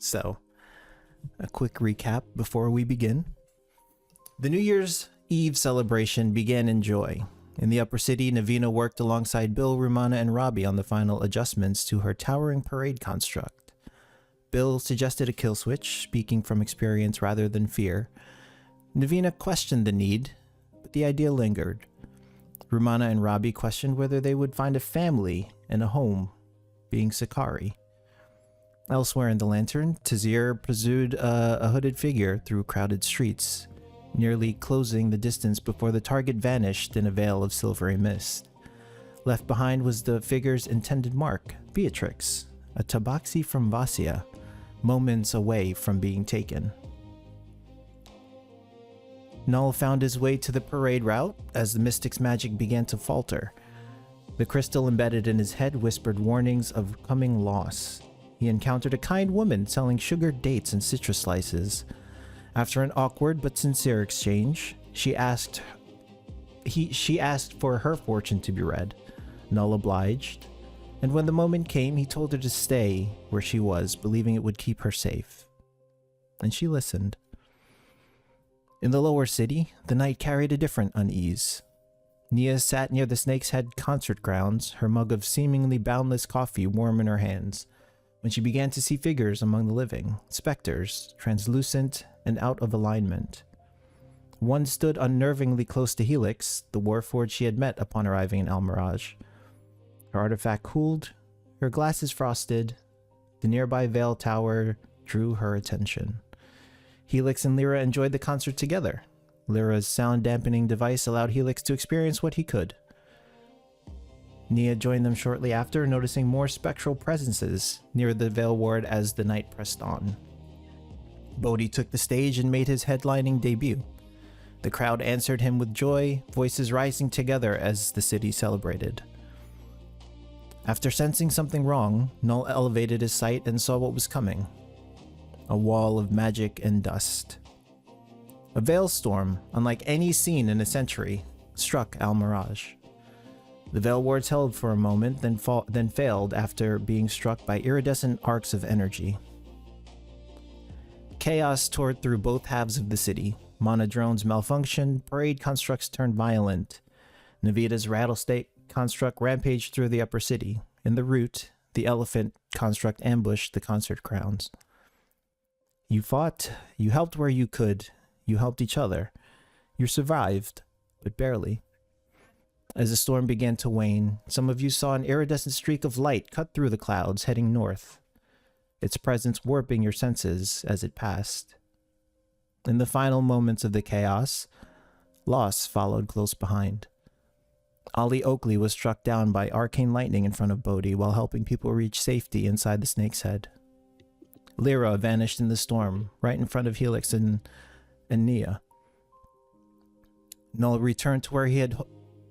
So, a quick recap before we begin. The New Year's Eve celebration began in joy. In the upper city, Navina worked alongside Bill, Rumana, and Robbie on the final adjustments to her towering parade construct. Bill suggested a kill switch, speaking from experience rather than fear. Navina questioned the need, but the idea lingered. Rumana and Robbie questioned whether they would find a family and a home, being Sakari. Elsewhere in the lantern, Tazir pursued a hooded figure through crowded streets, nearly closing the distance before the target vanished in a veil of silvery mist. Left behind was the figure's intended mark, Beatrix, a tabaxi from Vasia, moments away from being taken. Null found his way to the parade route as the mystic's magic began to falter. The crystal embedded in his head whispered warnings of coming loss. He encountered a kind woman selling sugared dates and citrus slices. After an awkward but sincere exchange, she asked for her fortune to be read. Null obliged, and when the moment came, he told her to stay where she was, believing it would keep her safe. And she listened. In the lower city, the night carried a different unease. Nia sat near the Snake's Head concert grounds, her mug of seemingly boundless coffee warm in her hands, when she began to see figures among the living, specters, translucent and out of alignment. One stood unnervingly close to Helix, the warforged she had met upon arriving in Almirage. Her artifact cooled, her glasses frosted. The nearby Veil Tower drew her attention. Helix and Lyra enjoyed the concert together. Lyra's sound-dampening device allowed Helix to experience what he could. Nia joined them shortly after, noticing more spectral presences near the Veil Ward as the night pressed on. Bodhi took the stage and made his headlining debut. The crowd answered him with joy, voices rising together as the city celebrated. After sensing something wrong, Null elevated his sight and saw what was coming. A wall of magic and dust. A veil storm, unlike any seen in a century, struck Almirage. The Veil Wards held for a moment, then failed after being struck by iridescent arcs of energy. Chaos tore through both halves of the city. Mana drones malfunctioned, parade constructs turned violent. Navita's rattlesnake construct rampaged through the upper city. In the route, the elephant construct ambushed the concert grounds. You fought, you helped where you could, you helped each other. You survived, but barely. As the storm began to wane, some of you saw an iridescent streak of light cut through the clouds heading north, its presence warping your senses as it passed. In the final moments of the chaos, loss followed close behind. Ollie Oakley was struck down by arcane lightning in front of Bodhi while helping people reach safety inside the Snake's Head. Lyra vanished in the storm, right in front of Helix and Nia. Null returned to where he had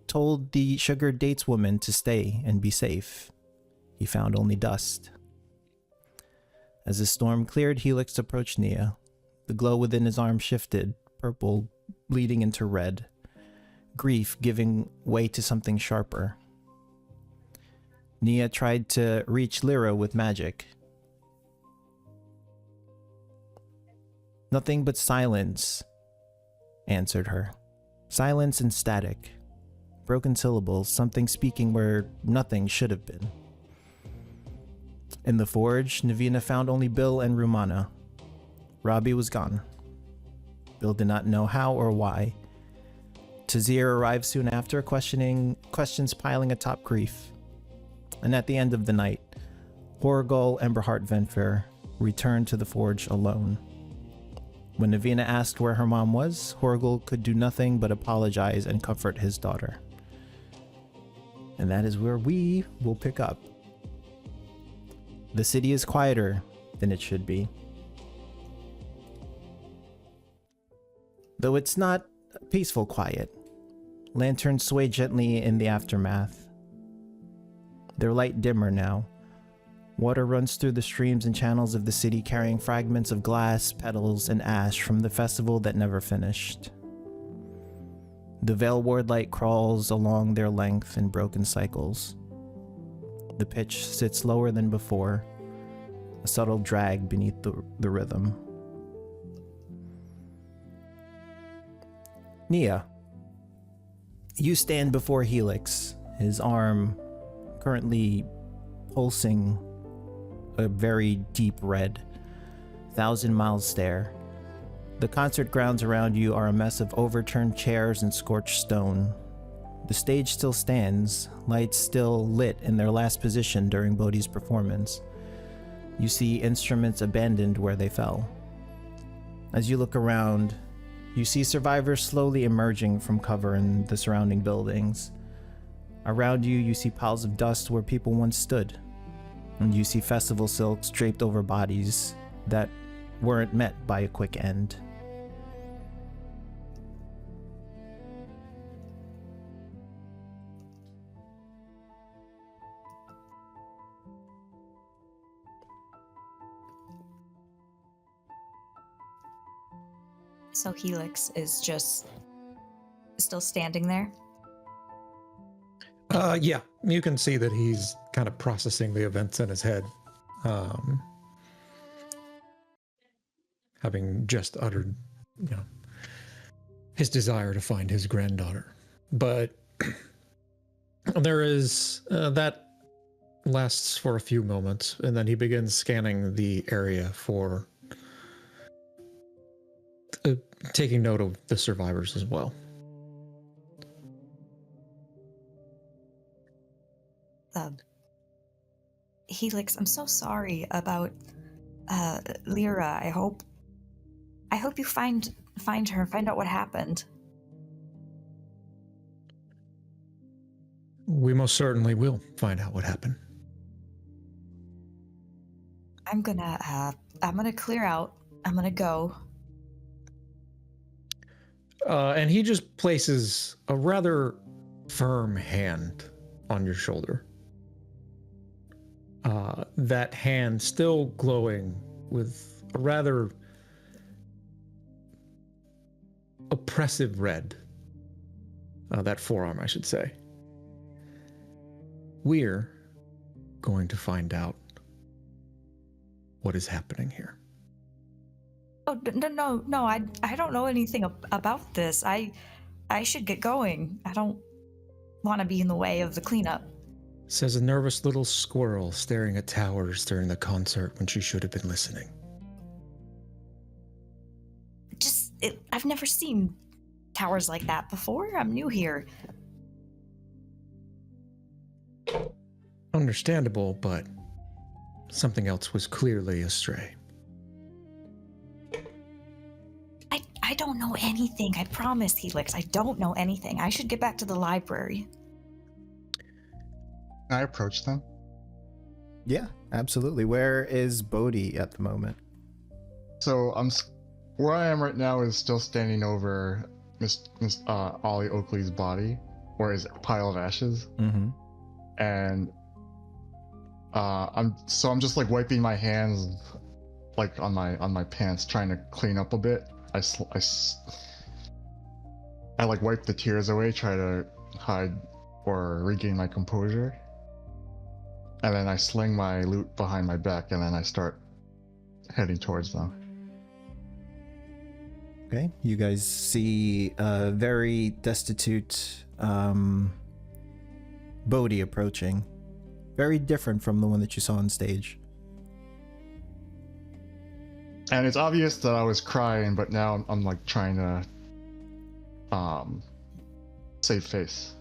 told the sugar dates woman to stay and be safe. He found only dust. As the storm cleared, Helix approached Nia. The glow within his arm shifted, purple bleeding into red, grief giving way to something sharper. Nia tried to reach Lyra with magic. Nothing but silence answered her. Silence and static. Broken syllables, something speaking where nothing should have been. In the forge, Navina found only Bill and Rumana. Robbie was gone. Bill did not know how or why. Tazir arrived soon after, questions piling atop grief. And at the end of the night, Horgol Emberheart Venfer returned to the forge alone. When Navina asked where her mom was, Horgol could do nothing but apologize and comfort his daughter. And that is where we will pick up. The city is quieter than it should be. Though it's not peaceful quiet. Lanterns sway gently in the aftermath. Their light dimmer now. Water runs through the streams and channels of the city, carrying fragments of glass, petals, and ash from the festival that never finished. The Veil Ward light crawls along their length in broken cycles. The pitch sits lower than before. a subtle drag beneath the rhythm. Nia, you stand before Helix, his arm currently pulsing a very deep red, 1,000-mile stare. The concert grounds around you are a mess of overturned chairs and scorched stone. The stage still stands, lights still lit in their last position during Bodhi's performance. You see instruments abandoned where they fell. As you look around, you see survivors slowly emerging from cover in the surrounding buildings. Around you, you see piles of dust where people once stood. And you see festival silks draped over bodies that weren't met by a quick end. So Helix is just still standing there? Yeah, you can see that he's kind of processing the events in his head. Having just uttered, his desire to find his granddaughter. But there is, that lasts for a few moments, and then he begins scanning the area for taking note of the survivors as well. Helix, I'm so sorry about Lyra. I hope you find her, find out what happened. We most certainly will find out what happened. I'm gonna clear out. I'm gonna go. And he just places a rather firm hand on your shoulder. That hand still glowing with a rather oppressive red. That forearm, I should say. We're going to find out what is happening here. Oh, no, I don't know anything about this. I should get going. I don't want to be in the way of the cleanup. Says a nervous little squirrel staring at towers during the concert when she should have been listening. I've never seen towers like that before. I'm new here. Understandable, but something else was clearly astray. I don't know anything. I promise, Helix. I don't know anything. I should get back to the library. Can I approach them? Yeah, absolutely. Where is Bodhi at the moment? So where I am right now is still standing over Miss Ollie Oakley's body, or his pile of ashes. Mm-hmm. And I'm just like wiping my hands, like on my pants, trying to clean up a bit. I like wipe the tears away, try to hide or regain my composure. And then I sling my loot behind my back, and then I start heading towards them. Okay, you guys see a very destitute Bodhi approaching. Very different from the one that you saw on stage. And it's obvious that I was crying, but now I'm like trying to save face.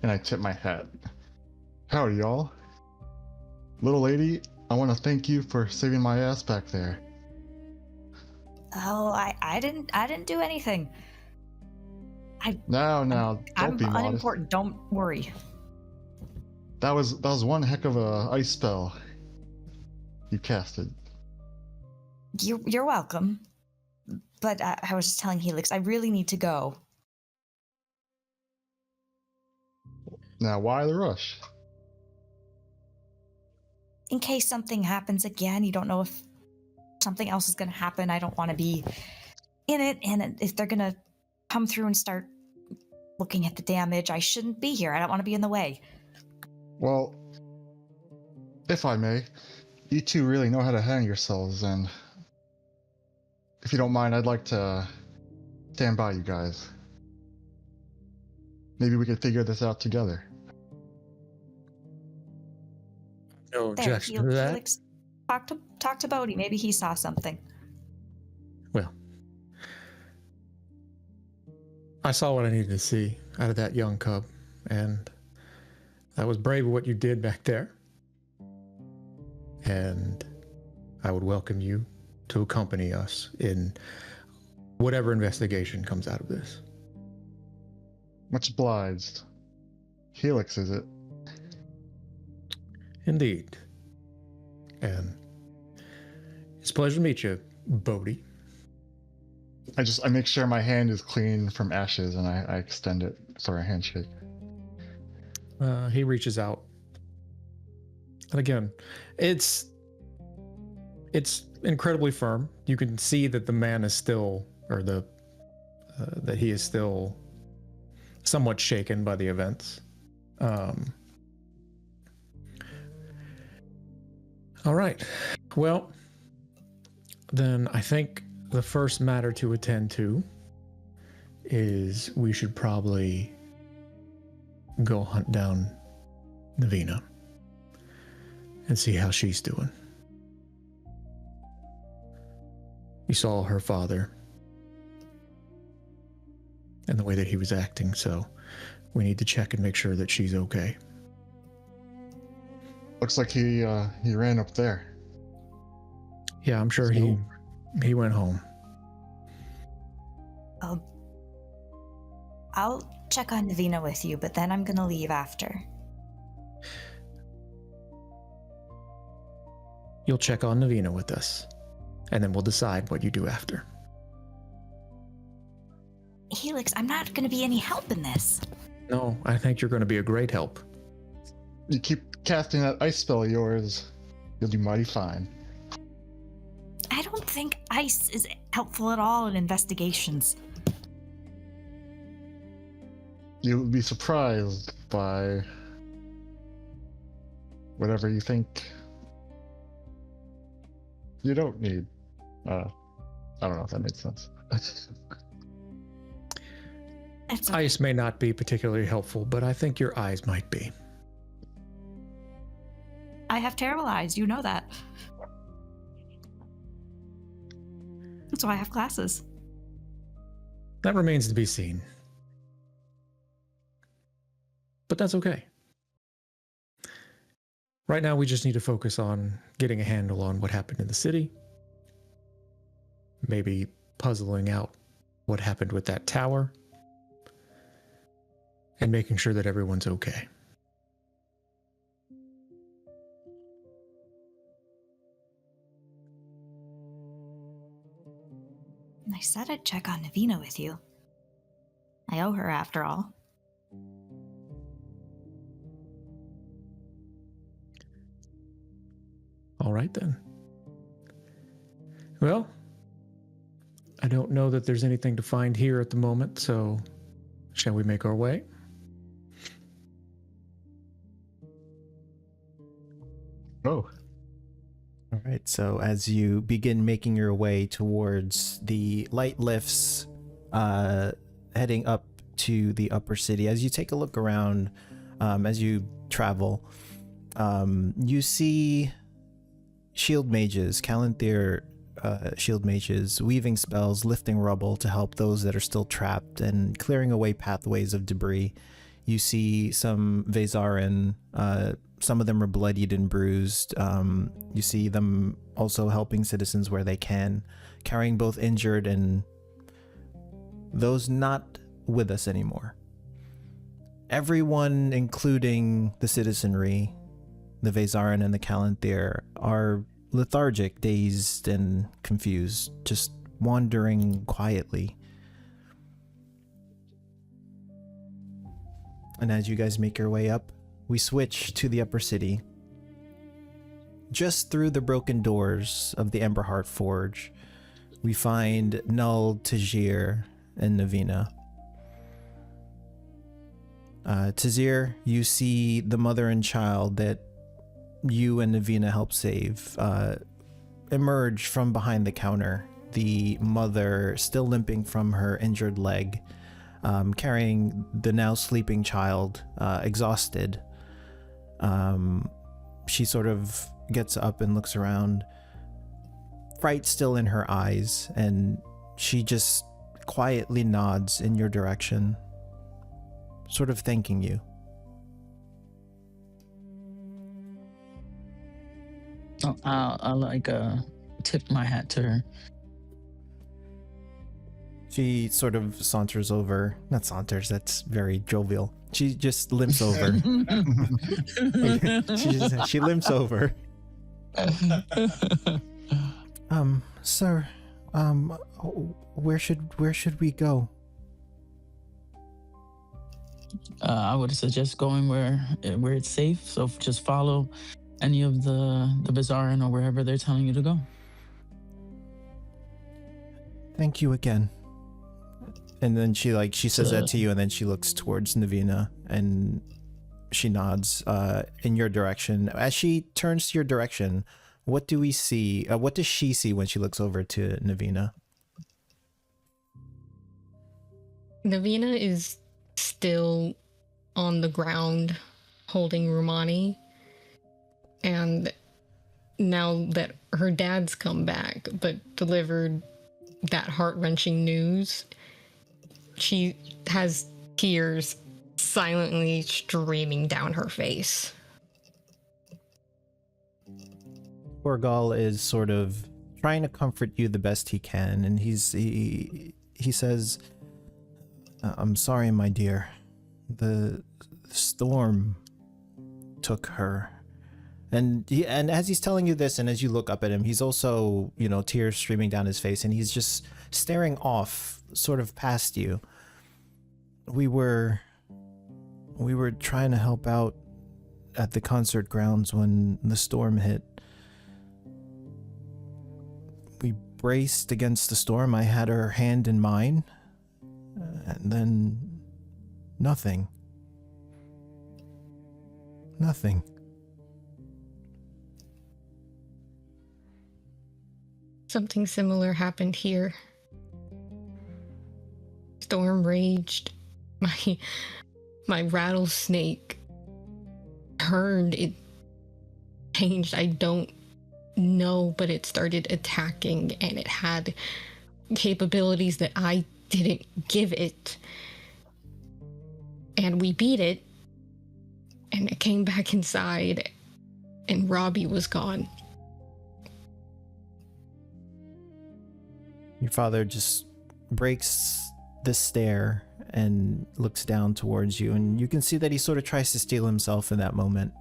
And I tip my hat. Howdy, y'all. Little lady, I want to thank you for saving my ass back there. Oh, I didn't do anything. No, don't be modest. Unimportant. Don't worry. That was one heck of a ice spell you casted. You're welcome. But I was just telling Helix, I really need to go. Now, why the rush? In case something happens again, you don't know if something else is going to happen. I don't want to be in it, and if they're going to come through and start looking at the damage, I shouldn't be here. I don't want to be in the way. Well, if I may, You two really know how to handle yourselves, and if you don't mind, I'd like to stand by you guys. Maybe we could figure this out together. No There, objection to that. Felix, talk to Bodhi. Maybe he saw something. Well, I saw what I needed to see out of that young cub, and that was brave what you did back there. And I would welcome you to accompany us in whatever investigation comes out of this. Much obliged. Helix, is it? Indeed. And it's a pleasure to meet you, Bodhi. I make sure my hand is clean from ashes, and I extend it for a handshake. He reaches out. And again, it's incredibly firm. You can see that the man is still, or that he is still somewhat shaken by the events. All right. Well, then I think the first matter to attend to is we should probably go hunt down Navina and see how she's doing. You saw her father and the way that he was acting, so we need to check and make sure that she's okay. Looks like he ran up there. Yeah, I'm sure So- he went home. I'll check on Navina with you, but then I'm gonna leave after. You'll check on Navina with us, and then we'll decide what you do after. Helix, I'm not gonna be any help in this. No, I think you're going to be a great help. You keep casting that ice spell of yours, you'll do mighty fine. I don't think ice is helpful at all in investigations. You'll be surprised by whatever you think you don't need. I don't know if that makes sense. It's okay. Ice may not be particularly helpful, but I think your eyes might be. I have terrible eyes, you know that. That's why I have glasses. That remains to be seen. But that's okay. Right now, we just need to focus on getting a handle on what happened in the city. Maybe puzzling out what happened with that tower. And making sure that everyone's okay. I said I'd check on Navina with you. I owe her after all. All right, then. Well, I don't know that there's anything to find here at the moment, so shall we make our way? Oh, All right, so as you begin making your way towards the light lifts, heading up to the upper city, as you take a look around, as you travel, you see shield mages, Calanthier shield mages, weaving spells, lifting rubble to help those that are still trapped, and clearing away pathways of debris. You see some Vezarin, some of them are bloodied and bruised. You see them also helping citizens where they can, carrying both injured and those not with us anymore. Everyone, including the citizenry, the Vezarin and the Calanthier, are lethargic, dazed, and confused, just wandering quietly. And as you guys make your way up, we switch to the upper city. Just through the broken doors of the Emberheart Forge, we find Null, Tajir, and Navina. Tajir, you see the mother and child that you and Navina help save emerge from behind the counter. The mother, still limping from her injured leg, carrying the now sleeping child, exhausted. She sort of gets up and looks around, fright still in her eyes, and she just quietly nods in your direction, sort of thanking you. Oh, I'll like tip my hat to her. She sort of saunters over. Not saunters, that's very jovial. She just limps over. she limps over. Sir, where should we go? I would suggest going where it's safe. So just follow any of the bazaar or wherever they're telling you to go. Thank you again. And then she says that to you, and then she looks towards Navina and she nods in your direction. As she turns to your direction, what do we see? What does she see when she looks over to Navina? Navina is still on the ground holding Rumani. And now that her dad's come back but delivered that heart-wrenching news, she has tears silently streaming down her face. Horgal is sort of trying to comfort you the best he can, and he says, "I'm sorry, my dear. The storm took her." And as he's telling you this, and as you look up at him, he's also, tears streaming down his face, and he's just staring off, sort of past you. We were trying to help out at the concert grounds when the storm hit. We braced against the storm. I had her hand in mine, and then nothing. Nothing. Something similar happened here. Storm raged. My rattlesnake turned. It changed. I don't know, but it started attacking, and it had capabilities that I didn't give it. And we beat it, and it came back inside, and Robbie was gone. Your father just breaks the stare and looks down towards you, and you can see that he sort of tries to steel himself in that moment.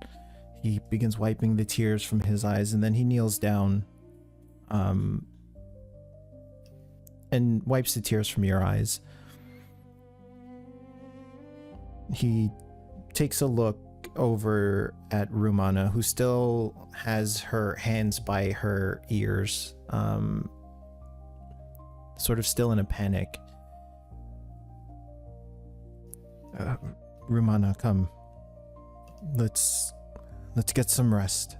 He begins wiping the tears from his eyes, and then he kneels down and wipes the tears from your eyes. He takes a look over at Rumana, who still has her hands by her ears, sort of still in a panic. Rumana, come. Let's get some rest.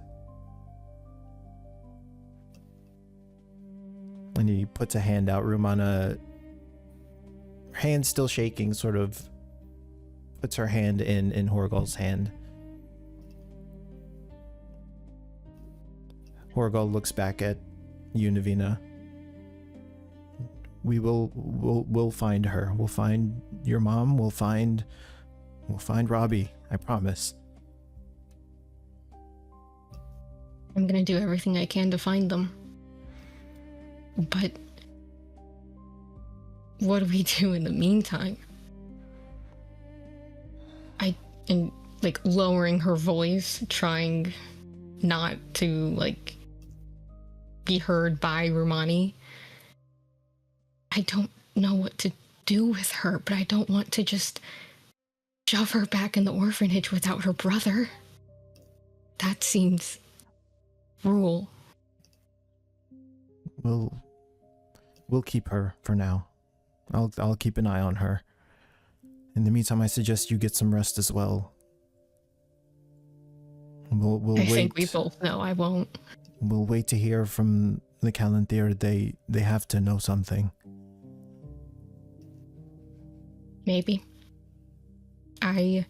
And he puts a hand out. Rumana, hand still shaking, sort of puts her hand in Horgal's hand. Horgal looks back at you, Navina. We'll find her. We'll find your mom. We'll find Robbie. I promise. I'm gonna do everything I can to find them. But what do we do in the meantime? And lowering her voice, trying not to be heard by Rumani. I don't know what to do with her, but I don't want to just shove her back in the orphanage without her brother. That seems cruel. We'll keep her for now. I'll keep an eye on her. In the meantime, I suggest you get some rest as well. We'll I wait. think we both know I won't. We'll wait to hear from the Calanthier. They have to know something. Maybe. I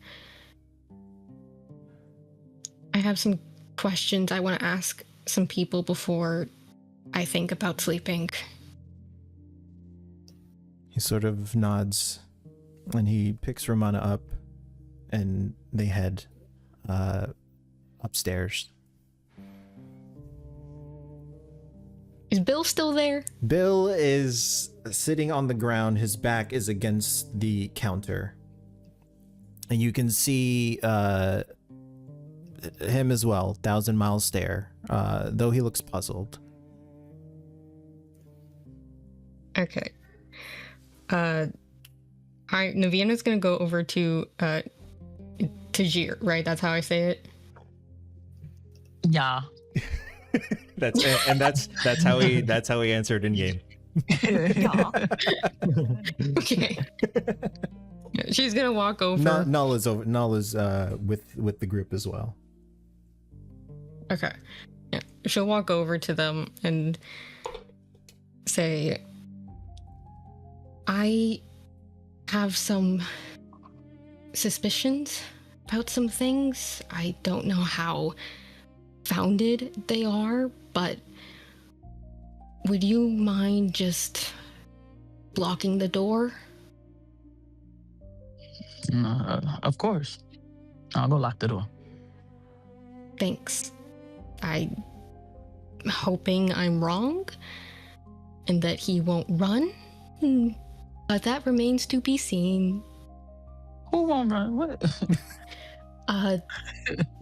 have some questions I want to ask some people before I think about sleeping. He sort of nods, and he picks Romana up, and they head upstairs. Is Bill still there? Bill is sitting on the ground. His back is against the counter. And you can see him as well, 1,000-mile stare, though he looks puzzled. Okay. Naviana's gonna go over to Tajir, right? That's how I say it. Yeah. That's how he answered in game. Yeah. Okay. She's gonna walk over. Null is with the group as well. Okay. Yeah. She'll walk over to them and say, I have some suspicions about some things. I don't know how founded they are, but would you mind just blocking the door? Of course. I'll go lock the door. Thanks. I'm hoping I'm wrong and that he won't run, but that remains to be seen. Who won't run? What?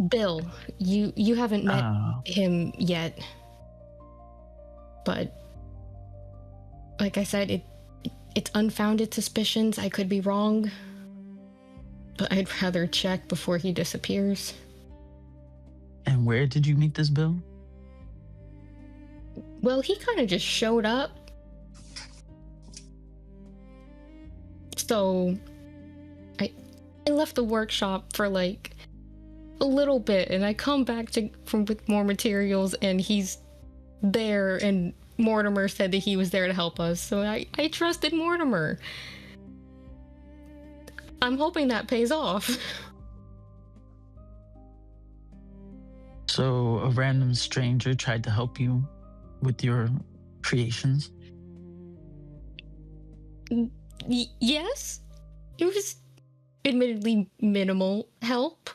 Bill, you haven't met him yet, but like I said, it's unfounded suspicions. I could be wrong, but I'd rather check before he disappears. And where did you meet this Bill? Well, he kind of just showed up. So I left the workshop for like a little bit, and I come back with more materials, and he's there, and Mortimer said that he was there to help us, so I trusted Mortimer. I'm hoping that pays off. So a random stranger tried to help you with your creations? Yes. It was admittedly minimal help,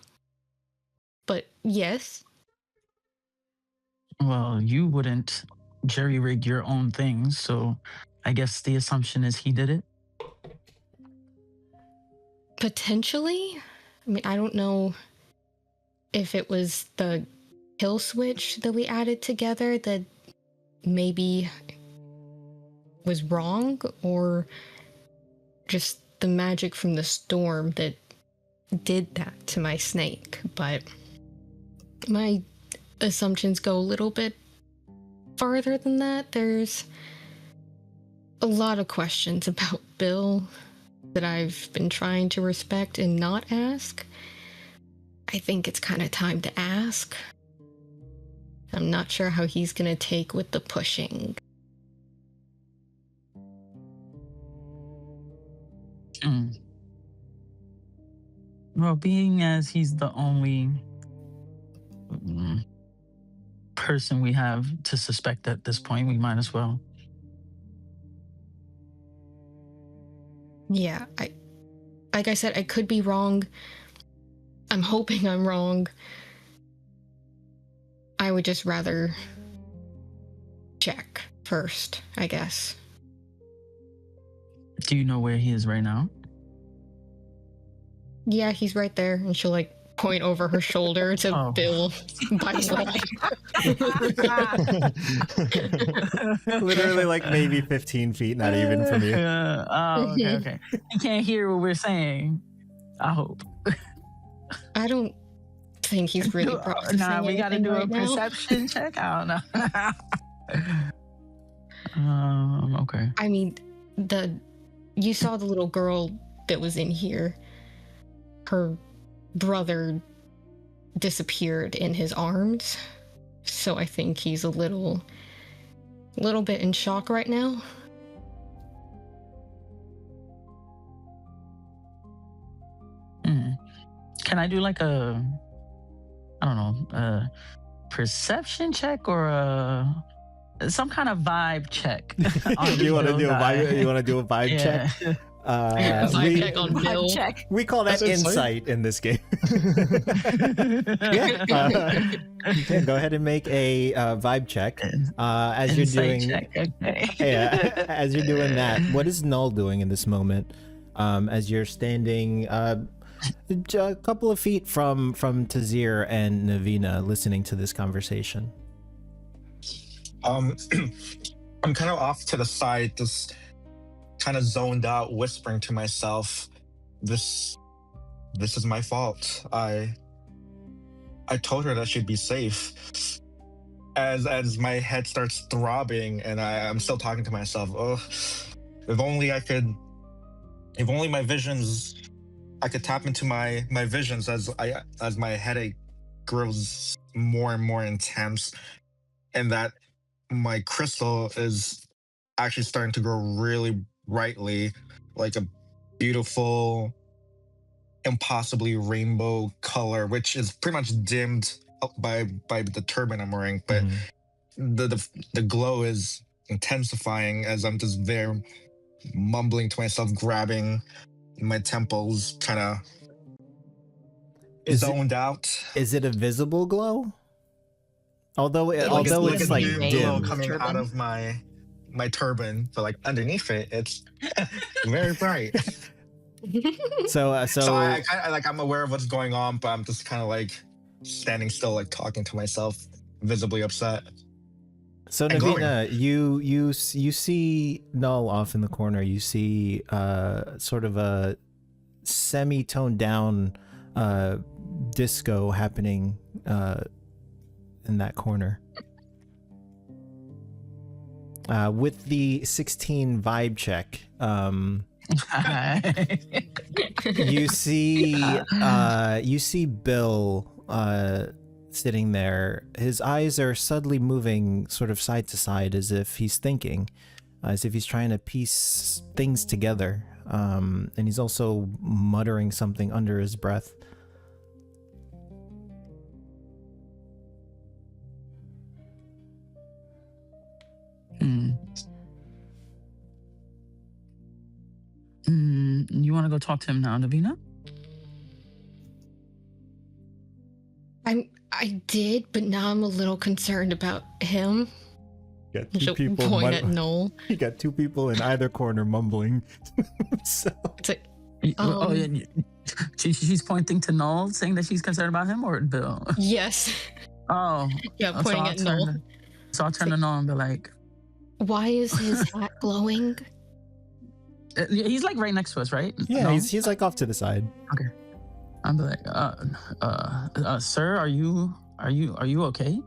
but yes. Well, you wouldn't jerry-rig your own things, so I guess the assumption is he did it? Potentially. I mean, I don't know if it was the kill switch that we added together that maybe was wrong, or just the magic from the storm that did that to my snake. But my assumptions go a little bit farther than that. There's a lot of questions about Bill that I've been trying to respect and not ask. I think it's kind of time to ask. I'm not sure how he's gonna take with the pushing. Well, being as he's the only person we have to suspect at this point, we might as well. Yeah, like I said, I could be wrong. I'm hoping I'm wrong. I would just rather check first, I guess. Do you know where he is right now? Yeah, he's right there. And she'll like point over her shoulder to Bill by the way. Literally like maybe 15 feet, not even from you. Okay. You can't hear what we're saying, I hope. I don't think he's really processing. Nah, we gotta do right a now. perception check. I don't know. Okay. I mean, you saw the little girl that was in here. Her brother disappeared in his arms. So I think he's a little bit in shock right now. Can I do like a, I don't know, a perception check or some kind of vibe check? You want to do a vibe? You want to do a vibe check? Vibe check on Bill. Check. We call that That's insight in this game. Yeah, go ahead and make a vibe check. As you're doing, check. Okay. yeah, as you're doing that, what is Null doing in this moment? As you're standing a couple of feet from Tazir and Navina, listening to this conversation. I'm kind of off to the side, just kind of zoned out, whispering to myself, this is my fault. I told her that she'd be safe. As my head starts throbbing and I'm still talking to myself, oh, if only my visions, I could tap into my visions as my headache grows more and more intense, and that my crystal is actually starting to grow really brightly, like a beautiful, impossibly rainbow color, which is pretty much dimmed by the turban I'm wearing, but the glow is intensifying as I'm just there mumbling to myself, grabbing my temples, kind of zoned out. Is it a visible glow? Although Like it's like a glow dim. coming Turban. out of my turban, but like underneath it, it's very bright. So I kind of like, I'm aware of what's going on, but I'm just kind of like standing still, like talking to myself, visibly upset. So and Navina, you see Null off in the corner. You see sort of a semi-toned down disco happening in that corner. With the 16 vibe check, you see Bill sitting there. His eyes are subtly moving sort of side to side as if he's thinking, as if he's trying to piece things together. And he's also muttering something under his breath. You want to go talk to him now, Navina? I did, but now I'm a little concerned about him. You got She'll point at Noel. You got two people in either corner mumbling. So It's like, Oh, yeah. She's pointing to Noel, saying that she's concerned about him, or Bill? yes. Oh. Yeah, So pointing I'll at turn Noel. So I'll turn to Noel and be like, Why is his hat glowing? he's like right next to us, right? yeah, No? he's like off to the side. I'll be like, sir, are you okay?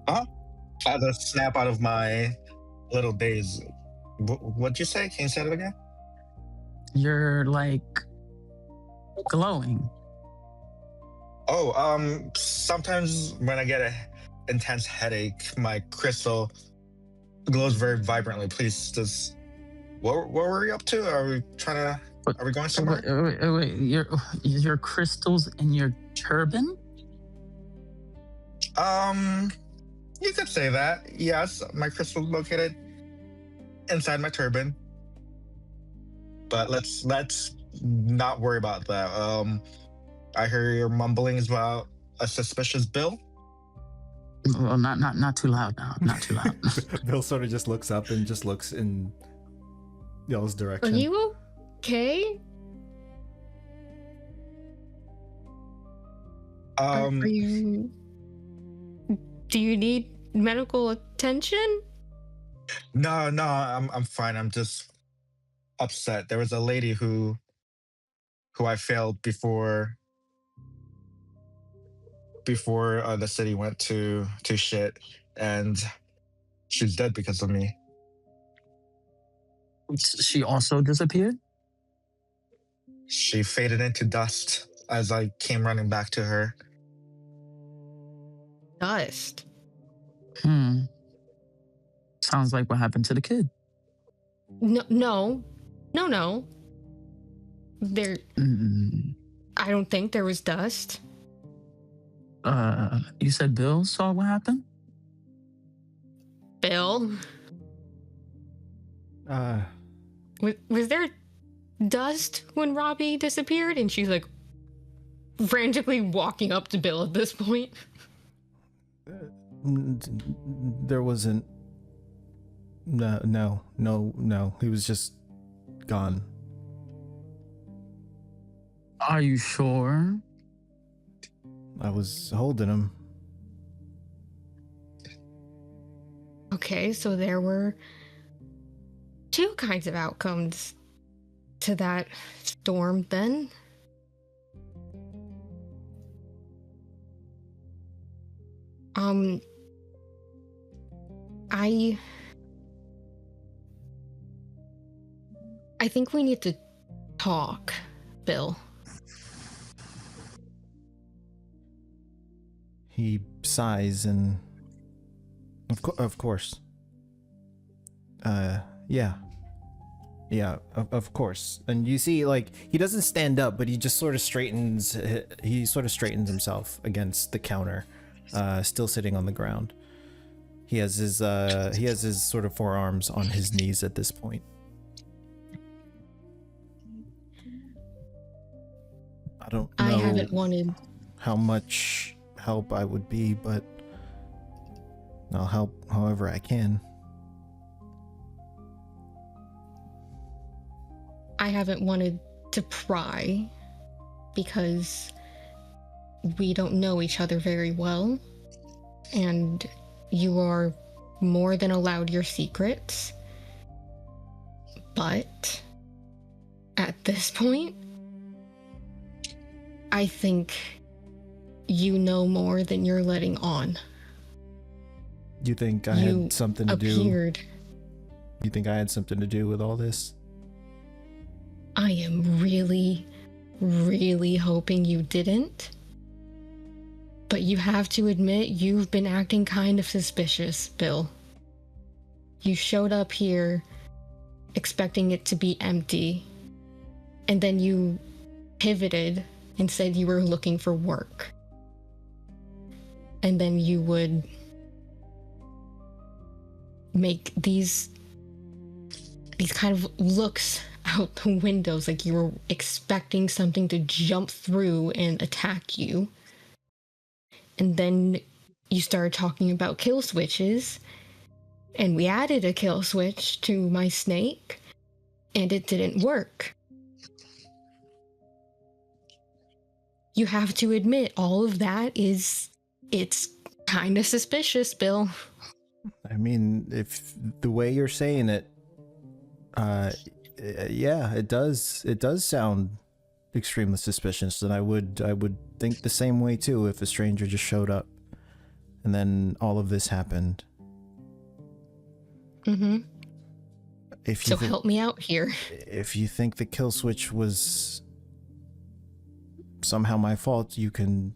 As I snap out of my little daze, what'd you say? Can you say it again? You're like glowing. Oh, sometimes when I get a intense headache, my crystal glows very vibrantly. Please, just what were we up to? Are we trying to? Are we going somewhere? Wait. Your crystals in your turban? You could say that. Yes, my crystal located inside my turban. But let's not worry about that. I hear your mumblings about a suspicious bill. Well, not too loud now. Not too loud. Bill sort of just looks up and just looks in y'all's Are direction. you okay? Are you... Do you need medical attention? No, I'm fine. I'm just upset. There was a lady who I failed before the city went to shit, and she's dead because of me. She also disappeared? She faded into dust as I came running back to her. dust. Sounds like what happened to the kid. No. There, I don't think there was dust. You said Bill saw what happened? Bill? Was there dust when Robbie disappeared? And she's like frantically walking up to Bill at this point. There wasn't. No. He was just gone. Are you sure? I was holding him. Okay, so there were two kinds of outcomes to that storm then. I think we need to talk, Bill. He sighs and of course. Yeah, of course. And you see, like, he doesn't stand up, but he just sort of straightens himself against the counter, still sitting on the ground. He has his sort of forearms on his knees at this point. I don't know I haven't wanted how much help I would be, but I'll help however I can. I haven't wanted to pry because we don't know each other very well, and you are more than allowed your secrets. But at this point, I think you know more than you're letting on. You think I had something to do? You think I had something to do with all this? I am really, really hoping you didn't. But you have to admit you've been acting kind of suspicious, Bill. You showed up here expecting it to be empty, and then you pivoted and said you were looking for work. And then you would make these kind of looks out the windows like you were expecting something to jump through and attack you. And then you started talking about kill switches, and we added a kill switch to my snake, and it didn't work. You have to admit all of that it's kind of suspicious, Bill. I mean, if the way you're saying it, yeah, it does sound extremely suspicious, and I would think the same way too if a stranger just showed up and then all of this happened. So help me out here. If you think the kill switch was somehow my fault, you can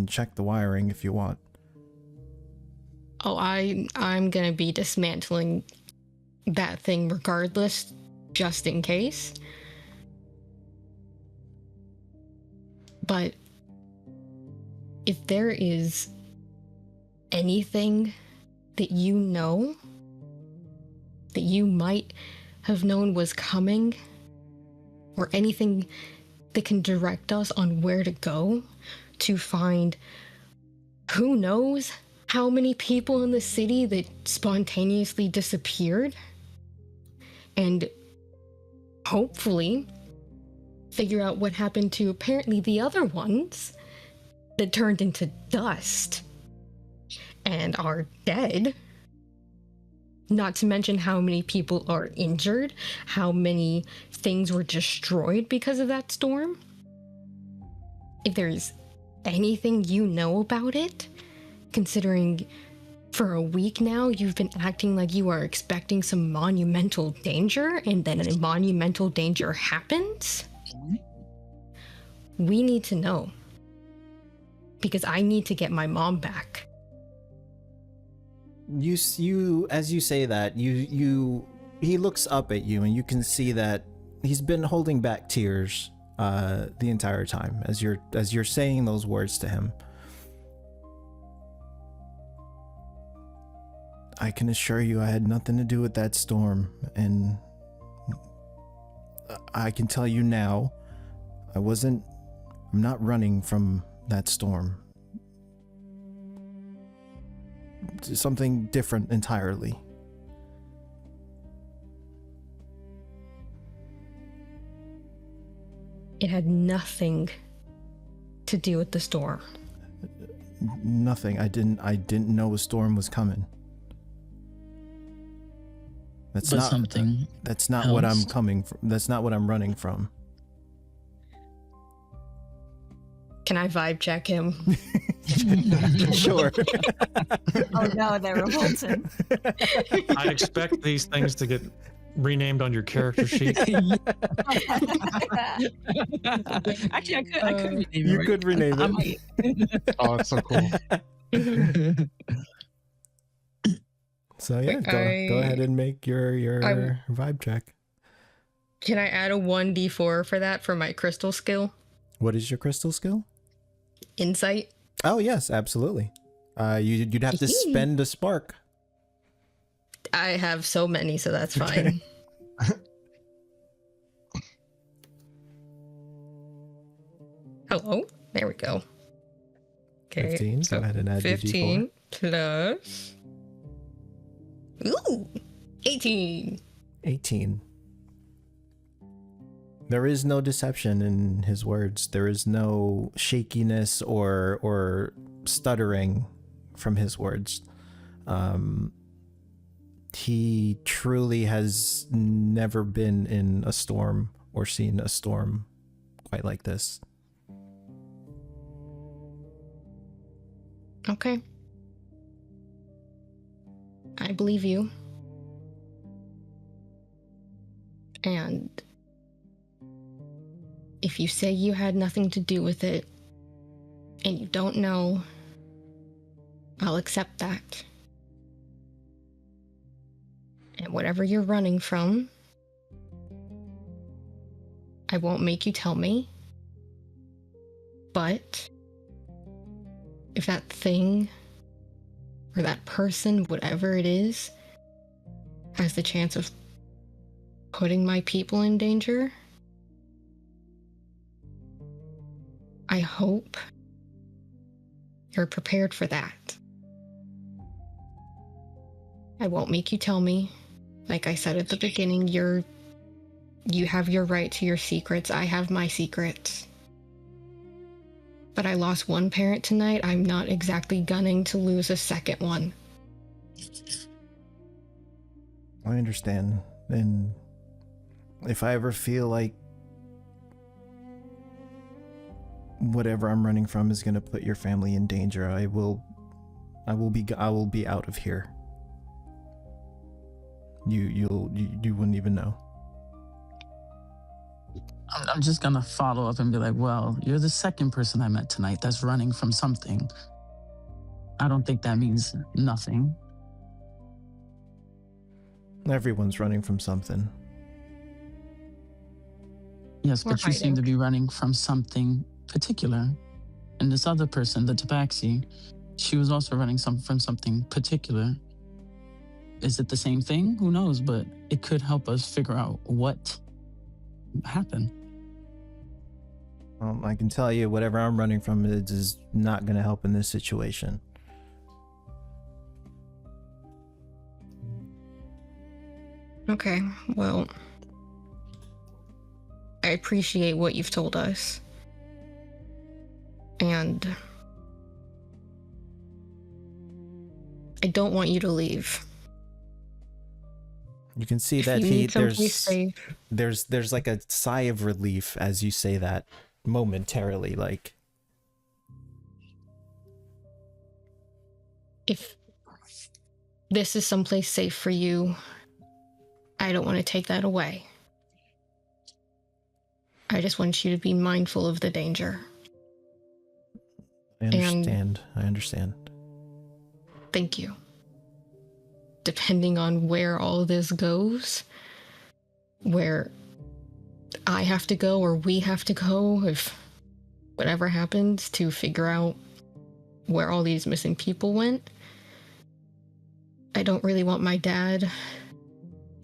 check the wiring if you want. Oh, I'm gonna be dismantling that thing regardless, just in case. But if there is anything that you know that you might have known was coming, or anything that can direct us on where to go to find who knows how many people in the city that spontaneously disappeared, and hopefully figure out what happened to apparently the other ones that turned into dust and are dead. Not to mention how many people are injured, how many things were destroyed because of that storm. If there's anything you know about it, considering for a week now you've been acting like you are expecting some monumental danger, and then a monumental danger happens, we need to know. Because I need to get my mom back. You as you say that, he looks up at you, and you can see that he's been holding back tears the entire time as you're saying those words to him. I can assure you I had nothing to do with that storm, and I can tell you now, I'm not running from that storm. It's something different entirely. It had nothing to do with the storm. Nothing. I didn't know a storm was coming. That's But not something That's not what I'm else? coming from. That's not what I'm running from. Can I vibe check him? Sure. Oh no, they're revolted. I expect these things to get renamed on your character sheet. Actually, I could rename it. You right? could rename I it. might. Oh, it's so cool. So yeah, go ahead and make your vibe check. Can I add a 1d4 for that for my crystal skill? What is your crystal skill? Insight? Oh yes, absolutely. You'd have to spend a spark. I have so many, so that's fine. Hello? There we go. Okay. 15. So go ahead and add your 15 plus. Ooh! 18. 18. There is no deception in his words. There is no shakiness or stuttering from his words. He truly has never been in a storm or seen a storm quite like this. Okay. I believe you. And if you say you had nothing to do with it and you don't know, I'll accept that. And whatever you're running from, I won't make you tell me. But if that thing or that person, whatever it is, has the chance of putting my people in danger, I hope you're prepared for that. I won't make you tell me. Like I said at the beginning, you have your right to your secrets. I have my secrets. But I lost one parent tonight. I'm not exactly gunning to lose a second one. I understand. And if I ever feel like whatever I'm running from is going to put your family in danger, I will be out of here. You wouldn't even know. I'm just gonna follow up and be like, well, you're the second person I met tonight that's running from something. I don't think that means nothing. Everyone's running from something. Yes, We're but you seem hiding. to be running from something particular. And this other person, the Tabaxi, she was also running from something particular. Is it the same thing? Who knows? But it could help us figure out what happened. I can tell you whatever I'm running from is not going to help in this situation. Okay, well, I appreciate what you've told us. And I don't want you to leave. You can see If that you need someplace safe, there's like a sigh of relief as you say that momentarily, like if this is someplace safe for you, I don't want to take that away. I just want you to be mindful of the danger. I understand. Thank you. depending on where all this goes, where I have to go or we have to go, if whatever happens, to figure out where all these missing people went. I don't really want my dad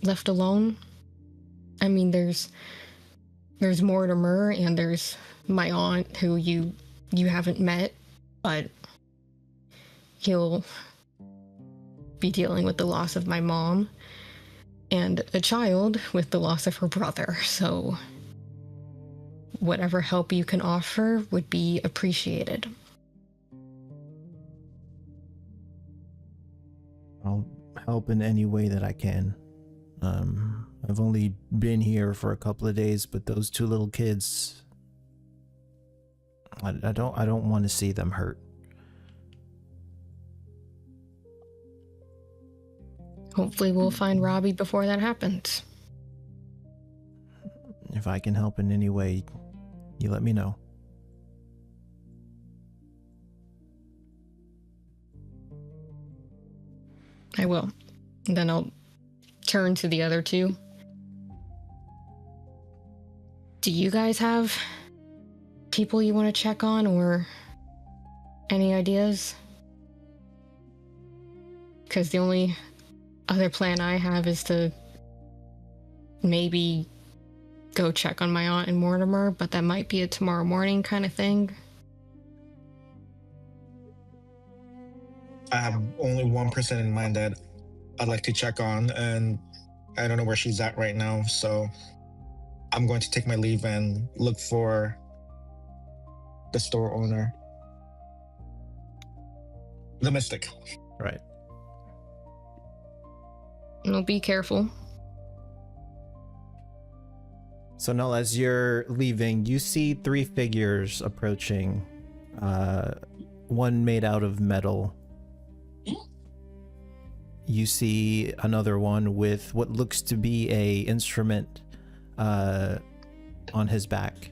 left alone. I mean, there's Mortimer and there's my aunt who you haven't met, but he'll be dealing with the loss of my mom and a child with the loss of her brother. So whatever help you can offer would be appreciated. I'll help in any way that I can. I've only been here for a couple of days, but those two little kids, I don't want to see them hurt. Hopefully we'll find Robbie before that happens. If I can help in any way, you let me know. I will. Then I'll turn to the other two. Do you guys have people you want to check on or any ideas? Because the only other plan I have is to maybe go check on my aunt and Mortimer, but that might be a tomorrow morning kind of thing. I have only one person in mind that I'd like to check on, and I don't know where she's at right now, so I'm going to take my leave and look for the store owner. The Mystic. Right. Well, be careful. So now, as you're leaving, you see three figures approaching. One made out of metal. You see another one with what looks to be a instrument on his back,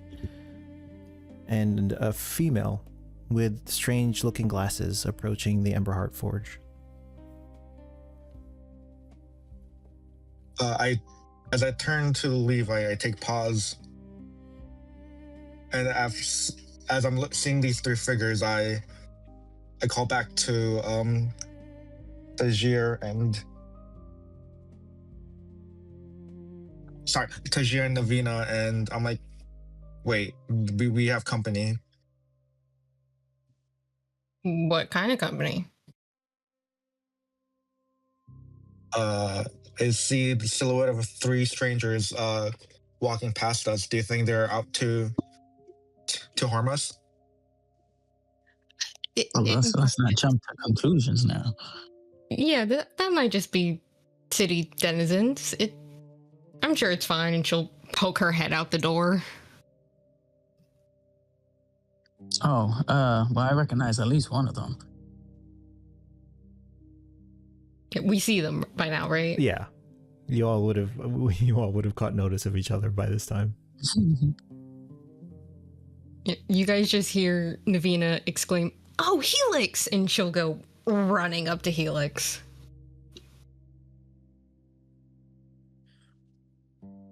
and a female with strange-looking glasses approaching the Emberheart Forge. As I turn to leave, I take pause, and as I'm seeing these three figures, I call back to Tajir and Navina, and I'm like, wait, we have company. What kind of company? I see the silhouette of three strangers walking past us. Do you think they're out to harm us? Let's not jump to conclusions now. Yeah, that might just be city denizens. I'm sure it's fine, and she'll poke her head out the door. Oh, well, I recognize at least one of them. We see them by now, right? Yeah, you all would have caught notice of each other by this time. You guys just hear Navina exclaim, "Oh, Helix!" and she'll go running up to Helix.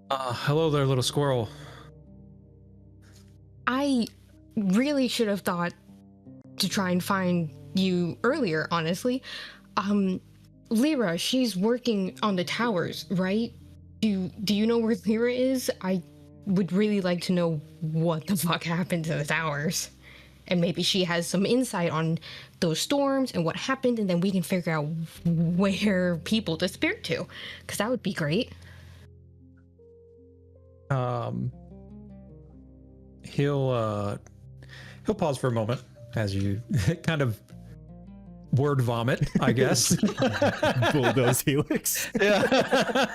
Hello there, little squirrel. I really should have thought to try and find you earlier, honestly. Lyra, she's working on the towers, right? Do you know where Lyra is? I would really like to know what the fuck happened to the towers. And maybe she has some insight on those storms and what happened, and then we can figure out where people disappeared to. Because that would be great. He'll pause for a moment as you kind of word vomit, I guess. Bulldoze Helix. Yeah.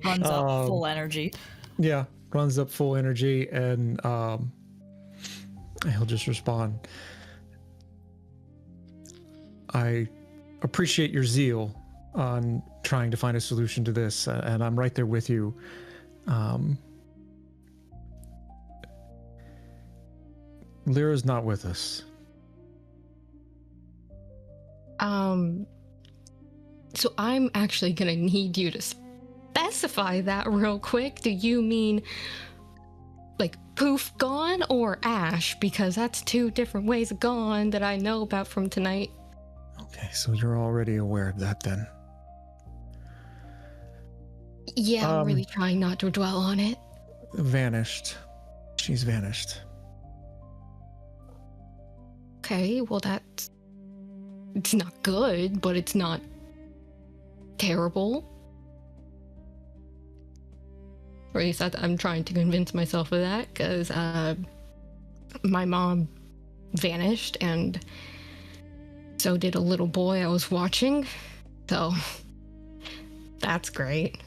Runs up full energy. Yeah, runs up full energy, and he'll just respond. I appreciate your zeal on trying to find a solution to this, and I'm right there with you. Lyra's not with us. So I'm actually gonna need you to specify that real quick. Do you mean like poof gone or ash? Because that's two different ways of gone that I know about from tonight. Okay, so you're already aware of that then. Yeah, I'm really trying not to dwell on it. Vanished. She's vanished. Okay, well it's not good, but it's not terrible. Or at least I'm trying to convince myself of that, because my mom vanished, and so did a little boy I was watching. So that's great.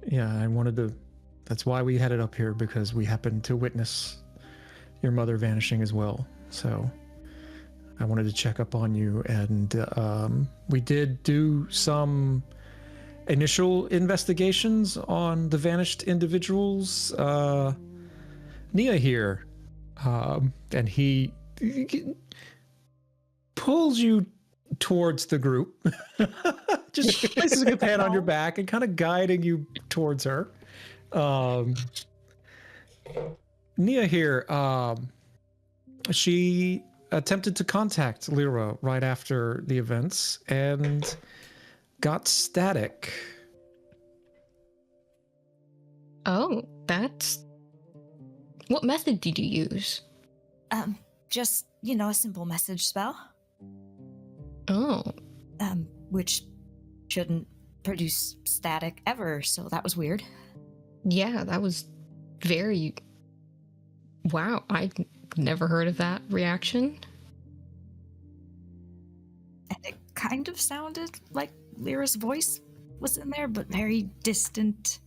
Yeah, I wanted to. That's why we headed up here, because we happened to witness your mother vanishing as well. So I wanted to check up on you, and we did do some initial investigations on the vanished individuals. Nia here, and he pulls you towards the group, just places a hand on your back and kind of guiding you towards her. Nia here, she attempted to contact Lyra right after the events and got static. Oh, that's... What method did you use? Just, a simple message spell. Oh. Which shouldn't produce static ever, so that was weird. Yeah, that was very... Wow, I never heard of that reaction. And it kind of sounded like Lyra's voice was in there, but very distant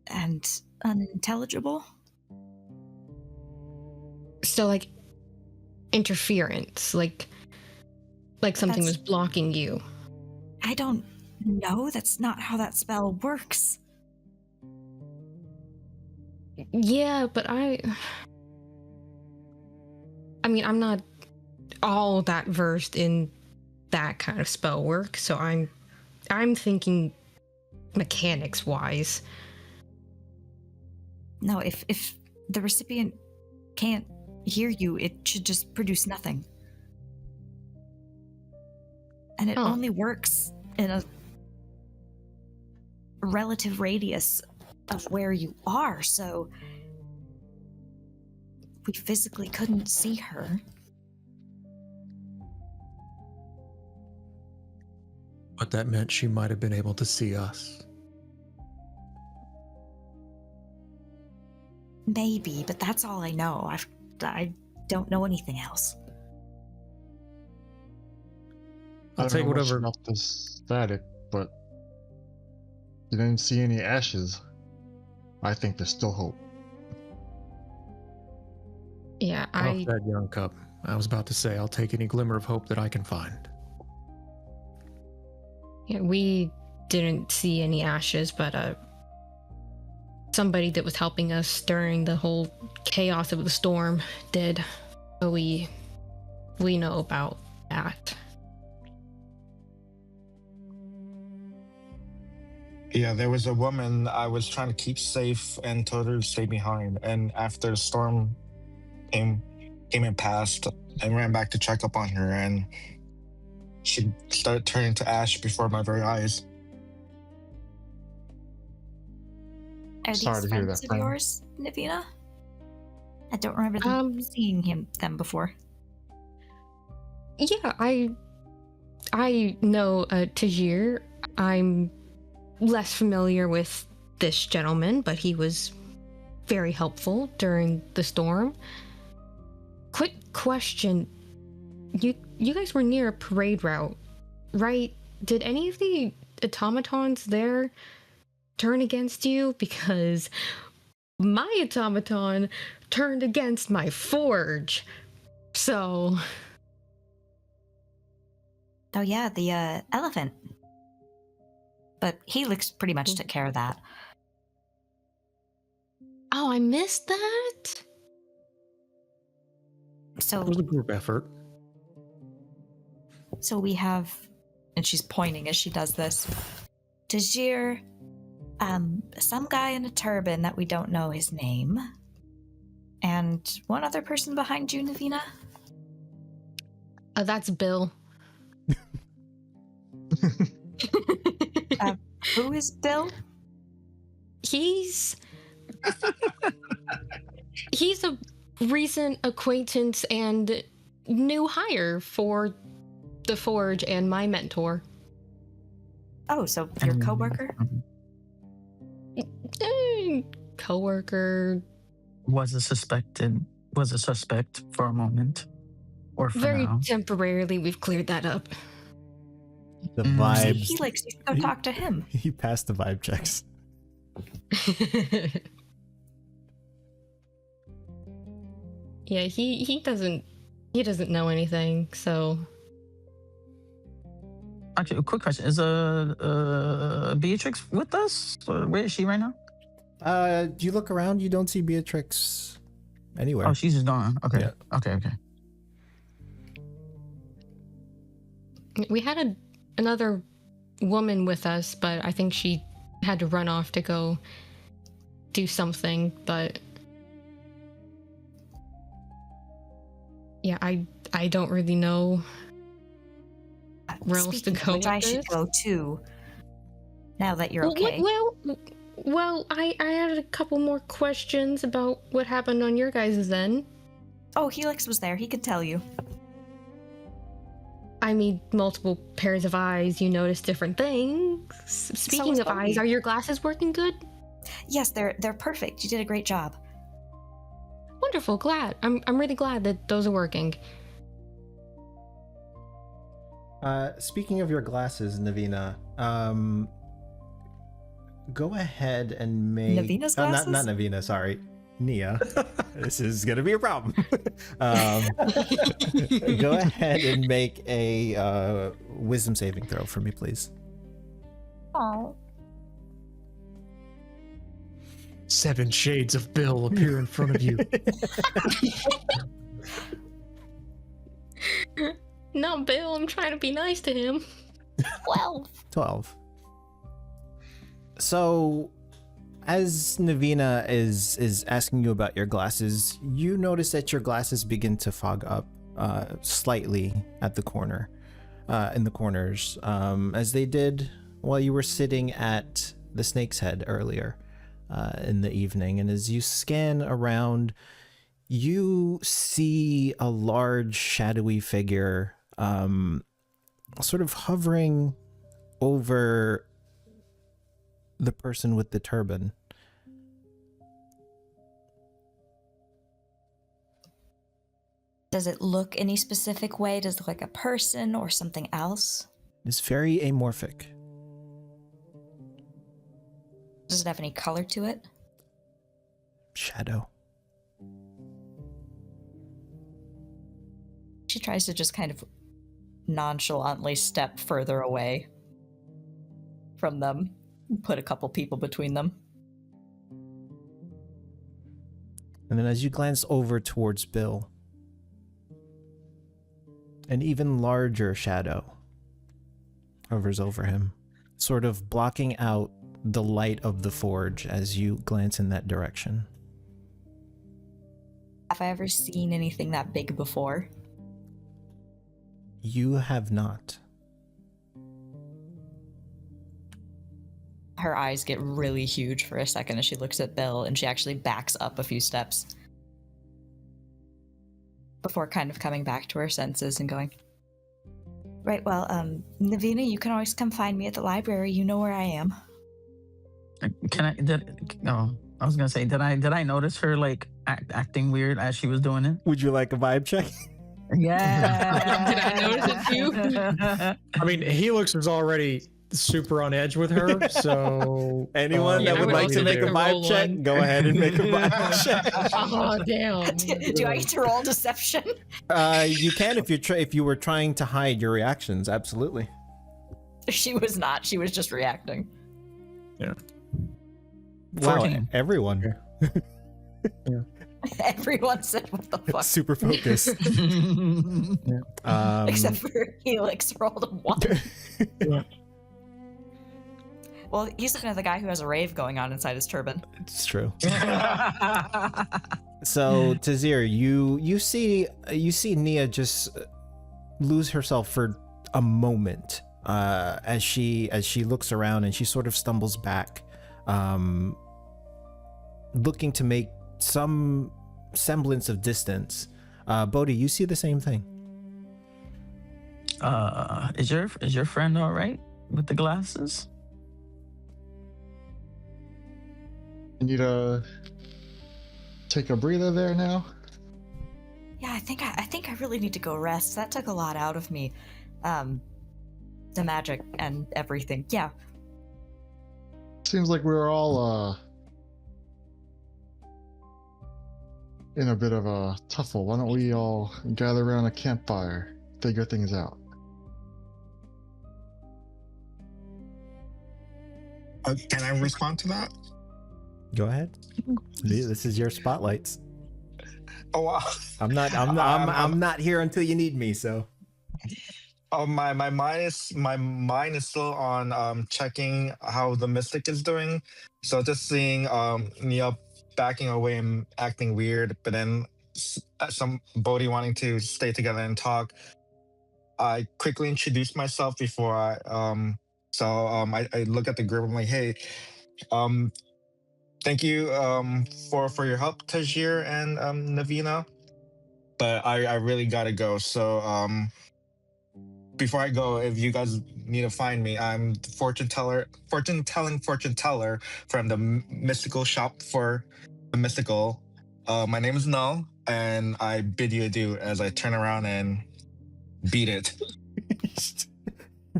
and unintelligible. So, like, interference, like something was blocking you. I don't know. That's not how that spell works. Yeah, but I mean, I'm not all that versed in that kind of spell work, so I'm thinking mechanics wise. No, if the recipient can't hear you, it should just produce nothing. And it only works in a relative radius of where you are, so we physically couldn't see her. But that meant she might have been able to see us. Maybe, but that's all I know. I don't know anything else. I'll I take don't know much whatever. about the static, but you didn't see any ashes. I think there's still hope. Yeah, Off that young cub. I was about to say, I'll take any glimmer of hope that I can find. Yeah, we didn't see any ashes, but somebody that was helping us during the whole chaos of the storm did. So we know about that. Yeah, there was a woman I was trying to keep safe and told her to stay behind. And after the storm came and passed, I ran back to check up on her, and she started turning to ash before my very eyes. Are Sorry these to hear friends that, of friend. yours, Navina? I don't remember seeing them before. Yeah, I know Tajir. I'm less familiar with this gentleman, but he was very helpful during the storm. Quick question. You guys were near a parade route, right? Did any of the automatons there turn against you? Because my automaton turned against my forge. So... Oh yeah, the elephant. But Helix pretty much took care of that. Oh, I missed that? So It was a group effort. So we have, and she's pointing as she does this, Tajir, some guy in a turban that we don't know his name, and one other person behind you, Navina. That's Bill. Who is Bill? He's a recent acquaintance and new hire for the Forge and my mentor. Oh, so your coworker? Coworker. Was a suspect for a moment, or for Very now. temporarily, we've cleared that up. The Mm. vibes. He likes you to go talk to him. He passed the vibe checks. Yeah, he doesn't know anything, so. Actually, a quick question: is Beatrix with us? Or where is she right now? You look around, you don't see Beatrix anywhere. Oh, she's just gone. Okay. Yeah. Okay. We had another woman with us, but I think she had to run off to go do something, but yeah, I don't really know where else to Speaking of go which, with I should this. go too. Now that you're okay. Well, I had a couple more questions about what happened on your guys' end. Oh, Helix was there. He could tell you. I mean, multiple pairs of eyes, you notice different things. Speaking is of eyes, Odie. are your glasses working good? Yes, they're perfect. You did a great job. Wonderful, glad. I'm really glad that those are working. Speaking of your glasses, Navina, go ahead and make... Navina's not glasses? Navina, sorry. Nia. This is going to be a problem. Go ahead and make a wisdom saving throw for me, please. Oh. 7 shades of Bill appear in front of you. No, Bill, I'm trying to be nice to him. 12. So, as Navina is asking you about your glasses, you notice that your glasses begin to fog up slightly at the corner, in the corners, as they did while you were sitting at the Snake's Head earlier in the evening. And as you scan around, you see a large shadowy figure sort of hovering over the person with the turban. Does it look any specific way? Does it look like a person or something else? It's very amorphic. Does it have any color to it? Shadow. She tries to just kind of nonchalantly step further away from them, put a couple people between them. And then as you glance over towards Bill, an even larger shadow hovers over him, sort of blocking out the light of the forge as you glance in that direction. Have I ever seen anything that big before? You have not. Her eyes get really huge for a second as she looks at Bill, and she actually backs up a few steps before kind of coming back to her senses and going, right, well, Navina, you can always come find me at the library. You know where I am. I was gonna say, did I notice her like acting weird as she was doing it? Would you like a vibe check? Yeah. Did I notice it too? I mean, Helix is already super on edge with her, so Anyone Yeah, that I would would like also to make like a to vibe roll check, one. go ahead and make a vibe check. Oh, damn. Do I get to roll deception? You can if you were trying to hide your reactions, absolutely. She was not. She was just reacting. Yeah. Wow, 14. everyone. Yeah. Everyone said, "What the fuck?" Super focused. Except for Helix rolled a 1. Yeah. Well, he's looking at the guy who has a rave going on inside his turban. It's true. So Tazir, you see Nia just lose herself for a moment as she looks around, and she sort of stumbles back, looking to make some semblance of distance. Bodhi, you see the same thing. Is your friend all right with the glasses? You need to take a breather there now. Yeah, I think I really need to go rest. That took a lot out of me. The magic and everything. Yeah. Seems like we're all in a bit of a tuffle. Why don't we all gather around a campfire, figure things out? Can I respond to that? Go ahead. This is your spotlights. Oh wow. I'm not here until you need me. So. Oh, my mind is still on checking how the mystic is doing. So just seeing Nia backing away and acting weird, but then some Bodhi wanting to stay together and talk. I quickly introduce myself before I look at the group. I'm like, hey, thank you for your help, Tajir and Navina. But I really gotta go. So before I go, if you guys need to find me, I'm the fortune teller from the mystical shop for the mystical. My name is Null, and I bid you adieu as I turn around and beat it.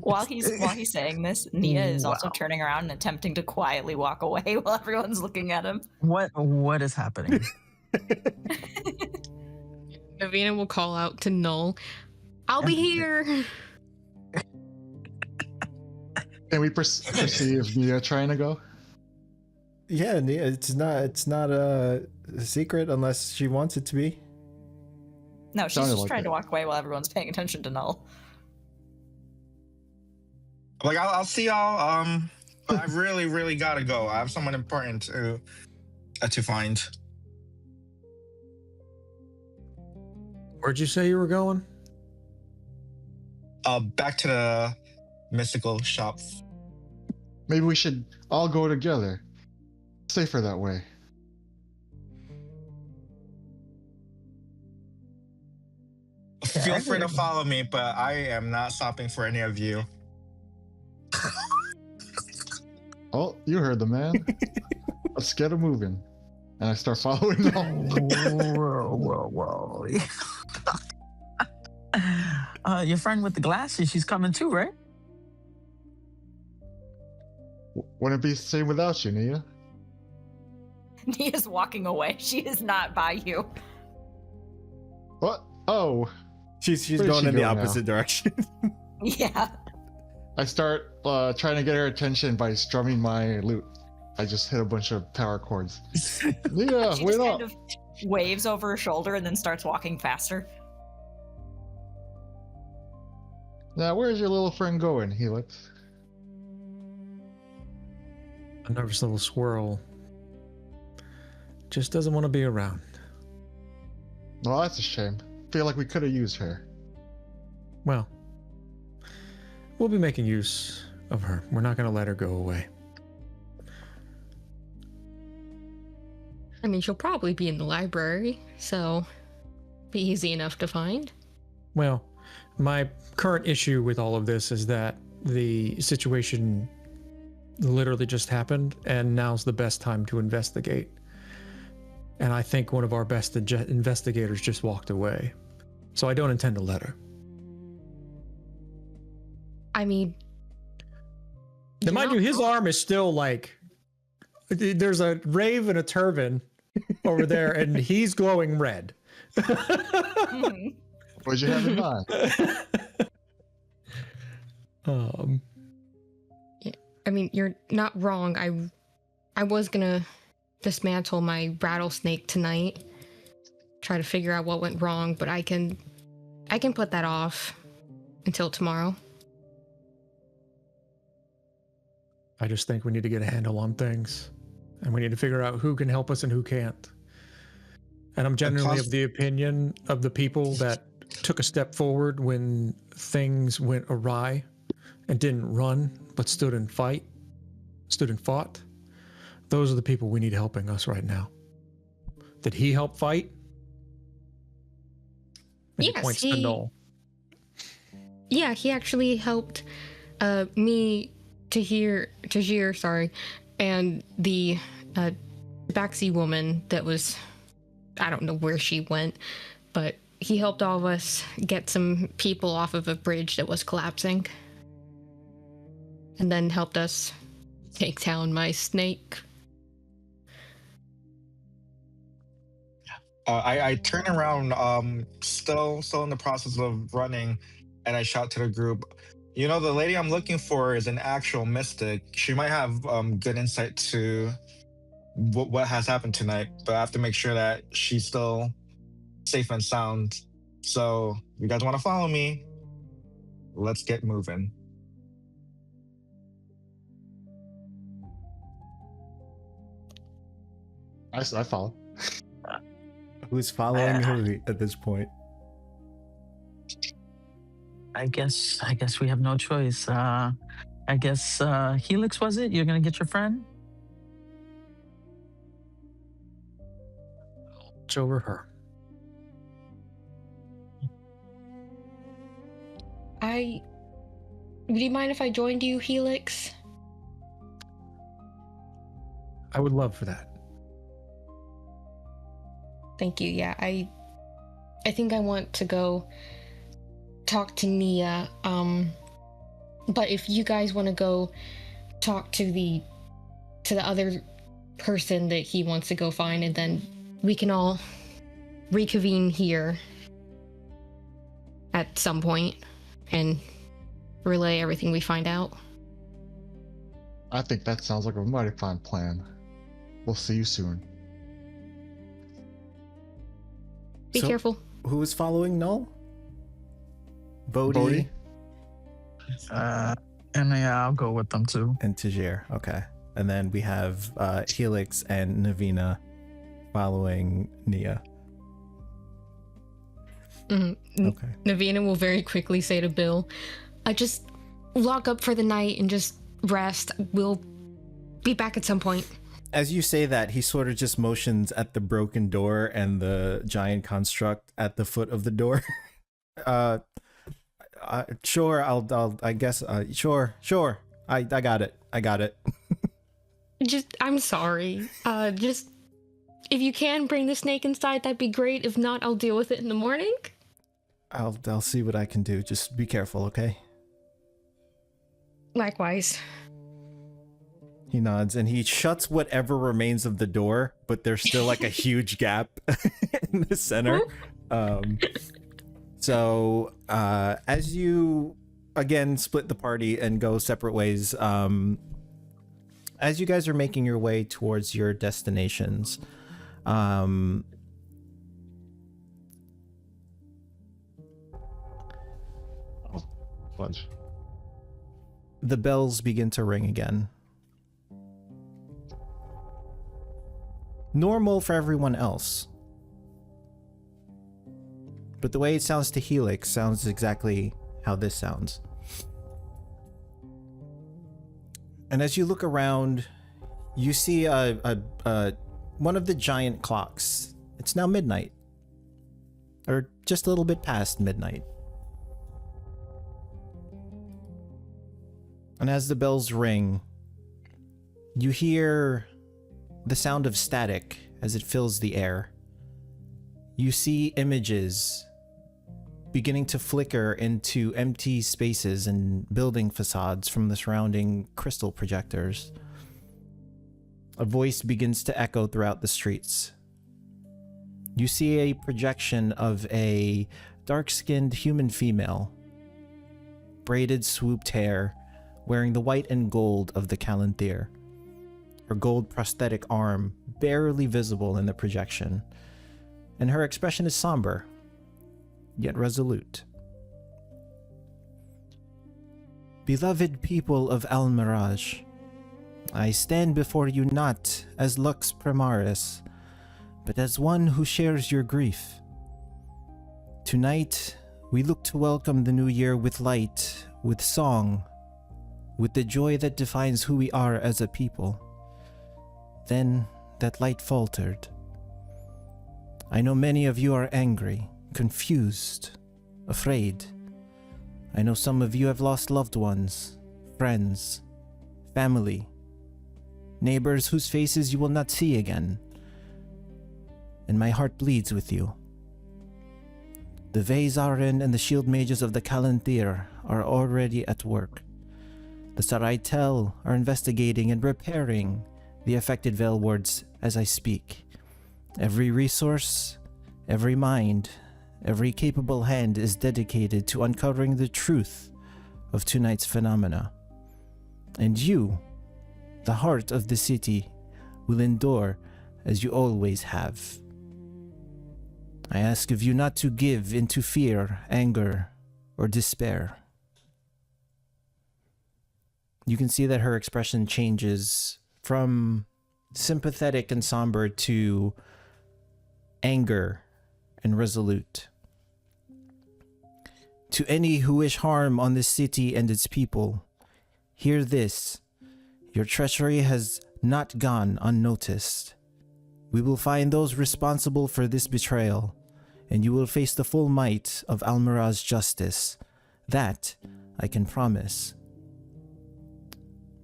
While he's saying this, Nia is also turning around and attempting to quietly walk away while everyone's looking at him. What is happening? Navina will call out to Null, "I'll be here." Can we perceive Nia trying to go? Yeah, it's not a secret unless she wants it to be. No, she's Sounded just like trying it. to walk away while everyone's paying attention to Null. Like I'll see y'all. But I really gotta go. I have someone important to find. Where'd you say you were going? Back to the mystical shop. Maybe we should all go together. Safer that way. Feel free to follow me, but I am not stopping for any of you. Oh, you heard the man. Let's get him moving. And I start following them. Whoa. Your friend with the glasses, she's coming too, right? Wouldn't it be the same without you, Nia? Nia's walking away. She is not by you. What? Oh, She's Where's going she in the going now? opposite direction. Yeah. I start trying to get her attention by strumming my lute. I just hit a bunch of power chords. Nia, She wait just up. kind of waves over her shoulder and then starts walking faster. Now, where's your little friend going, Helix? A nervous little squirrel. Just doesn't want to be around. Well, that's a shame. Feel like we could have used her. Well, we'll be making use of her. We're not going to let her go away. I mean, she'll probably be in the library, so be easy enough to find. Well, my current issue with all of this is that the situation literally just happened, and now's the best time to investigate. And I think one of our best investigators just walked away. So I don't intend to let her. I mean, Now, mind you, not his wrong. arm is still like, there's a rave and a turban over there, and he's glowing red. Mhm. What'd you have in mind? I mean, you're not wrong. I was gonna dismantle my rattlesnake tonight, try to figure out what went wrong, but I can put that off until tomorrow. I just think we need to get a handle on things, and we need to figure out who can help us and who can't. And I'm generally of the opinion of the people that took a step forward when things went awry and didn't run, but stood and fought. Those are the people we need helping us right now. Did he help fight? And Yes, he points to Null. Yeah, he actually helped me, Tajir, sorry, and the Tabaxi woman that was, I don't know where she went, but he helped all of us get some people off of a bridge that was collapsing. And then helped us take down my snake. I turn around, still in the process of running, and I shout to the group, "You know, the lady I'm looking for is an actual mystic. She might have good insight to what has happened tonight, but I have to make sure that she's still safe and sound. So, you guys want to follow me? Let's get moving." I follow. Who's following who at this point? I guess we have no choice. I guess Helix, was it? You're gonna get your friend? Watch over her. Would you mind if I joined you, Helix? I would love for that. Thank you. Yeah, I think I want to go talk to Nia. But if you guys want to go talk to the other person that he wants to go find, and then we can all reconvene here at some point and relay everything we find out. I think that sounds like a mighty fine plan. We'll see you soon. Be careful. Who is following Null? Bodhi Bodhi? And yeah, I'll go with them too. and Tajir. Okay. And then we have Helix and Navina following Nia. Mm-hmm. Okay. Navina will very quickly say to Bill, "I just lock up for the night and just rest. We'll be back at some point." As you say that, he sort of just motions at the broken door and the giant construct at the foot of the door. Sure, I guess, sure. I got it. I'm sorry. Just, if you can bring the snake inside, that'd be great. If not, I'll deal with it in the morning. I'll see what I can do. Just be careful, okay? Likewise. He nods and he shuts whatever remains of the door, but there's still like a huge gap in the center. So as you again split the party and go separate ways, as you guys are making your way towards your destinations, Fudge. the bells begin to ring again. Normal for everyone else. But the way it sounds to Helix sounds exactly how this sounds. And as you look around, you see one of the giant clocks. It's now midnight. Or just a little bit past midnight. And as the bells ring, you hear the sound of static as it fills the air. You see images beginning to flicker into empty spaces and building facades from the surrounding crystal projectors. A voice begins to echo throughout the streets. You see a projection of a dark-skinned human female, braided swooped hair, wearing the white and gold of the Calanthyr. Her gold prosthetic arm barely visible in the projection, and her expression is somber, yet resolute. Beloved people of Almiraj, I stand before you not as Lux Primaris, but as one who shares your grief. Tonight, we look to welcome the new year with light, with song, with the joy that defines who we are as a people. Then, that light faltered. I know many of you are angry, confused, afraid. I know some of you have lost loved ones, friends, family, neighbors whose faces you will not see again. And my heart bleeds with you. The Vezaren and the shield mages of the Kalanthir are already at work. The Saraitel are investigating and repairing the affected Veil wards as I speak. Every resource, every mind, every capable hand is dedicated to uncovering the truth of tonight's phenomena. And you, the heart of the city, will endure as you always have. I ask of you not to give into fear, anger, or despair. You can see that her expression changes from sympathetic and somber to anger and resolute. To any who wish harm on this city and its people, hear this. Your treachery has not gone unnoticed. We will find those responsible for this betrayal, and you will face the full might of Almiraj's justice. That I can promise.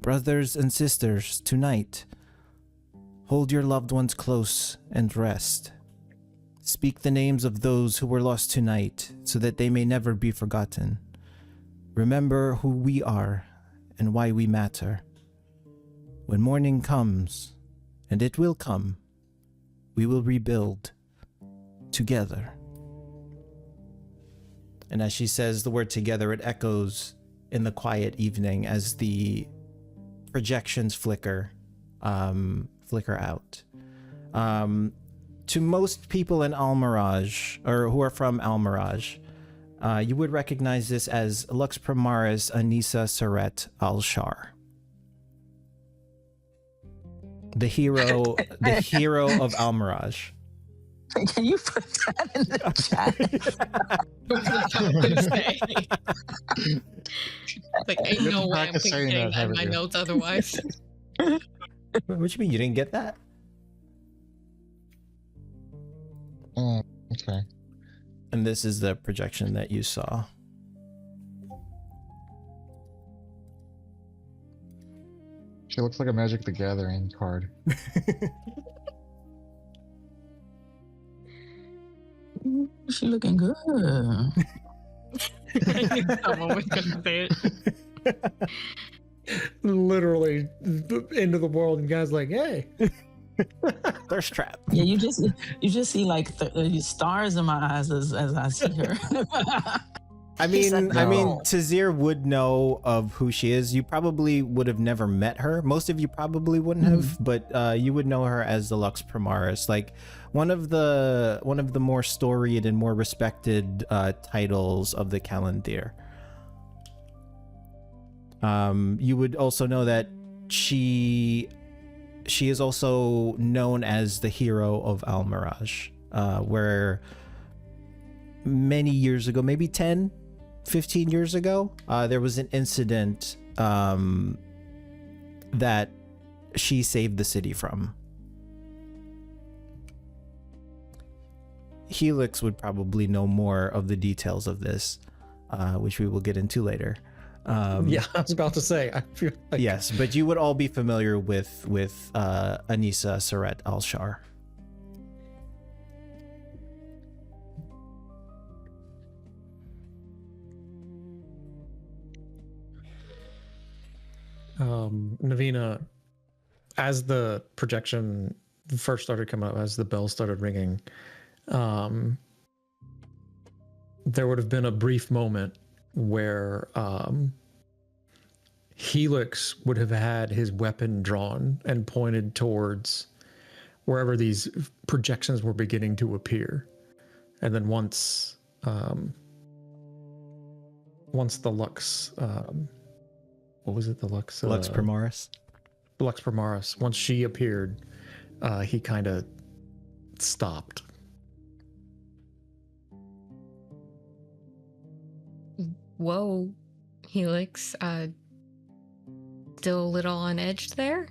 Brothers and sisters, tonight, hold your loved ones close and rest. Speak the names of those who were lost tonight so that they may never be forgotten. Remember who we are and why we matter. When morning comes, and it will come, we will rebuild together. And as she says the word together, it echoes in the quiet evening as the projections flicker out. To most people in Almiraj, or who are from Almiraj, you would recognize this as Lux Primaris Anissa Saret Al-Shar. The hero of Almiraj. Can you put that in the chat? Like, ain't no way I'm putting that in my notes otherwise. What do you mean you didn't get that? Oh, okay. And this is the projection that you saw. She looks like a Magic the Gathering card. She looking good. I knew someone was gonna say it. Literally, the end of the world, and guys like, hey. Thirst trap. Yeah, you just see like the stars in my eyes as I see her. I mean, Tazir would know of who she is. You probably would have never met her. Most of you probably wouldn't have, but you would know her as the Lux Primaris, like one of the more storied and more respected titles of the Kalanthir. You would also know that she is also known as the hero of Almiraj, where many years ago, maybe 10, 15 years ago, there was an incident that she saved the city from. Helix would probably know more of the details of this, which we will get into later. Yeah, I was about to say. I feel like yes, but you would all be familiar with Anissa Saret Al-Shar. Navina, as the projection first started coming up, as the bell started ringing, there would have been a brief moment where Helix would have had his weapon drawn and pointed towards wherever these projections were beginning to appear. And then once the Lux, what was it? The Lux? Lux Primaris. Lux Primaris. Once she appeared, he kind of stopped. Whoa, Helix. Still a little on edge there?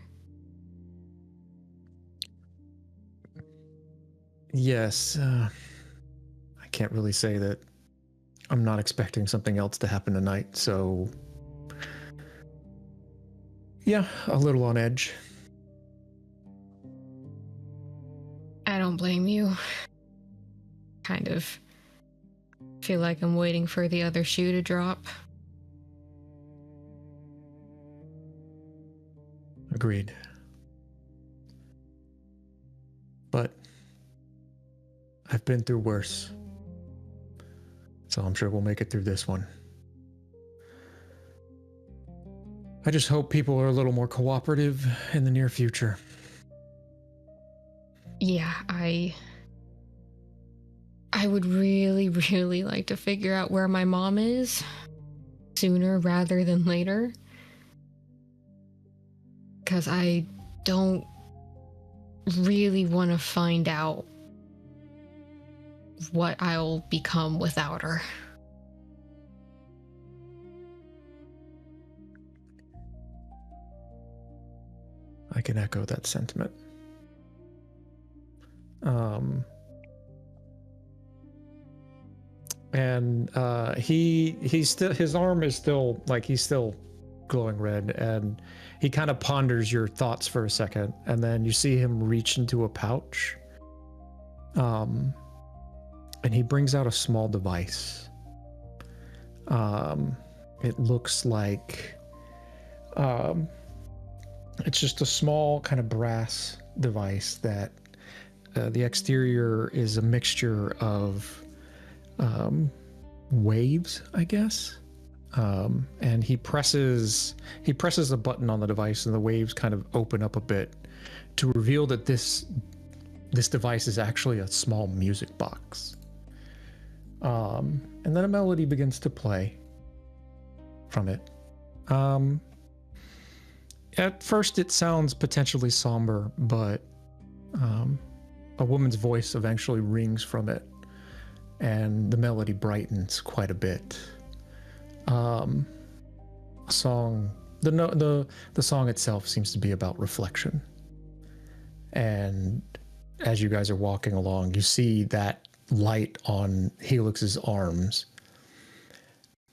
Yes. I can't really say that I'm not expecting something else to happen tonight, so yeah, a little on edge. I don't blame you. Kind of feel like I'm waiting for the other shoe to drop. Agreed. But I've been through worse. So I'm sure we'll make it through this one. I just hope people are a little more cooperative in the near future. Yeah, I would really, really like to figure out where my mom is sooner rather than later. Because I don't really want to find out what I'll become without her. I can echo that sentiment. And he's still, his arm is still like, he's still glowing red, and he kind of ponders your thoughts for a second, and then you see him reach into a pouch, and he brings out a small device. It looks like it's just a small kind of brass device that the exterior is a mixture of waves, I guess. And he presses a button on the device, and the waves kind of open up a bit to reveal that this device is actually a small music box. And then a melody begins to play from it. At first it sounds potentially somber, but a woman's voice eventually rings from it, and the melody brightens quite a bit. The song itself seems to be about reflection. And as you guys are walking along, you see that light on Helix's arms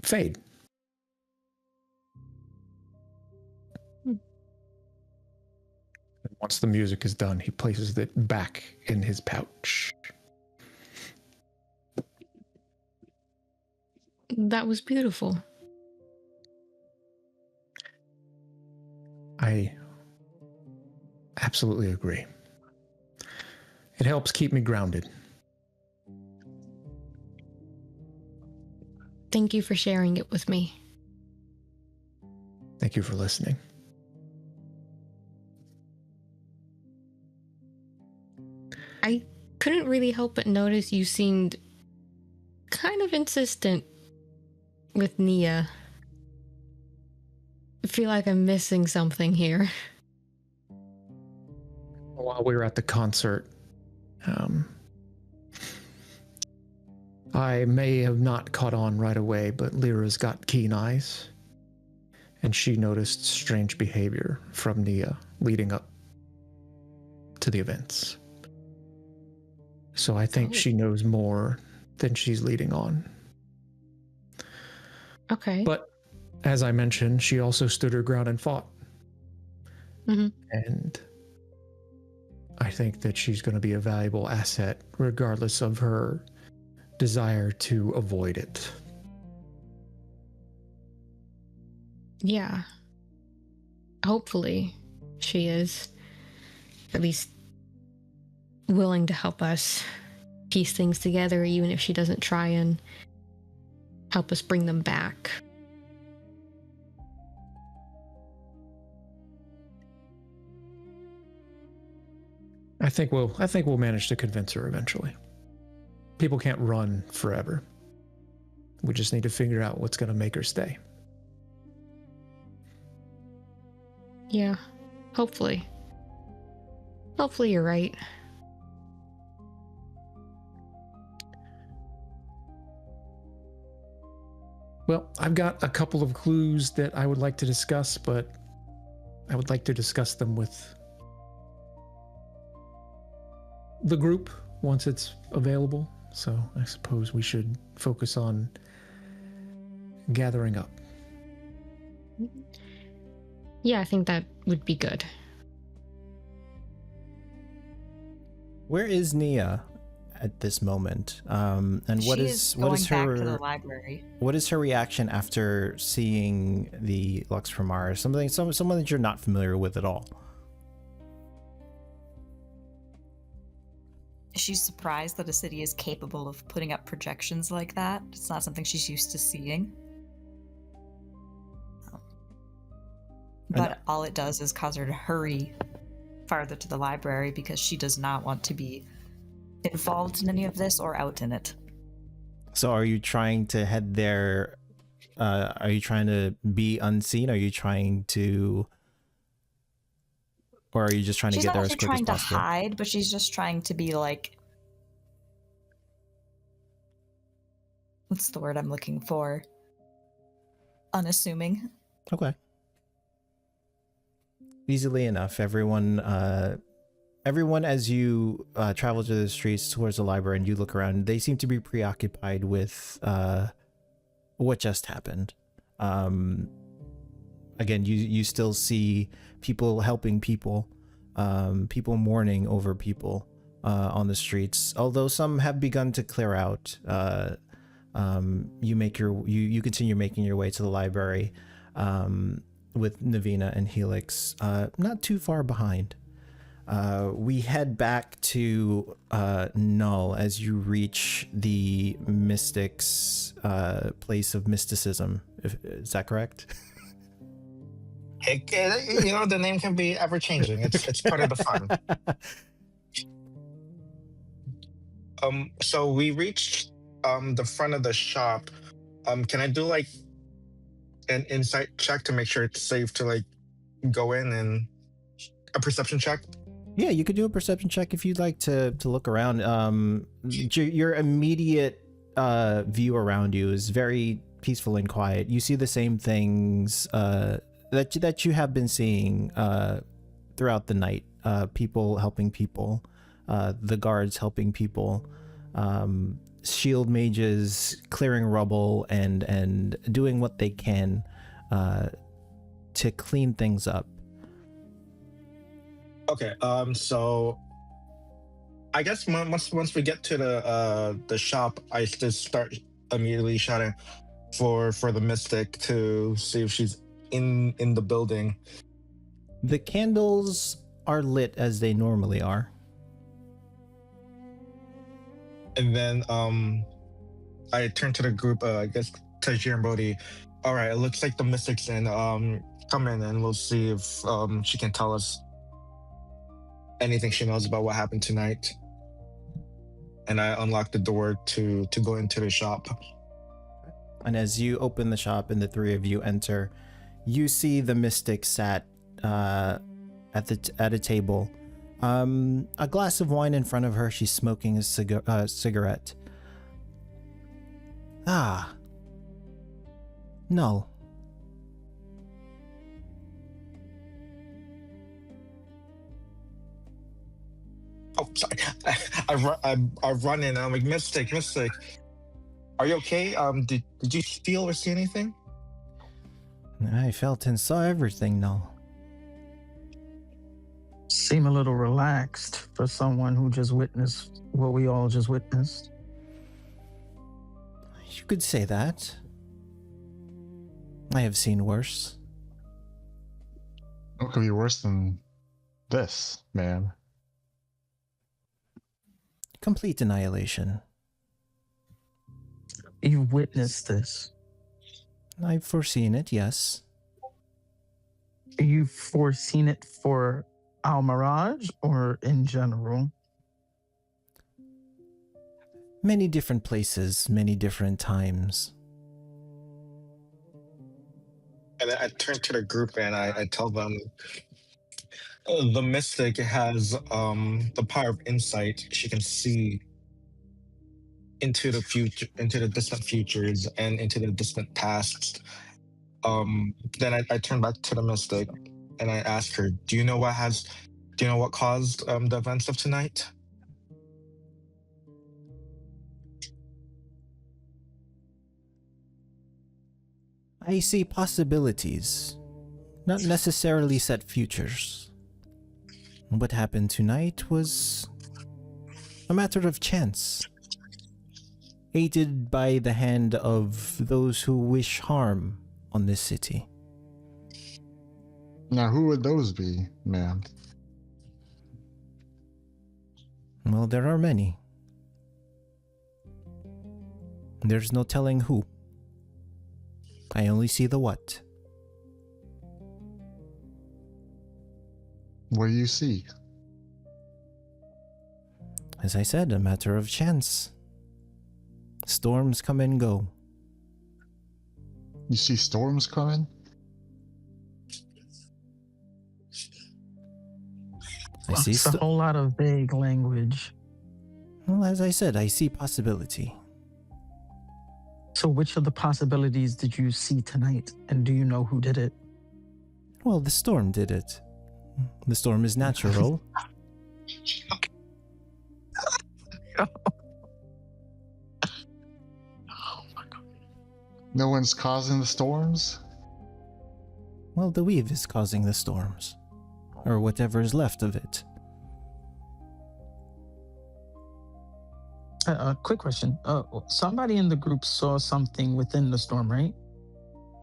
fade. Once the music is done, he places it back in his pouch. That was beautiful. I absolutely agree. It helps keep me grounded. Thank you for sharing it with me. Thank you for listening. I couldn't really help but notice you seemed kind of insistent with Nia. I feel like I'm missing something here. While we were at the concert, I may have not caught on right away, but Lyra's got keen eyes, and she noticed strange behavior from Nia leading up to the events. So I think she knows more than she's leading on. Okay. But as I mentioned, she also stood her ground and fought. Mm-hmm. And I think that she's going to be a valuable asset regardless of her desire to avoid it. Yeah. Hopefully she is at least willing to help us piece things together, even if she doesn't try and help us bring them back. I think we'll manage to convince her eventually. People can't run forever. We just need to figure out what's going to make her stay. Yeah, hopefully. Hopefully you're right. Well, I've got a couple of clues that I would like to discuss, but I would like to discuss them with the group once it's available. So I suppose we should focus on gathering up. Yeah, I think that would be good. Where is Nia at this moment? And what She is going her back to the library. what is her reaction after seeing the Lux from Mars? Someone that you're not familiar with at all. She's surprised that a city is capable of putting up projections like that. It's not something she's used to seeing. But all it does is cause her to hurry farther to the library because she does not want to be involved in any of this or out in it. So are you trying to head there? Are you trying to be unseen? Are you trying to... Or are you just trying to She's get not there as actually quick as trying to possible? hide, but she's just trying to be like... What's the word I'm looking for? Unassuming. Okay. Easily enough. Everyone as you travel to the streets towards the library and you look around, they seem to be preoccupied with what just happened. Again, you still see people helping people, people mourning over people on the streets. Although some have begun to clear out. You continue making your way to the library with Navina and Helix, not too far behind. We head back to Null as you reach the Mystic's place of mysticism. Is that correct? The name can be ever changing. It's part of the fun. So we reached the front of the shop. Can I do like an insight check to make sure it's safe to like go in, and a perception check? Yeah, you could do a perception check if you'd like to look around. Your immediate view around you is very peaceful and quiet. You see the same things that you have been seeing throughout the night. People helping people, the guards helping people, shield mages clearing rubble and doing what they can to clean things up. Okay. So I guess once we get to the shop, I just start immediately shouting for the Mystic to see if she's in the building. The candles are lit as they normally are. And then I turn to the group, I guess Tajir and Brody. All right, it looks like the Mystic's in. Come in and we'll see if she can tell us anything she knows about what happened tonight. And I unlock the door to go into the shop. And as you open the shop and the three of you enter, you see the Mystic sat at a table. A glass of wine in front of her. She's smoking a cigarette. Ah. No. Oh, sorry. I run in. I'm like, Mystic. Are you okay? Did you feel or see anything? I felt and saw everything, no. Seem a little relaxed for someone who just witnessed what we all just witnessed. You could say that. I have seen worse. What could be worse than this, man? Complete annihilation. You've witnessed this. I've foreseen it, yes. You've foreseen it for our mirage or in general? Many different places, many different times. And then I turn to the group and I tell them the mystic has the power of insight. She can see into the future, into the distant futures, and into the distant past. Then I turn back to the mystic and I ask her, do you know what caused the events of tonight? I see possibilities, not necessarily set futures. What happened tonight was a matter of chance, aided by the hand of those who wish harm on this city. Now, who would those be, ma'am? Well, there are many. There's no telling who. I only see the what. What do you see? As I said, a matter of chance. Storms come and go. You see storms coming? It's a whole lot of vague language. Well, as I said, I see possibility. So which of the possibilities did you see tonight? And do you know who did it? Well, the storm did it. The storm is natural. No one's causing the storms? Well, the weave is causing the storms. Or whatever is left of it. Quick question. Somebody in the group saw something within the storm, right?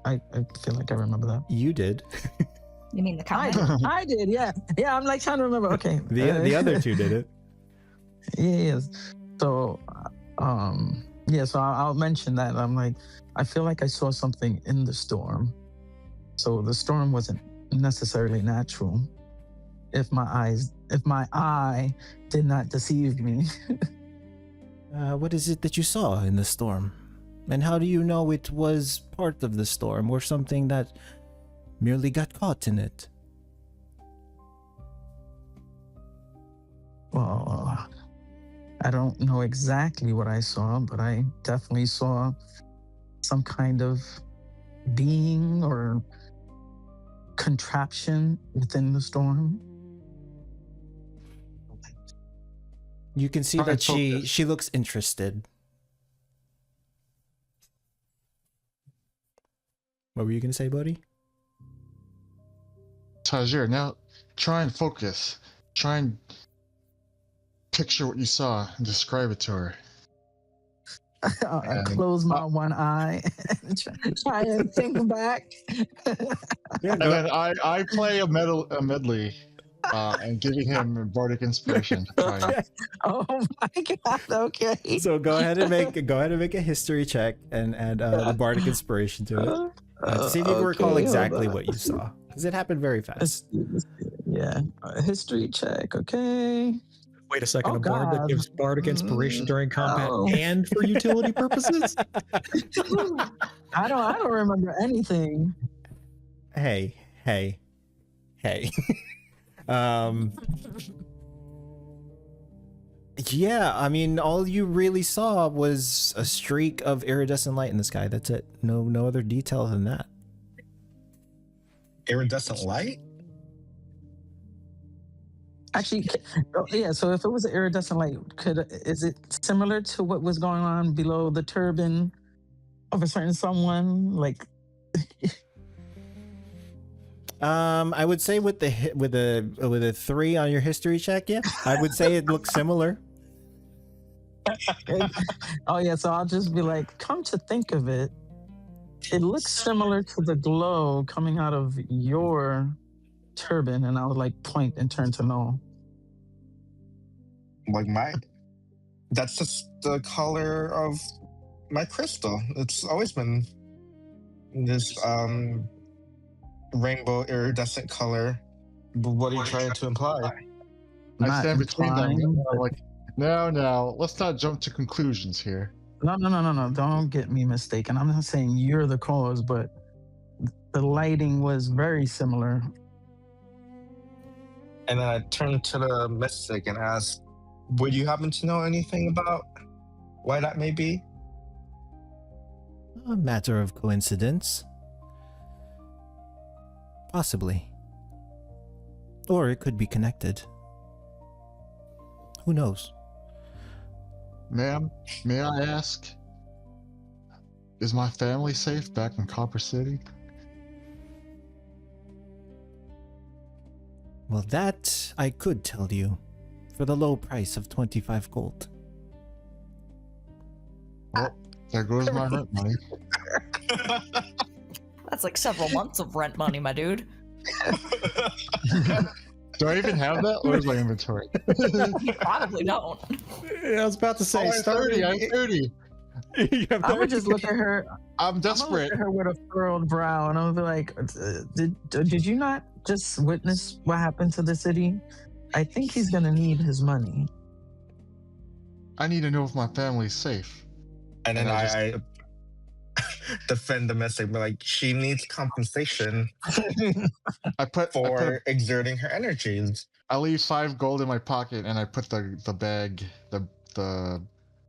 I feel like I remember that. You did. You mean the comment? I did, yeah. Yeah, I'm like trying to remember. Okay. The other two did it. Yes. So, so I'll mention that. I'm like, I feel like I saw something in the storm. So the storm wasn't necessarily natural. If my eye did not deceive me. What is it that you saw in the storm? And how do you know it was part of the storm or something that merely got caught in it? Well, I don't know exactly what I saw, but I definitely saw some kind of being or contraption within the storm. You can see that she looks interested. What were you going to say, buddy? Tajir, now try and focus. Try and picture what you saw and describe it to her. I close my one eye and try and think back. And then I play a medley and giving him bardic inspiration to try. Oh my god! Okay. So go ahead and make a history check and add the bardic inspiration to it. To see if you can recall exactly what you saw, because it happened very fast. Yeah, history check. Okay. Wait a second, Oh, a bard that God. gives bardic inspiration during combat Oh. and for utility purposes? I don't remember anything. Hey. Yeah, I mean, all you really saw was a streak of iridescent light in the sky. That's it. No other detail than that. Iridescent light? Actually, yeah. So if it was an iridescent light, is it similar to what was going on below the turban of a certain someone? Like, I would say with a 3 on your history check, yeah, I would say it looks similar. oh yeah. So I'll just be like, come to think of it, it looks similar to the glow coming out of your turban, and I would like point and turn to Noel. Like that's just the color of my crystal. It's always been this rainbow iridescent color. What are you trying to imply? I Not stand between them. implying, I'm like, no, let's not jump to conclusions here. No. Don't get me mistaken. I'm not saying you're the cause, but the lighting was very similar. And then I turned to the mystic and asked, would you happen to know anything about why that may be? A matter of coincidence. Possibly. Or it could be connected. Who knows? Ma'am, may I ask, is my family safe back in Copper City? Well, that I could tell you for the low price of 25 gold. Well, there goes my rent money. That's like several months of rent money, my dude. Do I even have that? Where's my inventory? You probably don't. I was about to say, I'm 30. I'm 30. I would just look at her. I'm I'm desperate. look at her with a furrowed brow, and I would be like, "Did you not just witness what happened to the city? I think he's gonna need his money." I need to know if my family's safe. And then And I I defend the mystic, but like, she needs compensation for exerting her energies. I leave 5 gold in my pocket, and I put the bag, the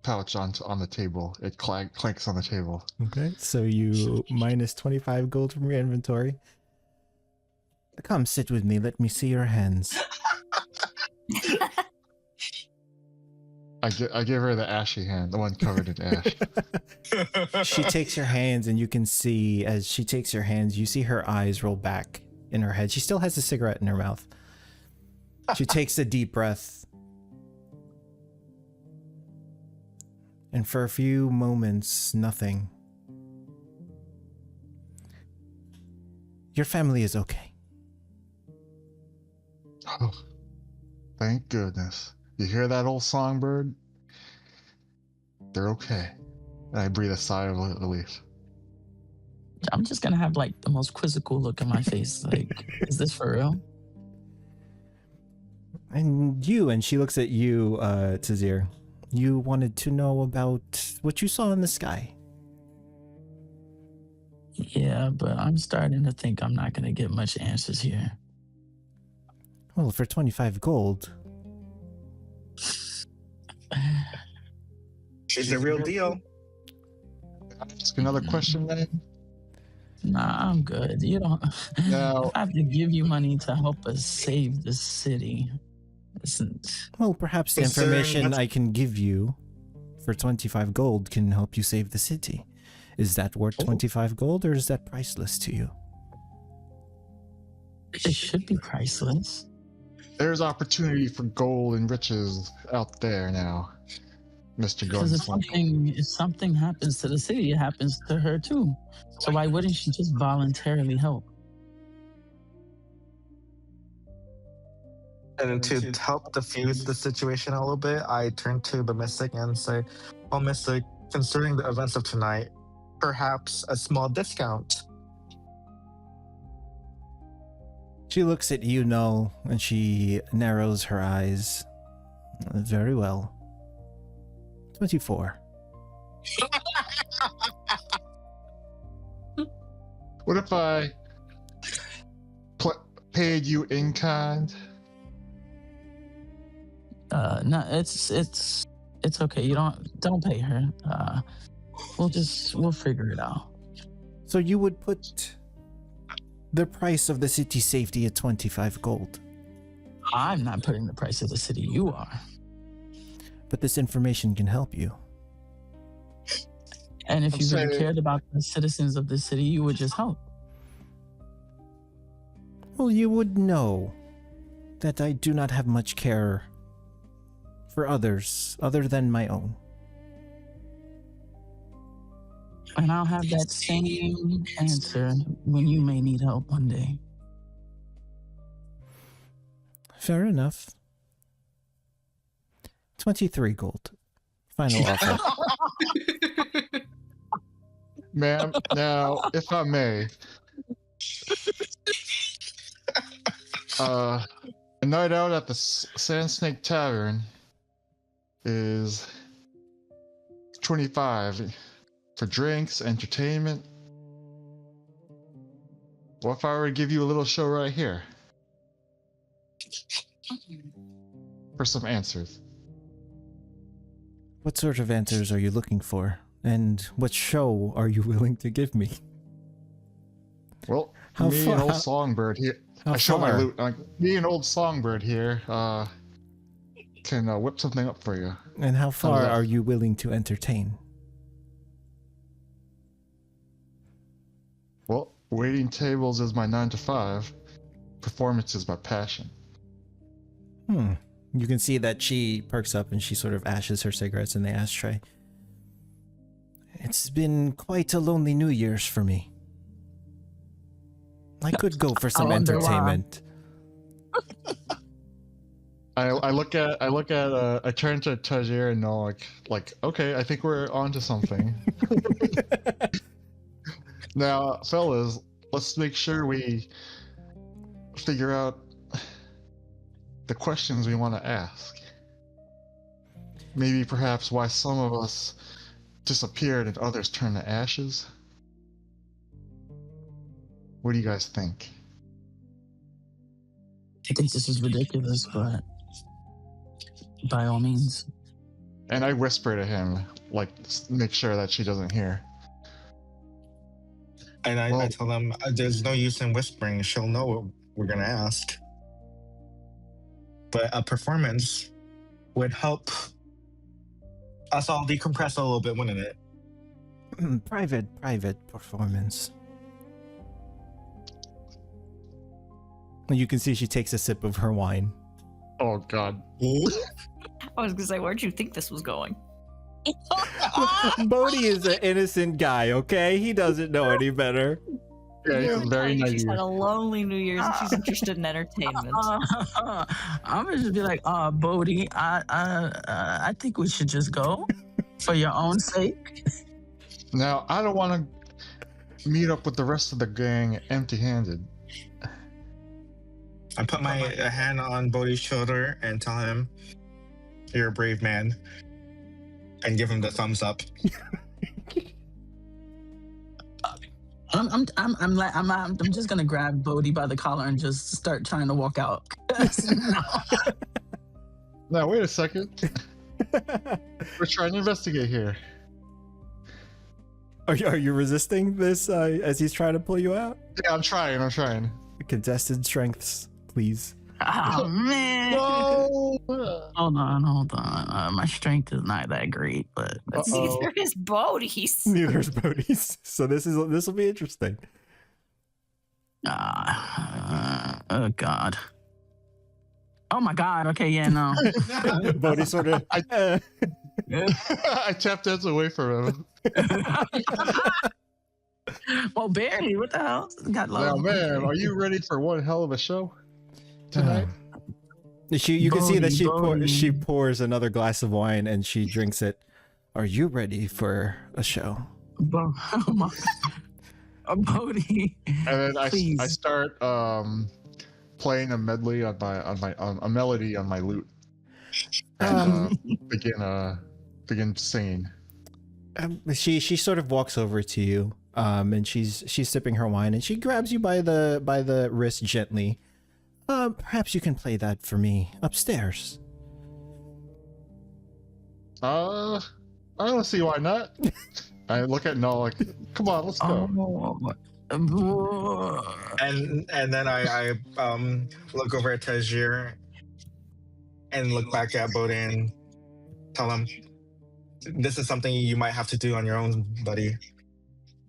pouch on the table. It clanks on the table. Okay, so you minus 25 gold from your inventory. Come sit with me. Let me see your hands. I give her the ashy hand, the one covered in ash. She takes your hands, and you can see as she takes your hands, you see her eyes roll back in her head. She still has a cigarette in her mouth. She takes a deep breath. And for a few moments, nothing. Your family is okay. Oh, thank goodness. You hear that old songbird? They're okay. And I breathe a sigh of relief. I'm just gonna have like the most quizzical look in my face. Like, is this for real? And she looks at you, Tazir. You wanted to know about what you saw in the sky. Yeah, but I'm starting to think I'm not gonna get much answers here. Well, for 25 gold. She's the real deal. Ask another question, then? Nah, I'm good. You don't. No. I have to give you money to help us save the city. Well, perhaps the Considering information that's- I can give you for 25 gold can help you save the city. Is that worth 25 gold, or is that priceless to you? It should be priceless. There's opportunity for gold and riches out there now, Mr. Because Gunslinger. if something happens to the city, it happens to her too. So why wouldn't she just voluntarily help? And to help diffuse the situation a little bit, I turn to the mystic and say, "Oh, mystic, considering the events of tonight, perhaps a small discount." She looks at you, Null, and she narrows her eyes. Very well. 24. What if I paid you in kind? No, it's okay. You don't pay her. We'll figure it out. So you would put the price of the city's safety at 25 gold. I'm not putting the price of the city. You are. But this information can help you. And if I'm you really saying- cared about the citizens of the city, you would just help. Well, you would know that I do not have much care for others other than my own. And I'll have that same answer when you may need help one day. Fair enough. 23 gold. Final offer. Ma'am, now, if I may, A night out at the Sand Snake Tavern is 25 for drinks, entertainment. What if I were to give you a little show right here for some answers? What sort of answers are you looking for? And what show are you willing to give me? Well, How me far- and old how- Songbird here. How I show my far? loot. Me and old Songbird here can whip something up for you. And how far that? are you willing to entertain? Well, waiting tables is my 9 to 5. Performance is my passion. You can see that she perks up and she sort of ashes her cigarettes in the ashtray. It's been quite a lonely New Year's for me. I could go for some wonder why. entertainment. I turn to Tajir and know like, okay, I think we're onto something. Now, fellas, let's make sure we figure out the questions we want to ask. Maybe perhaps why some of us disappeared and others turned to ashes. What do you guys think? I think this is ridiculous, but by all means. And I whisper to him, like, make sure that she doesn't hear. And I Well- tell them there's no use in whispering. She'll know what we're gonna ask. But a performance would help us all decompress a little bit, wouldn't it? Private performance. You can see she takes a sip of her wine. Oh God. I was gonna say, where'd you think this was going? Bodhi is an innocent guy, okay? He doesn't know any better. Yeah, he's very She's naive. had a lonely New Year's and she's interested in entertainment. I'm gonna just be like, Bodhi, I think we should just go for your own sake. Now, I don't want to meet up with the rest of the gang empty-handed. I put my hand on Bodhi's shoulder and tell him, "You're a brave man," and give him the thumbs up. I'm just gonna grab Bodhi by the collar and just start trying to walk out. Now, wait a second. We're trying to investigate here. Are you resisting this as he's trying to pull you out? Yeah, I'm trying. Contested strengths, please. Oh man! No! Hold on. My strength is not that great, but let's see. Uh-oh. Neither is Bodhi's. Neither's Bodhi's. So this will be interesting. Oh god. Oh my god. Okay, yeah, no. Bodhi sort of. I tap dance away from him. Well, barely. What the hell? Got Now, love. man, are you ready for one hell of a show tonight? You can see that Bodhi. she pours another glass of wine and she drinks it. Are you ready for a show? Oh my. Bodhi. And then I Please. start playing a medley on a melody on my lute and begin singing. She sort of walks over to you, and she's sipping her wine, and she grabs you by the wrist gently. Perhaps you can play that for me upstairs. I don't see why not. I look at Null like, come on, let's go. And then I look over at Tajir and look back at Bodhi and tell him, "This is something you might have to do on your own, buddy."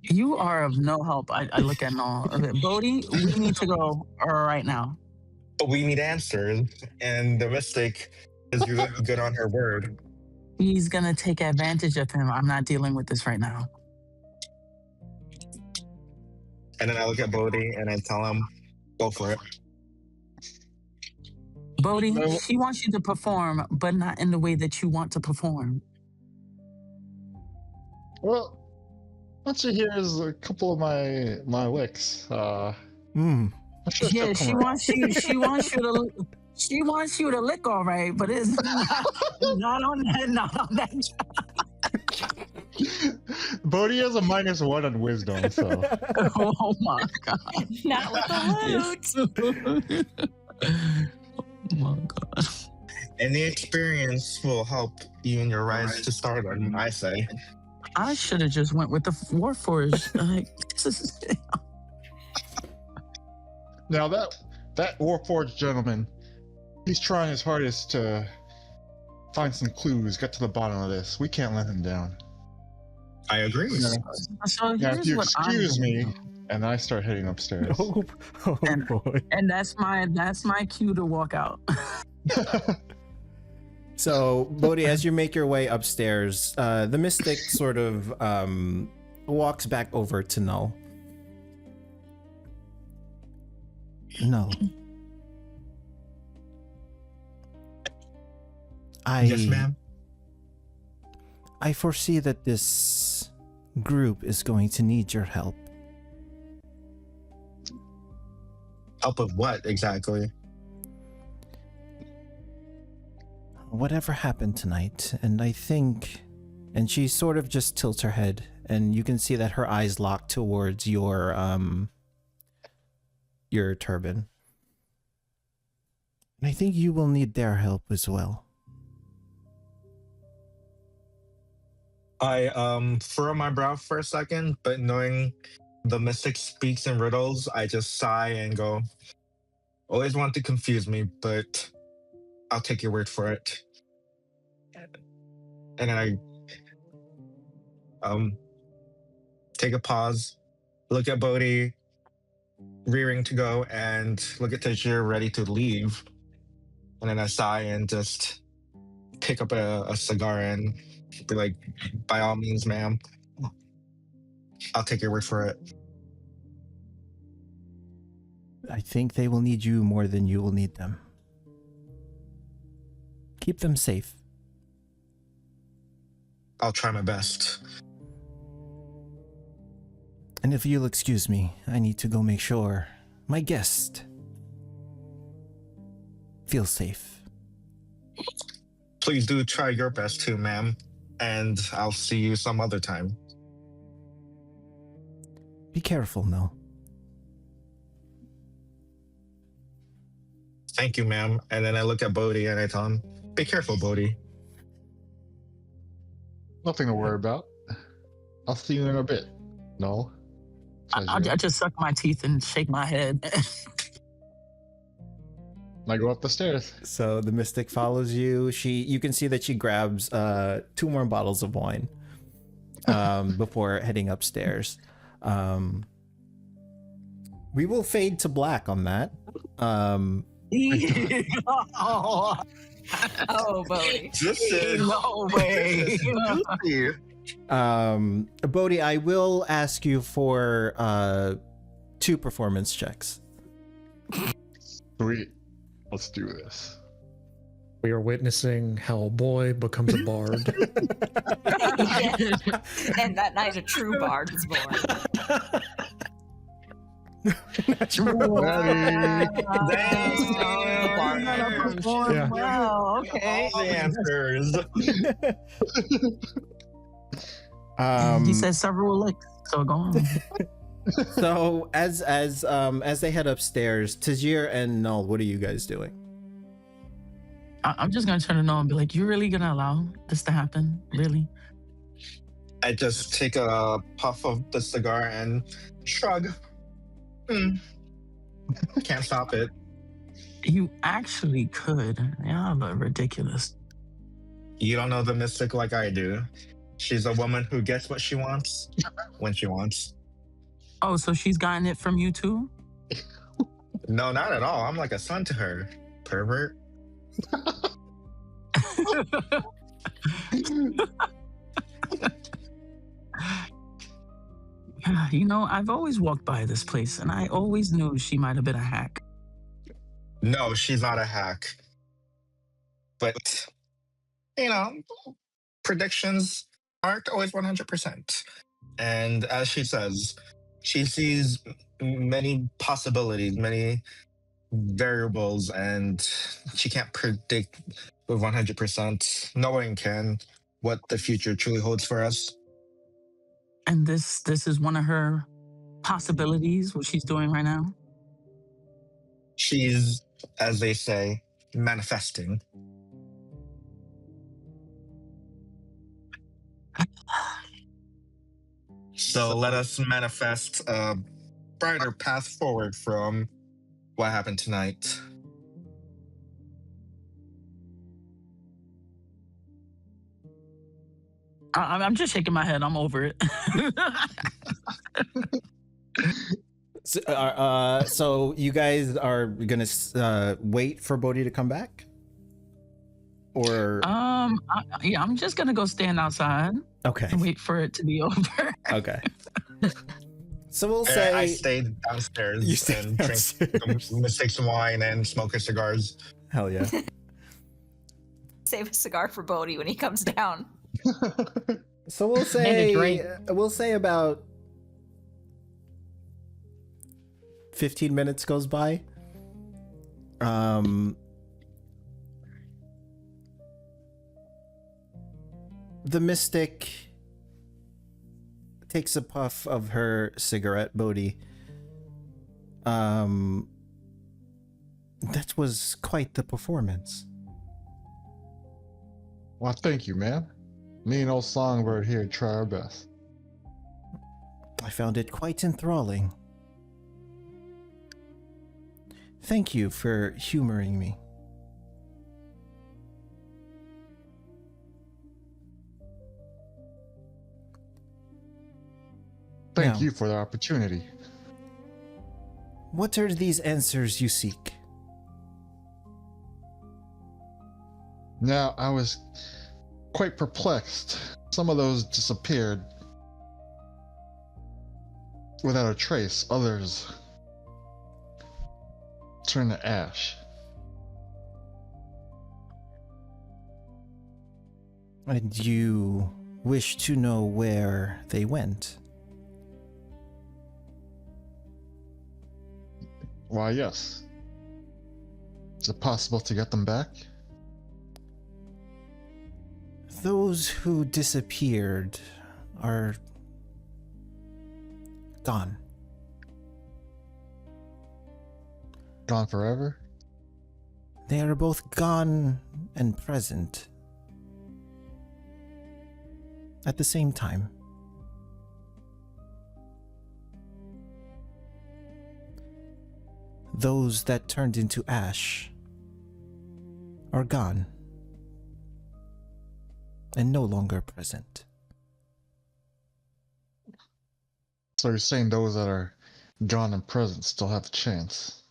You are of no help. I look at Noel. Okay, Bodhi, we need to go right now. But we need answers, and the mystic is good on her word. He's gonna take advantage of him. I'm not dealing with this right now. And then I look at Bodhi and I tell him, "Go for it." Bodhi, No. she wants you to perform, but not in the way that you want to perform. Well, what you hear is a couple of my licks. I should Yeah, have she come wants you. She wants you to. She wants you to lick all right, but it's not on that. Not on that. Bodhi has a -1 on wisdom, so Oh my god! Not with the loot. Oh my god! Any experience will help you in your rise to stardom, I say. I should have just went with the Warforged. Like, this is. now that Warforged gentleman, he's trying his hardest to find some clues, get to the bottom of this. We can't let him down. I agree. So Now, if here's you what I'm excuse gonna me, do. and I start heading upstairs. Oh And- boy. And that's my cue to walk out. So, Bodhi, as you make your way upstairs, the mystic sort of walks back over to Null. Null. Yes, ma'am. I foresee that this group is going to need your help. Help with what exactly? Whatever happened tonight, and I think, and she sort of just tilts her head, and you can see that her eyes lock towards your turban. And I think you will need their help as well. I furrow my brow for a second, but knowing the mystic speaks in riddles, I just sigh and go, always want to confuse me, but I'll take your word for it. And then I take a pause, look at Bodhi, rearing to go, and look at Tajir ready to leave. And then I sigh and just pick up a cigar and be like, by all means, ma'am, I'll take your word for it. I think they will need you more than you will need them. Keep them safe. I'll try my best. And if you'll excuse me, I need to go make sure my guest feels safe. Please do try your best too, ma'am. And I'll see you some other time. Be careful, no. Thank you, ma'am. And then I look at Bodhi and I tell him, be careful, Bodhi. Nothing to worry about. I'll see you in a bit. No. I just suck my teeth and shake my head. I go up the stairs. So the mystic follows you. You can see that she grabs 2 more bottles of wine before heading upstairs. We will fade to black on that. Oh, Bodhi. No way. Bodhi, I will ask you for 2 performance checks. Sweet. Let's do this. We are witnessing how a boy becomes a bard. And that night a true bard was born. Yeah. Wow, okay. All the answers. He said several licks, so go on. So as they head upstairs, Tajir and Null, what are you guys doing? I'm just gonna turn to Noah and be like, "You really gonna allow this to happen? Really?" I just take a puff of the cigar and shrug. Can't stop it. You actually could. Yeah, but ridiculous. You don't know the mystic like I do. She's a woman who gets what she wants when she wants. Oh, so she's gotten it from you too? No, not at all. I'm like a son to her. Pervert. You know, I've always walked by this place and I always knew she might have been a hack. No, she's not a hack. But, you know, predictions aren't always 100%. And as she says, she sees many possibilities, many variables, and she can't predict with 100%. No one can what the future truly holds for us. And this is one of her possibilities, what she's doing right now. She's, as they say, manifesting. So let us manifest a brighter path forward from what happened tonight. I'm just shaking my head. I'm over it. So you guys are gonna wait for Bodhi to come back, or yeah, I'm just gonna go stand outside okay, and wait for it to be over. okay. So we'll And say I stayed downstairs You stayed and downstairs. take some wine and smoke her cigars. hell yeah. Save a cigar for Bodhi when he comes down. So we'll say about 15 minutes goes by. The mystic takes a puff of her cigarette, Bodhi. That was quite the performance. Well, thank you, man. Me and old Songbird here try our best. I found it quite enthralling. Thank you for humoring me. Thank Now, you for the opportunity. what are these answers you seek? Now, I was quite perplexed. Some of those disappeared without a trace. Others turned to ash. And you wish to know where they went? Why, yes. Is it possible to get them back? Those who disappeared are gone. Gone forever? They are both gone and present at the same time. Those that turned into ash are gone and no longer present. So you're saying those that are gone and present still have a chance?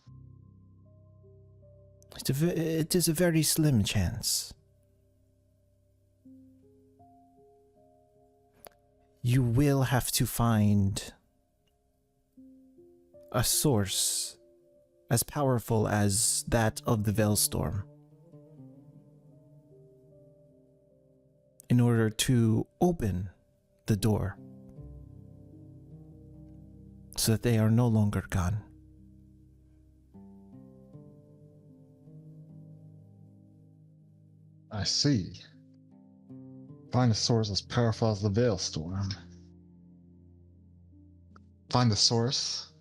It is a very slim chance. You will have to find a source as powerful as that of the Veilstorm in order to open the door so that they are no longer gone. I see. Find a source as powerful as the Veilstorm. Find the source.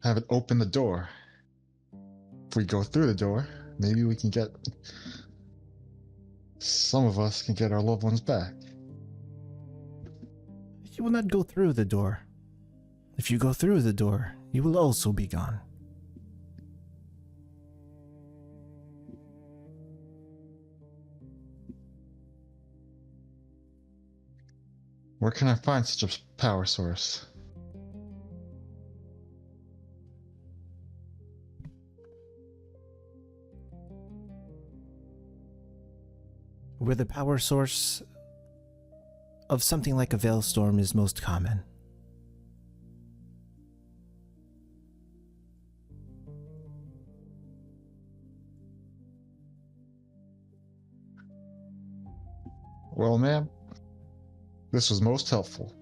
Have it open the door. If we go through the door, maybe we can get... Some of us can get our loved ones back. You will not go through the door. If you go through the door, you will also be gone. Where can I find such a power source? Where the power source of something like a Veilstorm is most common. Well, ma'am, this was most helpful.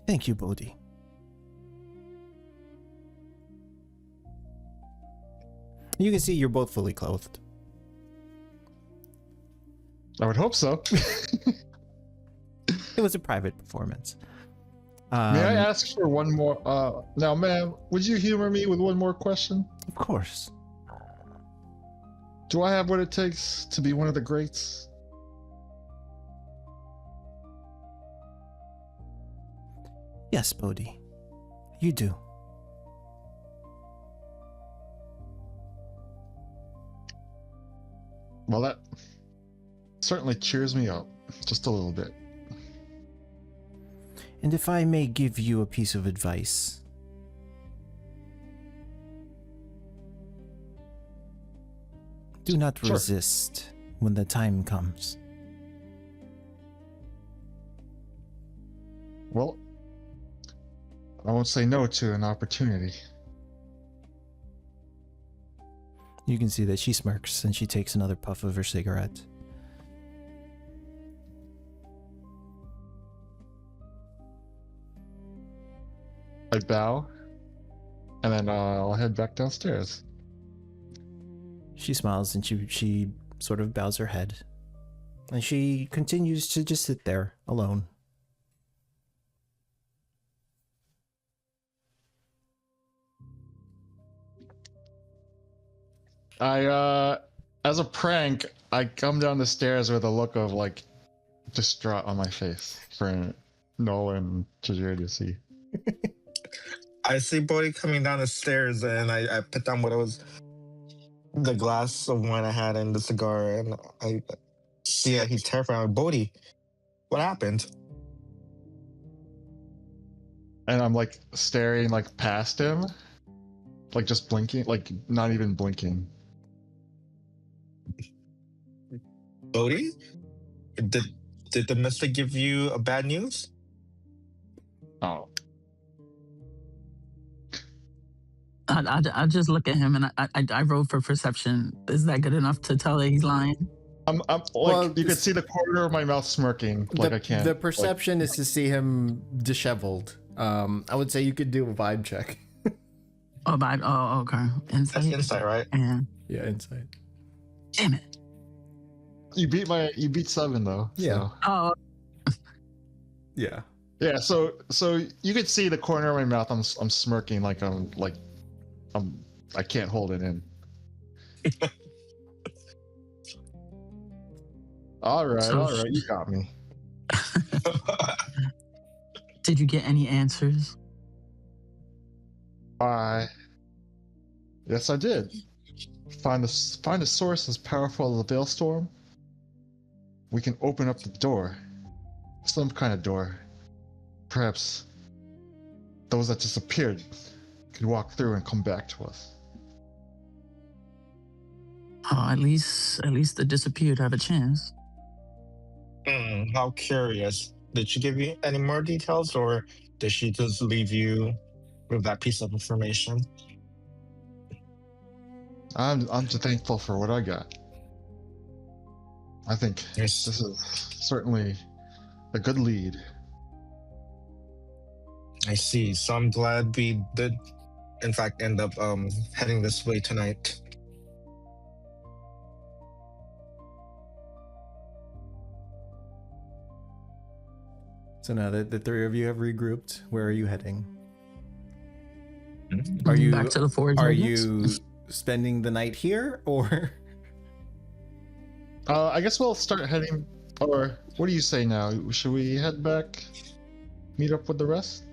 Thank you, Bodhi. You can see you're both fully clothed. I would hope so. It was a private performance. May I ask for one more? Now, ma'am, would you humor me with one more question? Of course. Do I have what it takes to be one of the greats? Yes, Bodhi. You do. Well, that certainly cheers me up just a little bit. And if I may give you a piece of advice, do not Sure. resist when the time comes. Well, I won't say no to an opportunity. You can see that she smirks and she takes another puff of her cigarette. I bow, and then I'll head back downstairs. She smiles and she sort of bows her head. And she continues to just sit there alone. As a prank, I come down the stairs with a look of like distraught on my face for Nolan and Tajir to see. I see Bodhi coming down the stairs, and I put down what it was, the glass of wine I had and the cigar, and I see that he's terrified. I'm like, Bodhi, what happened? And I'm like staring like past him, like just blinking, like not even blinking. Bodhi, did the mystic give you a bad news? Oh, I just look at him and I rolled for perception. Is that good enough to tell that he's lying? I'm like, Well, you can see the corner of my mouth smirking, like I can't. The perception is to see him disheveled. I would say you could do a vibe check. Oh, okay. That's Insight. insight, right? Yeah. Yeah, insight. Damn it. You beat 7 though. Yeah. So. Oh, Yeah. Yeah, so you could see the corner of my mouth. I'm smirking like I can't hold it in. all right, you got me. did you get any answers? Yes, I did. Find a source as powerful as the Veilstorm. We can open up the door. Some kind of door. Perhaps those that disappeared could walk through and come back to us. Oh, at least the disappeared have a chance. How curious. Did she give you any more details, or did she just leave you with that piece of information? I'm just thankful for what I got. I think Yes. this is certainly a good lead. I see. So I'm glad we did, in fact, end up heading this way tonight. So now that the three of you have regrouped, where are you heading? Mm-hmm. Are you back to the forge? Are I guess? you spending the night here, or? I guess we'll start heading. Or what do you say now? Should we head back? Meet up with the rest?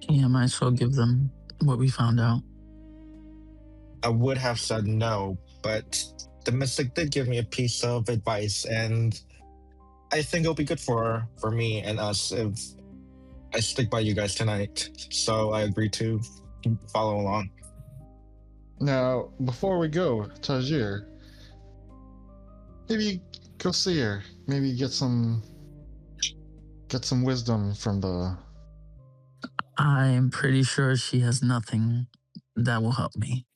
Yeah, might as well give them what we found out. I would have said no, but the mystic did give me a piece of advice, and I think it'll be good for me and us if I stick by you guys tonight. So I agree to follow along. Now, before we go, Tajir, maybe go see her. Maybe get some wisdom from the. I'm pretty sure she has nothing that will help me.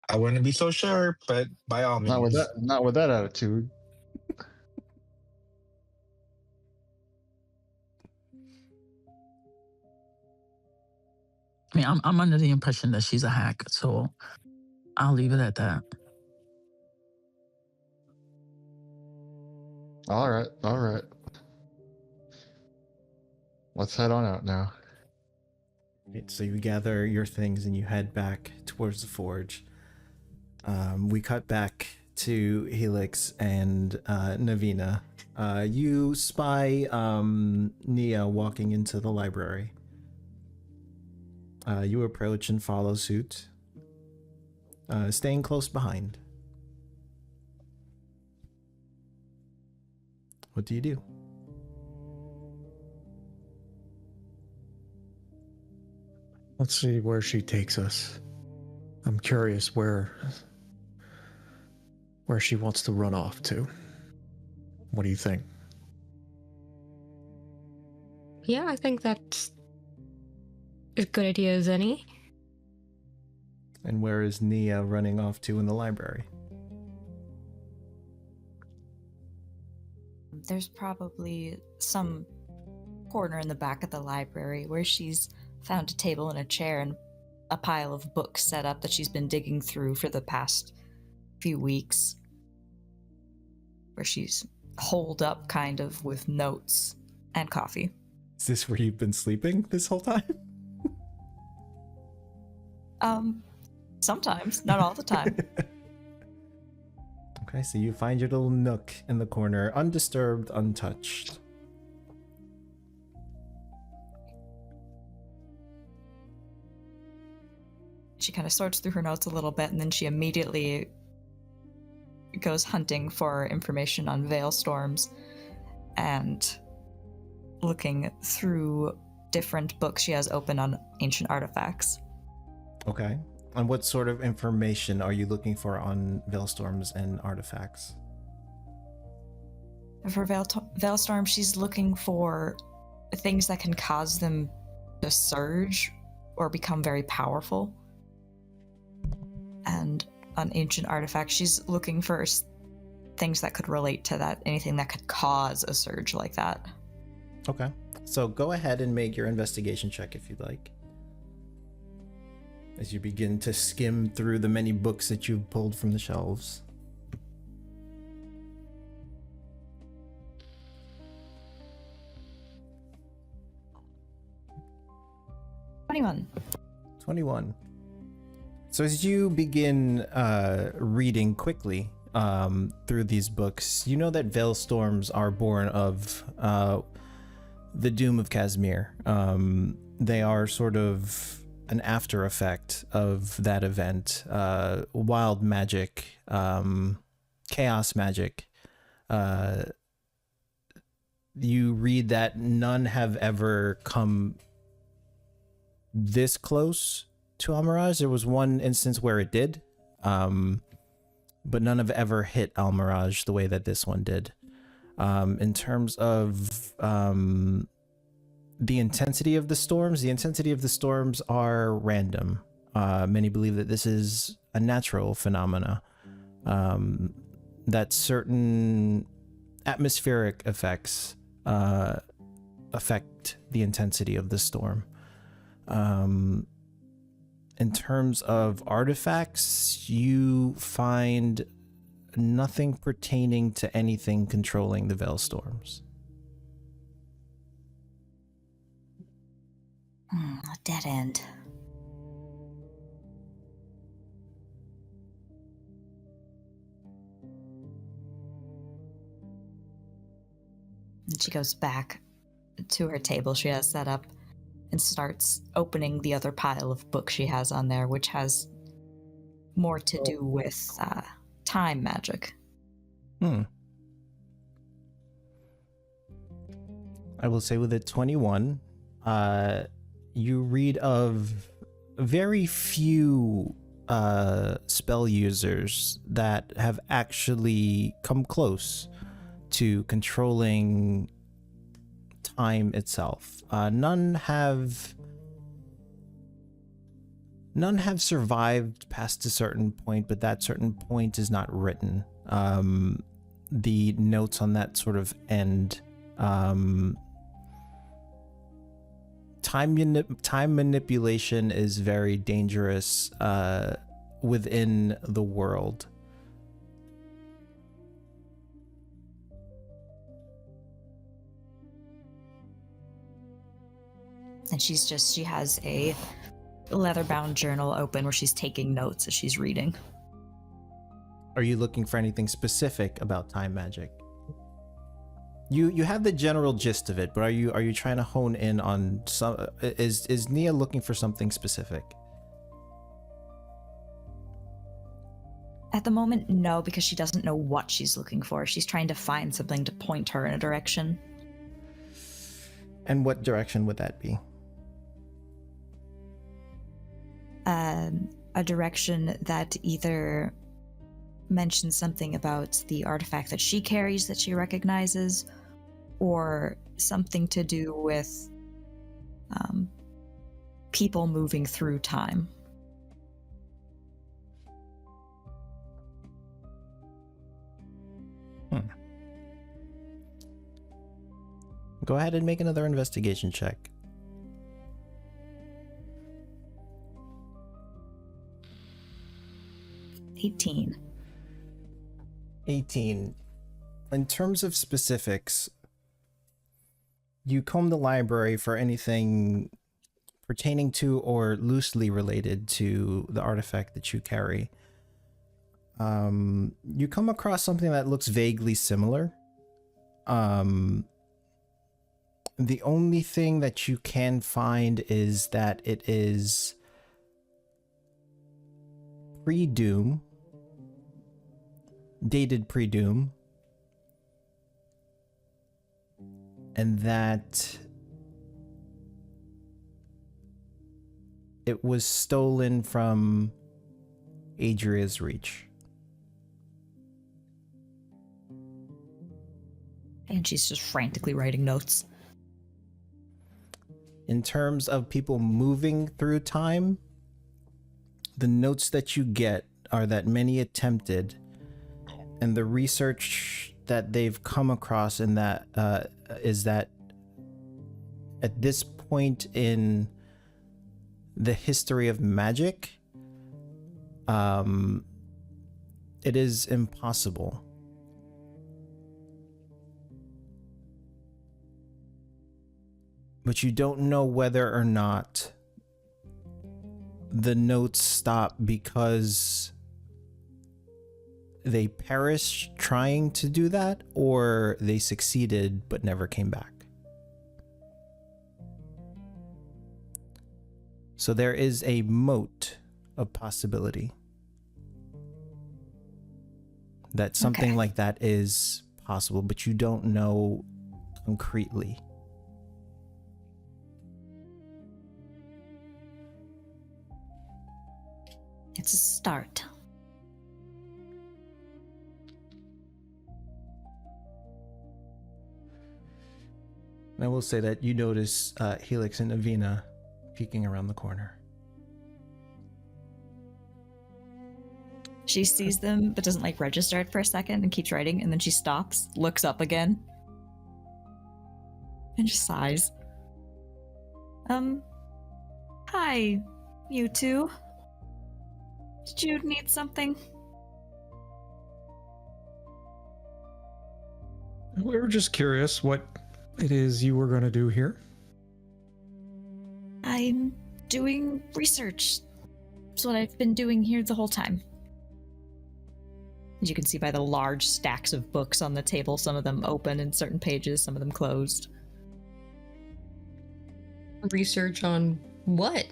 I wouldn't be so sure, but by all means. Not with that attitude. I mean, I'm under the impression that she's a hack, so I'll leave it at that. All right, all right. Let's head on out now. Right, so you gather your things and you head back towards the forge. We cut back to Helix and Navina. You spy Nia walking into the library. You approach and follow suit, staying close behind. What do you do? Let's see where she takes us. I'm curious where she wants to run off to. What do you think? Yeah, I think that's as good idea as any. And where is Nia running off to in the library? There's probably some corner in the back of the library where she's found a table and a chair and a pile of books set up that she's been digging through for the past few weeks. Where she's holed up kind of with notes and coffee. Is this where you've been sleeping this whole time? Sometimes, not all the time. Okay, so you find your little nook in the corner, undisturbed, untouched. She kind of sorts through her notes a little bit, and then she immediately goes hunting for information on veil storms and looking through different books she has open on ancient artifacts. Okay. And what sort of information are you looking for on veilstorms and artifacts? For veilstorm, she's looking for things that can cause them to surge or become very powerful. And on ancient artifacts, she's looking for things that could relate to that, anything that could cause a surge like that. Okay. So go ahead and make your investigation check if you'd like. As you begin to skim through the many books that you've pulled from the shelves. Anyone? 21. So as you begin reading quickly through these books, you know that veil storms are born of the doom of Kazmir. They are sort of an after effect of that event. Wild magic, chaos magic. You read that none have ever come this close to Almiraj. There was one instance where it did, but none have ever hit Almiraj the way that this one did. In terms of the intensity of the storms are random. Many believe that this is a natural phenomena, that certain atmospheric effects affect the intensity of the storm. In terms of artifacts, you find nothing pertaining to anything controlling the veil storms. A dead end. And she goes back to her table she has set up and starts opening the other pile of books she has on there, which has more to do with time magic. I will say with a 21, you read of very few spell users that have actually come close to controlling time itself. None have survived past a certain point, but that certain point is not written. The notes on that sort of end time manipulation is very dangerous within the world. And she has a leather-bound journal open where she's taking notes as she's reading. Are you looking for anything specific about time magic? You have the general gist of it, but are you trying to hone in on some? Is Nia looking for something specific? At the moment, no, because she doesn't know what she's looking for. She's trying to find something to point her in a direction. And what direction would that be? A direction that either mentions something about the artifact that she carries that she recognizes, or something to do with people moving through time. Go ahead and make another investigation check. 18. In terms of specifics, you comb the library for anything pertaining to or loosely related to the artifact that you carry. You come across something that looks vaguely similar. The only thing that you can find is that it is pre-Doom, dated pre-Doom, and that it was stolen from Adria's Reach. And she's just frantically writing notes. In terms of people moving through time, the notes that you get are that many attempted, and the research that they've come across in that is that at this point in the history of magic, it is impossible. But you don't know whether or not the notes stop because they perished trying to do that, or they succeeded but never came back. So there is a moat of possibility that something like that is possible, but you don't know concretely. It's a start. And I will say that you notice Helix and Avina peeking around the corner. She sees them, but doesn't like register it for a second and keeps writing, and then she stops, looks up again, and just sighs. Hi, you two. Did you need something? We were just curious what it is you were going to do here. I'm doing research. That's what I've been doing here the whole time. As you can see by the large stacks of books on the table, some of them open in certain pages, some of them closed. Research on what?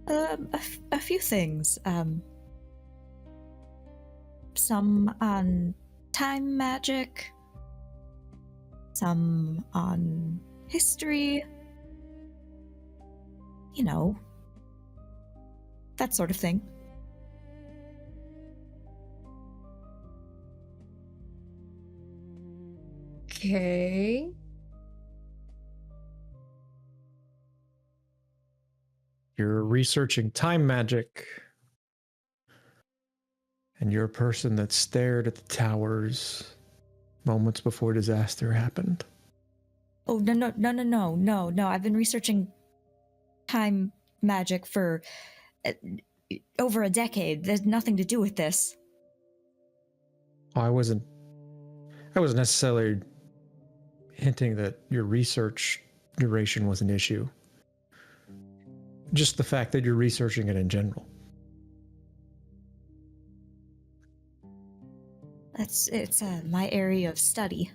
A few things. Some on time magic, some on history. You know, that sort of thing. Okay. You're researching time magic. And you're a person that stared at the towers moments before disaster happened. Oh, no. I've been researching time magic for over a decade. There's nothing to do with this. I wasn't necessarily hinting that your research duration was an issue. Just the fact that you're researching it in general. It's my area of study.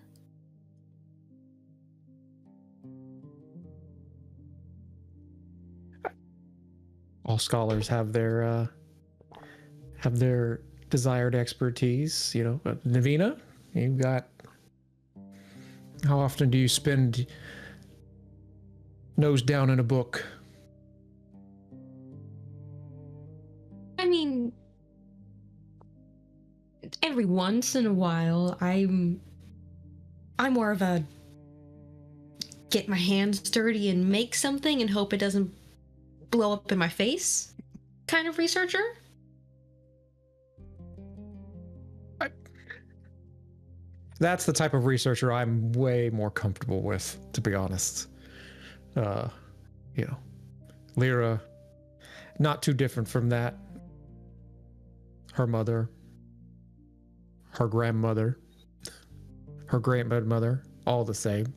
All scholars have their desired expertise. You know, Navina, you've got. How often do you spend nose down in a book? I mean, every once in a while. I'm more of a get my hands dirty and make something and hope it doesn't blow up in my face kind of researcher. That's the type of researcher I'm way more comfortable with, to be honest. You know, Lyra, not too different from that. Her mother, her grandmother, her grandmother, all the same.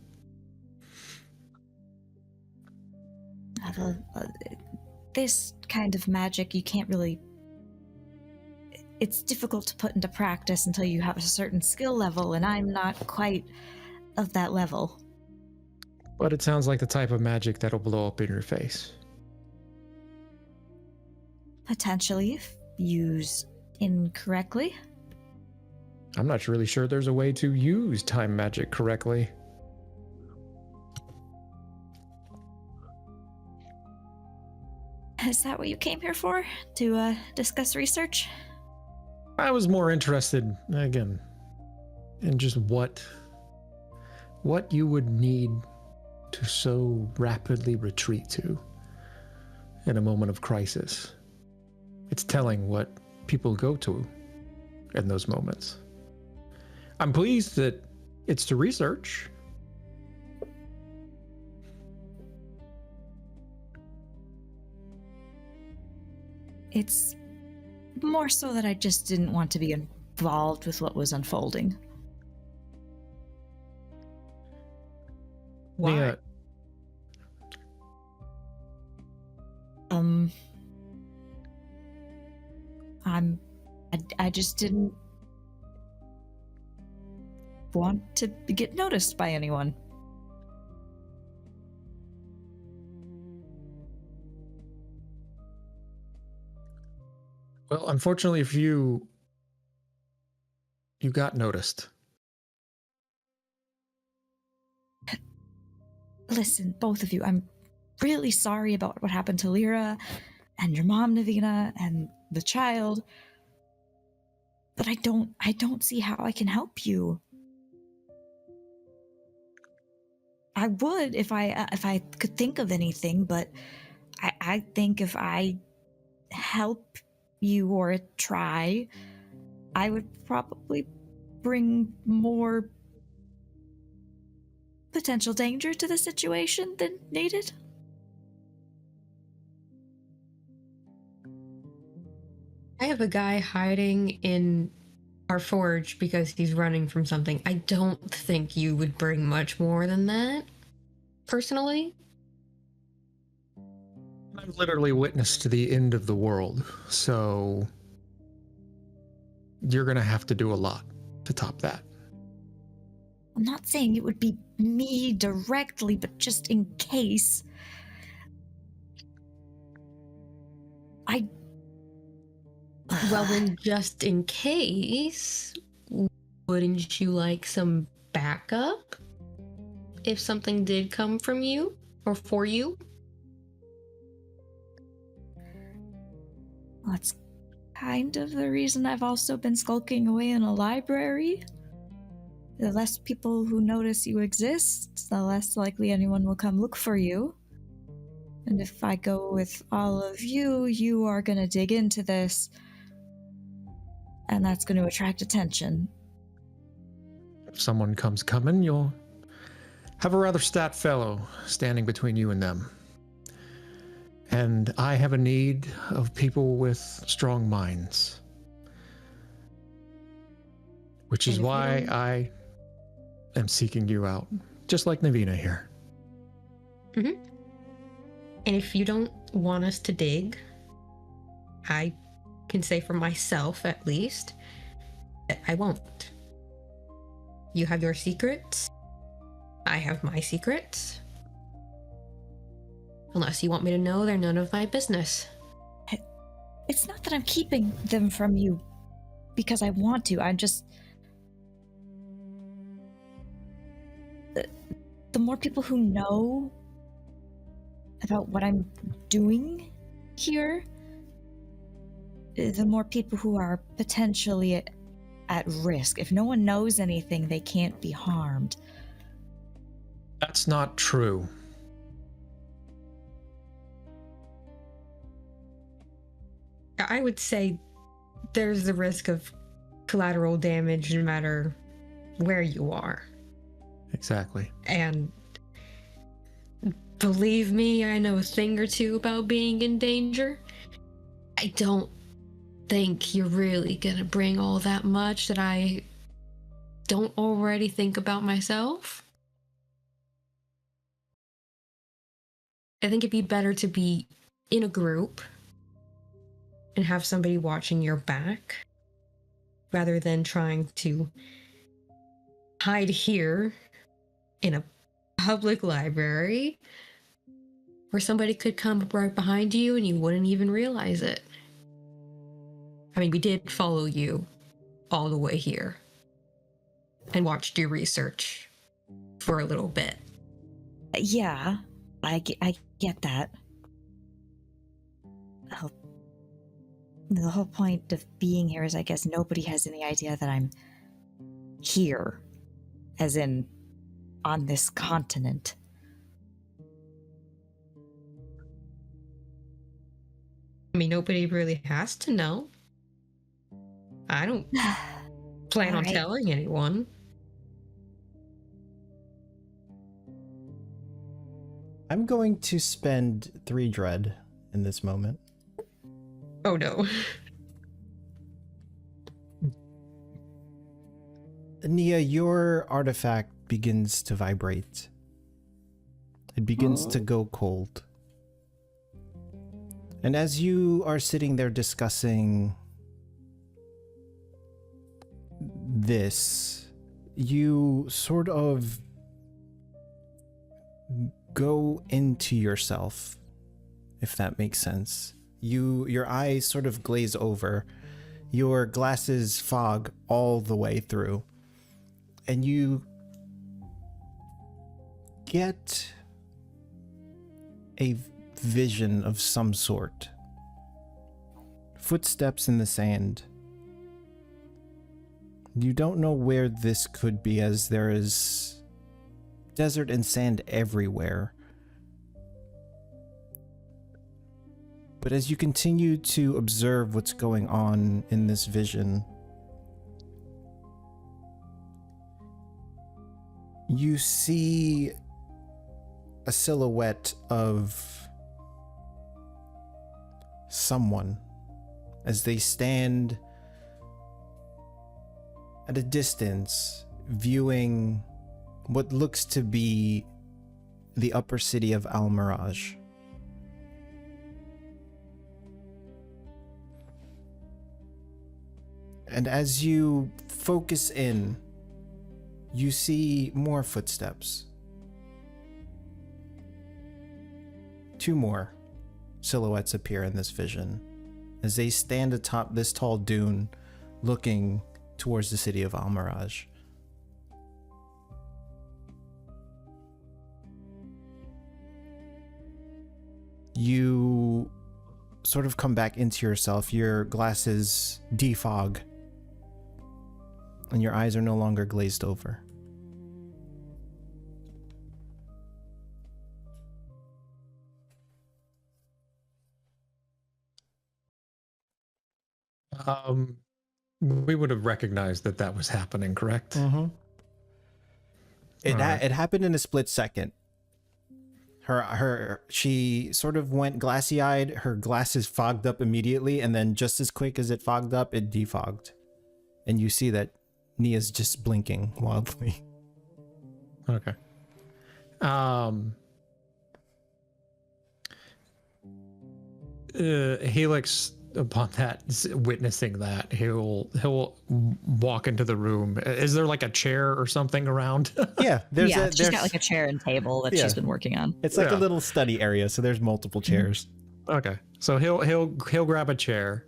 This kind of magic, you can't really... It's difficult to put into practice until you have a certain skill level, and I'm not quite of that level. But it sounds like the type of magic that'll blow up in your face. Potentially, if used incorrectly. I'm not really sure there's a way to use time magic correctly. Is that what you came here for? To discuss research? I was more interested, again, in just what you would need to so rapidly retreat to in a moment of crisis. It's telling what people go to in those moments. I'm pleased that it's to research. It's more so that I just didn't want to be involved with what was unfolding. Why? Nia, I just didn't want to get noticed by anyone. well, unfortunately for you, you got noticed. Listen, both of you, I'm really sorry about what happened to Lyra and your mom, Navina, and the child. But I don't see how I can help you. I would if I could think of anything, but I think if I help you or try, I would probably bring more potential danger to the situation than needed. I have a guy hiding in our forge because he's running from something. I don't think you would bring much more than that, personally. I've literally witnessed the end of the world, so you're gonna have to do a lot to top that. I'm not saying it would be me directly, but just in case. Well, then, just in case, wouldn't you like some backup if something did come from you or for you? That's kind of the reason I've also been skulking away in a library. The less people who notice you exist, the less likely anyone will come look for you. And if I go with all of you, you are going to dig into this, and that's going to attract attention. If someone comes coming, you'll have a rather stout fellow standing between you and them. And I have a need of people with strong minds. Which is And if you why don't- I am seeking you out. Just like Navina here. And if you don't want us to dig, I can say for myself at least that I won't. You have your secrets. I have my secrets. Unless you want me to know, they're none of my business. It's not that I'm keeping them from you because I want to. I'm just. The more people who know about what I'm doing here, the more people who are potentially at risk. If no one knows anything, they can't be harmed. That's not true. I would say there's the risk of collateral damage no matter where you are. Exactly. And believe me, I know a thing or two about being in danger. I don't think you're really gonna bring all that much that I don't already think about myself. I think it'd be better to be in a group and have somebody watching your back rather than trying to hide here in a public library where somebody could come up right behind you and you wouldn't even realize it. I mean, we did follow you all the way here and watched your research for a little bit. Yeah, I get that. The whole point of being here is, I guess, nobody has any idea that I'm here, as in on this continent. I mean, nobody really has to know. I don't plan on Alright. telling anyone. I'm going to spend 3 dread in this moment. Oh no. Nia, your artifact begins to vibrate. It begins to go cold. And as you are sitting there discussing this, you sort of go into yourself, if that makes sense. Your eyes sort of glaze over, your glasses fog all the way through, and you get a vision of some sort. Footsteps in the sand. You don't know where this could be, as there is desert and sand everywhere. But as you continue to observe what's going on in this vision, you see a silhouette of someone as they stand at a distance, viewing what looks to be the upper city of Al Mirage. And as you focus in, you see more footsteps. 2 more silhouettes appear in this vision as they stand atop this tall dune looking towards the city of Al Mirage. You sort of come back into yourself, your glasses defog, and your eyes are no longer glazed over. We would have recognized that that was happening, correct? Mm-hmm. It happened in a split second. She sort of went glassy-eyed. Her glasses fogged up immediately, and then just as quick as it fogged up, it defogged, and you see that Nia's just blinking wildly. Okay. Helix, upon that, witnessing that, he'll walk into the room. Is there like a chair or something around? Yeah, she's got like a chair and table that she's been working on. It's like a little study area, so there's multiple chairs. Okay, so he'll grab a chair,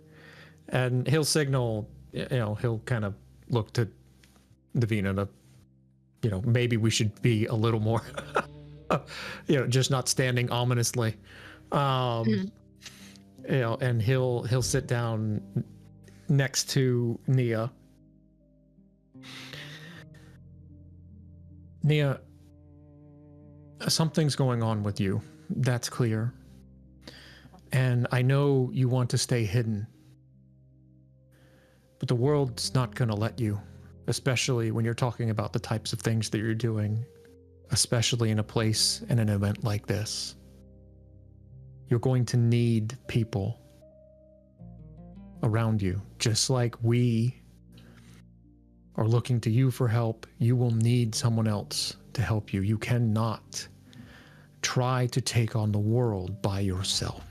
and he'll signal. He'll kind of look to Davina to, maybe we should be a little more, just not standing ominously. And he'll sit down next to Nia. Nia, something's going on with you. That's clear. And I know you want to stay hidden. But the world's not going to let you, especially when you're talking about the types of things that you're doing, especially in a place and an event like this. You're going to need people around you. Just like we are looking to you for help, you will need someone else to help you. You cannot try to take on the world by yourself.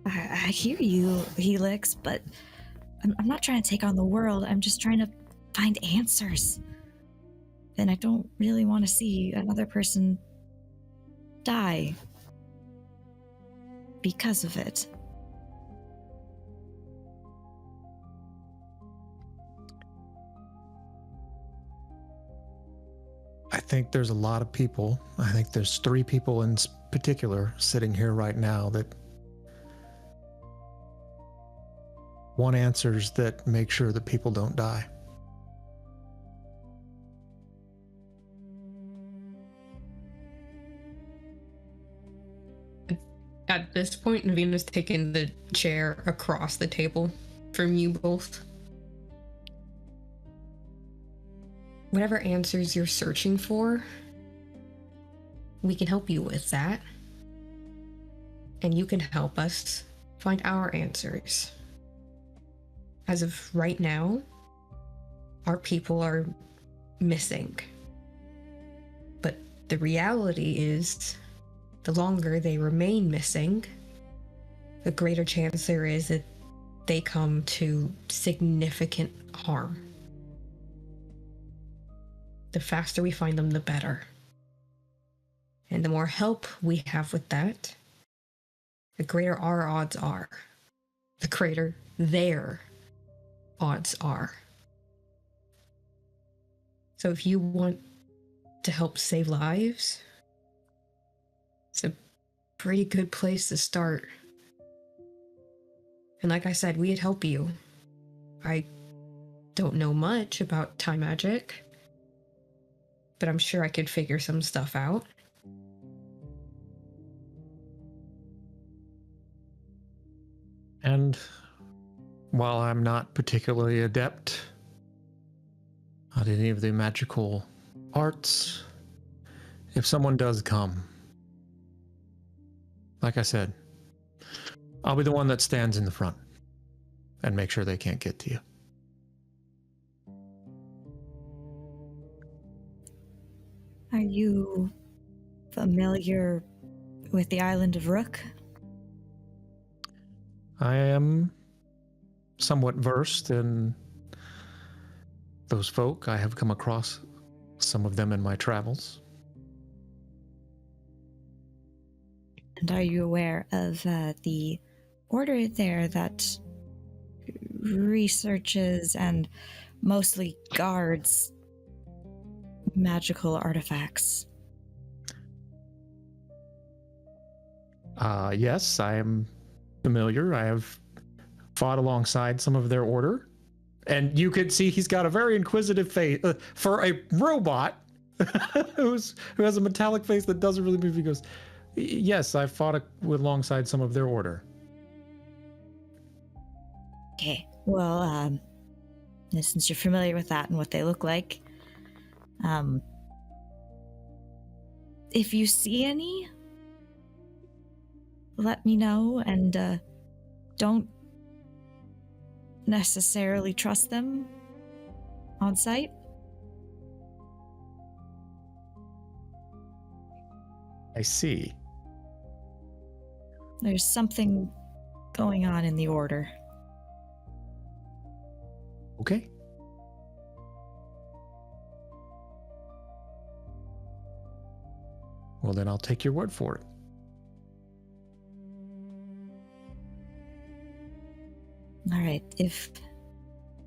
I hear you, Helix, but I'm not trying to take on the world. I'm just trying to find answers. And I don't really want to see another person die because of it. I think there's a lot of people. I think there's 3 people in particular sitting here right now that want answers that make sure that people don't die. At this point, Navina's taken the chair across the table from you both. Whatever answers you're searching for, we can help you with that. And you can help us find our answers. As of right now, our people are missing. But the reality is, the longer they remain missing, the greater chance there is that they come to significant harm. The faster we find them, the better. And the more help we have with that, the greater our odds are. The greater their odds are. So if you want to help save lives, it's a pretty good place to start. And like I said, we'd help you. I don't know much about time magic, but I'm sure I could figure some stuff out. And while I'm not particularly adept at any of the magical arts, if someone does come, like I said, I'll be the one that stands in the front and make sure they can't get to you. Are you familiar with the island of Rook? I am somewhat versed in those folk. I have come across some of them in my travels. And are you aware of the order there that researches and mostly guards magical artifacts? Yes, I am familiar. I have fought alongside some of their order. And you could see he's got a very inquisitive face. For a robot who has a metallic face that doesn't really move, he goes, yes, I fought alongside some of their order. Okay. Well, since you're familiar with that and what they look like, if you see any, let me know, and don't necessarily trust them on sight. I see. There's something going on in the order. Okay. Well, then I'll take your word for it. All right, if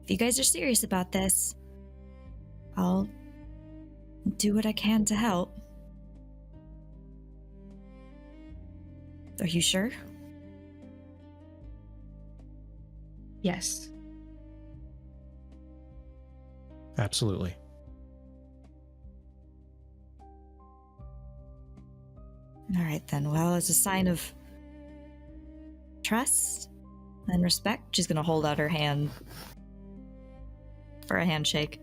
you guys are serious about this, I'll do what I can to help. Are you sure? Yes. Absolutely. All right, then. Well, as a sign of trust and respect, she's going to hold out her hand for a handshake.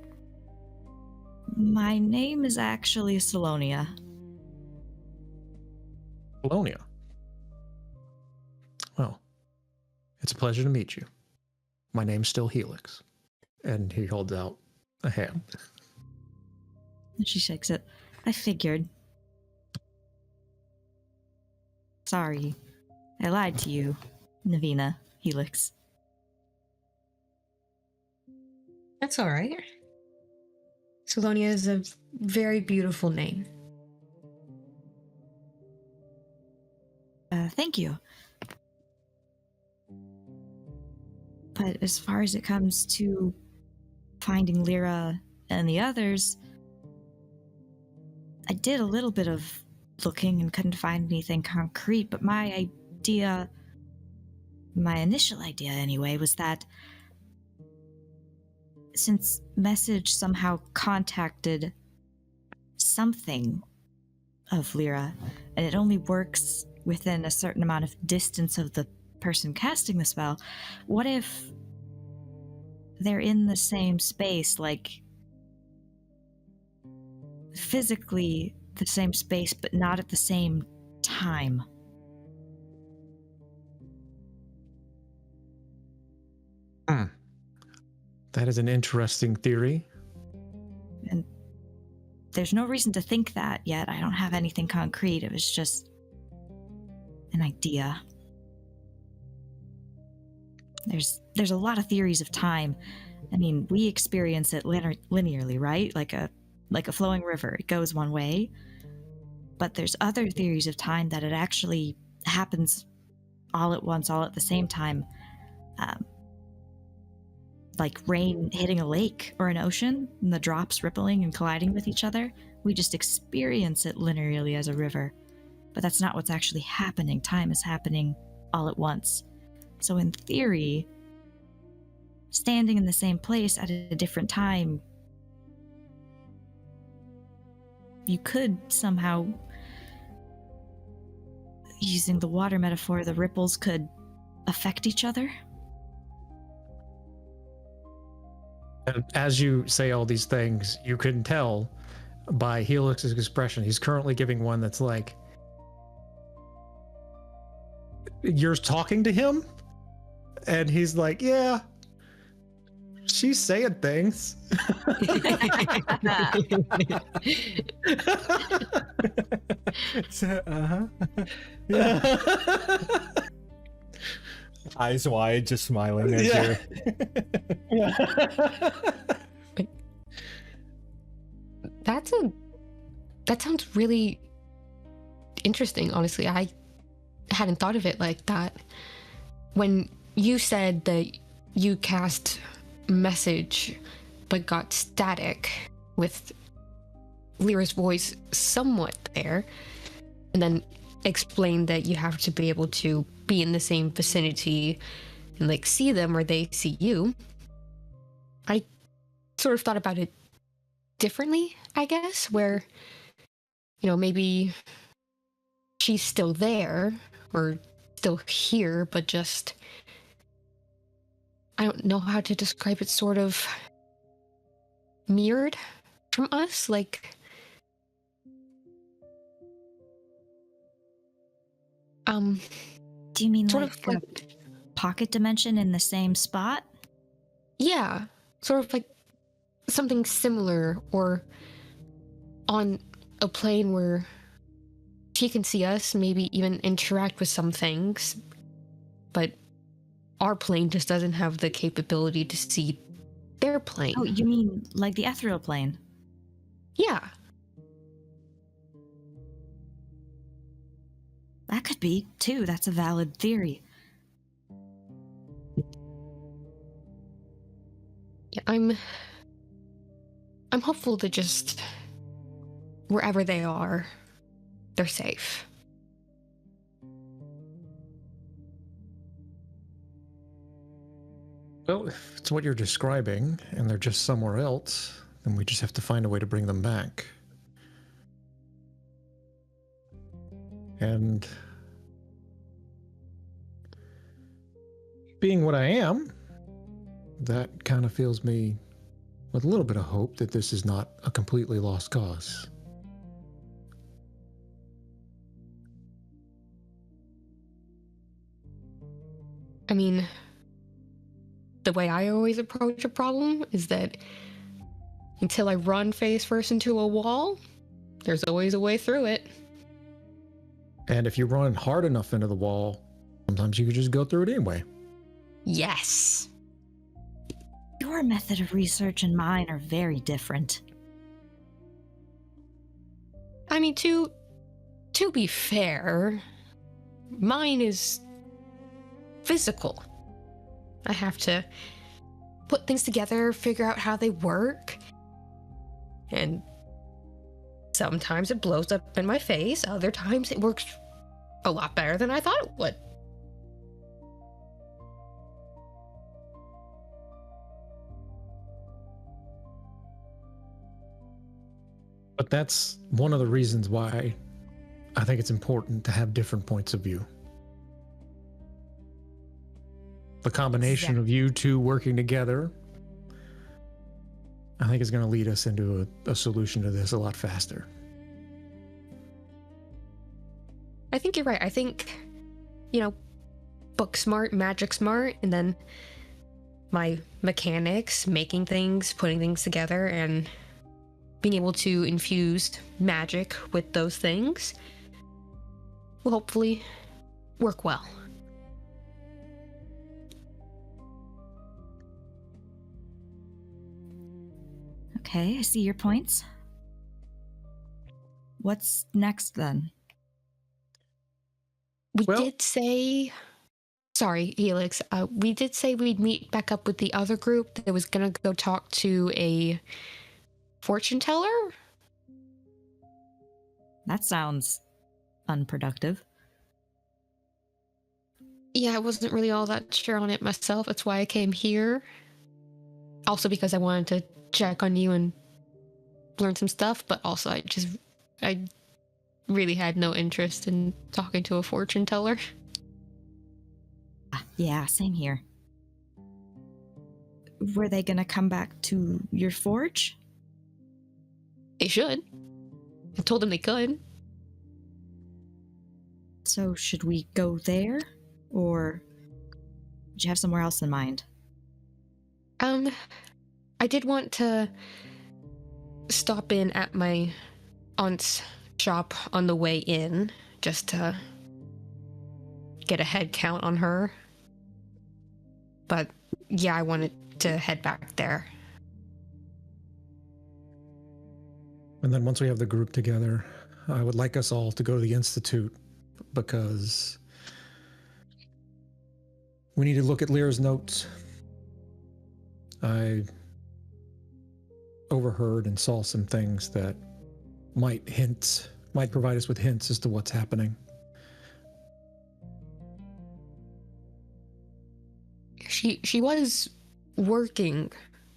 My name is actually Salonia. Polonia. Well, it's a pleasure to meet you. My name's still Helix. And he holds out a hand. And she shakes it. I figured. Sorry. I lied to you, Navina, Helix. That's all right. Salonia is a very beautiful name. Thank you. But as far as it comes to finding Lyra and the others, I did a little bit of looking and couldn't find anything concrete, but my initial idea anyway, was that since Message somehow contacted something of Lyra, and it only works within a certain amount of distance of the person casting the spell, what if they're in the same space, like physically the same space, but not at the same time? That is an interesting theory. And there's no reason to think that yet. I don't have anything concrete. It was just an idea. There's a lot of theories of time. I mean, we experience it linearly, right? Like a flowing river. It goes one way. But there's other theories of time that it actually happens all at once, all at the same time. Like rain hitting a lake or an ocean, and the drops rippling and colliding with each other. We just experience it linearly as a river. But that's not what's actually happening. Time is happening all at once. So in theory, standing in the same place at a different time, you could somehow, using the water metaphor, the ripples could affect each other. And as you say all these things, you can tell by Helix's expression, he's currently giving one that's like, you're talking to him? And he's like, yeah, she's saying things. Yeah. Eyes wide, just smiling as Yeah. That sounds really interesting, honestly. I hadn't thought of it like that. When you said that you cast Message but got static with Lyra's voice somewhat there, and then explained that you have to be able to be in the same vicinity and like see them or they see you, I sort of thought about it differently, I guess, where, you know, maybe she's still there or still here, but just I don't know how to describe it, sort of mirrored from us, like Do you mean sort like of like a pocket dimension in the same spot? yeah, sort of like something similar, or on a plane where she can see us, maybe even interact with some things, but our plane just doesn't have the capability to see their plane. Oh, you mean like the ethereal plane? Yeah. That could be, too. That's a valid theory. Yeah, I'm hopeful that just wherever they are, they're safe. Well, if it's what you're describing and they're just somewhere else, then we just have to find a way to bring them back. And being what I am, that kind of fills me with a little bit of hope that this is not a completely lost cause. I mean, the way I always approach a problem is that until I run face first into a wall, there's always a way through it. And if you run hard enough into the wall, sometimes you could just go through it anyway. Yes. Your method of research and mine are very different. I mean, to be fair, mine is physical. I have to put things together, figure out how they work, and sometimes it blows up in my face, other times it works a lot better than I thought it would. But that's one of the reasons why I think it's important to have different points of view. The combination of you two working together, I think is going to lead us into a solution to this a lot faster. I think you're right. I think, book smart, magic smart, and then my mechanics, making things, putting things together, and being able to infuse magic with those things will hopefully work well. Okay, I see your points. What's next then? We Well- did say... Sorry, Helix. We did say we'd meet back up with the other group that was going to go talk to a fortune teller? That sounds unproductive. Yeah, I wasn't really all that sure on it myself. That's why I came here. Also because I wanted to check on you and learn some stuff, but also I really had no interest in talking to a fortune teller. Yeah, same here. Were they gonna come back to your forge? They should. I told them they could. So should we go there? Or did you have somewhere else in mind? I did want to stop in at my aunt's shop on the way in, just to get a head count on her. But yeah, I wanted to head back there. And then once we have the group together, I would like us all to go to the Institute, because we need to look at Lyra's notes. I overheard and saw some things that might provide us with hints as to what's happening. She was working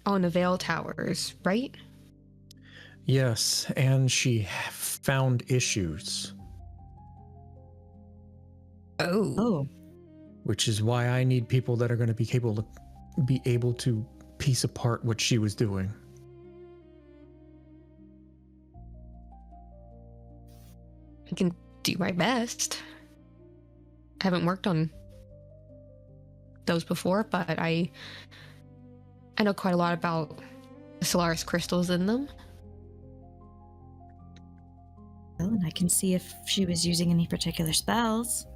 on the Veil Towers, right? Yes, and she found issues, Oh. Oh, which is why I need people that are going to be capable of be able to piece apart what she was doing. I can do my best. I haven't worked on those before, but I know quite a lot about the Solaris crystals in them. Well, and I can see if she was using any particular spells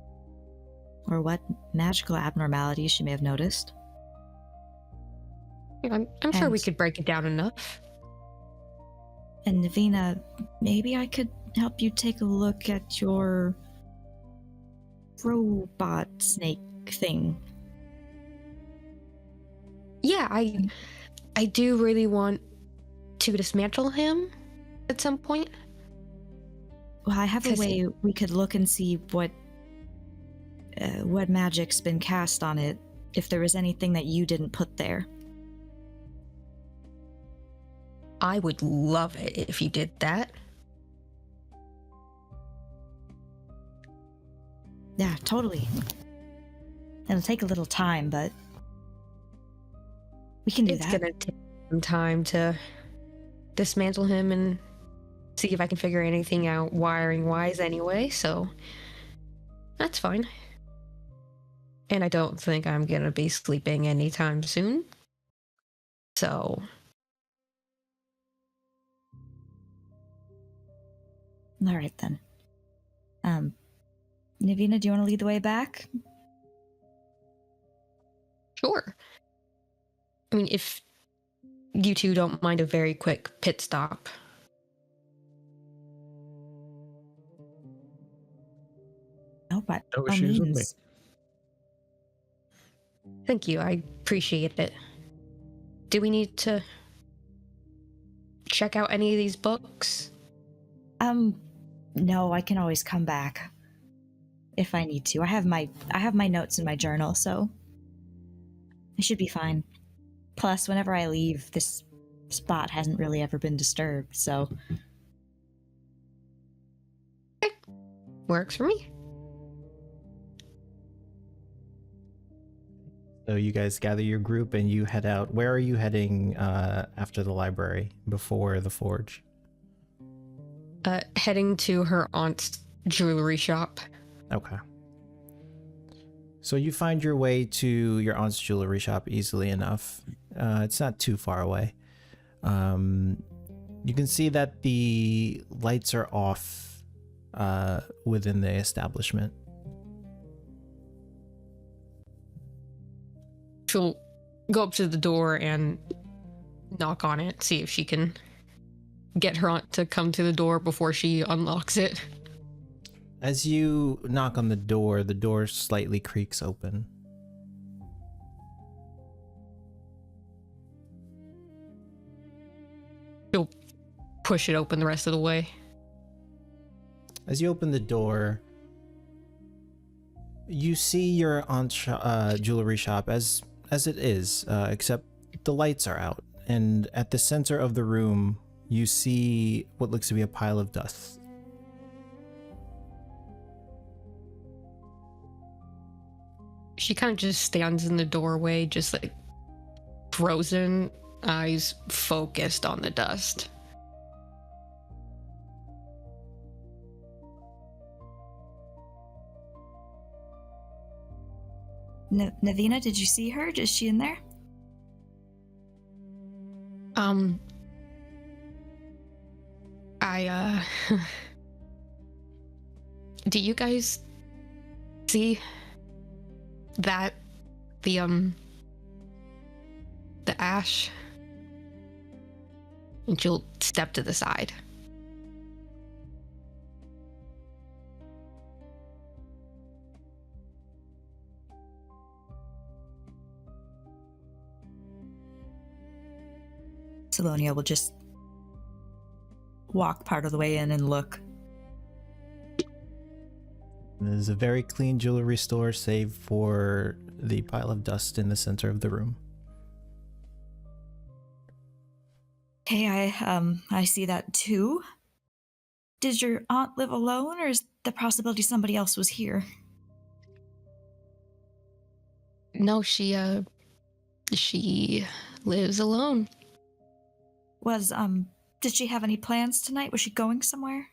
or what magical abnormalities she may have noticed. I'm sure we And- could break it down enough. And Navina, maybe I could help you take a look at your robot snake thing. Yeah, I do really want to dismantle him at some point. Well, I have a 'Cause way we could look and see what magic's been cast on it, if there was anything that you didn't put there. I would love it if you did that. Yeah, totally. It'll take a little time, but we can do It's that. gonna take some time to dismantle him and see if I can figure anything out wiring wise anyway, so that's fine. And I don't think I'm gonna be sleeping anytime soon. So All right then. Navina, do you want to lead the way back? sure. I mean, if you two don't mind a very quick pit stop. No, but No all issues with me. means. Thank you, I appreciate it. Do we need to check out any of these books? No, I can always come back if I need to. I have my notes in my journal, so I should be fine. Plus, whenever I leave, this spot hasn't really ever been disturbed, so Works for me. So you guys gather your group and you head out. Where are you heading after the library, before the forge? Heading to her aunt's jewelry shop. Okay. So you find your way to your aunt's jewelry shop easily enough. It's not too far away. You can see that the lights are off within the establishment. She'll go up to the door and knock on it, see if she can get her aunt to come to the door before she unlocks it. As you knock on the door slightly creaks open. She'll push it open the rest of the way. As you open the door, you see your aunt's jewelry shop as it is, except the lights are out. And at the center of the room, you see what looks to be a pile of dust. She kind of just stands in the doorway, just like frozen, eyes focused on the dust. Navina, did you see her? Is she in there? Do you guys see that the ash? And she'll step to the side. Salonia will just walk part of the way in and look. There's a very clean jewelry store, save for the pile of dust in the center of the room. Okay, I see that too. Did your aunt live alone, or is the possibility somebody else was here? No, she She lives alone. Was did she have any plans tonight? Was she going somewhere?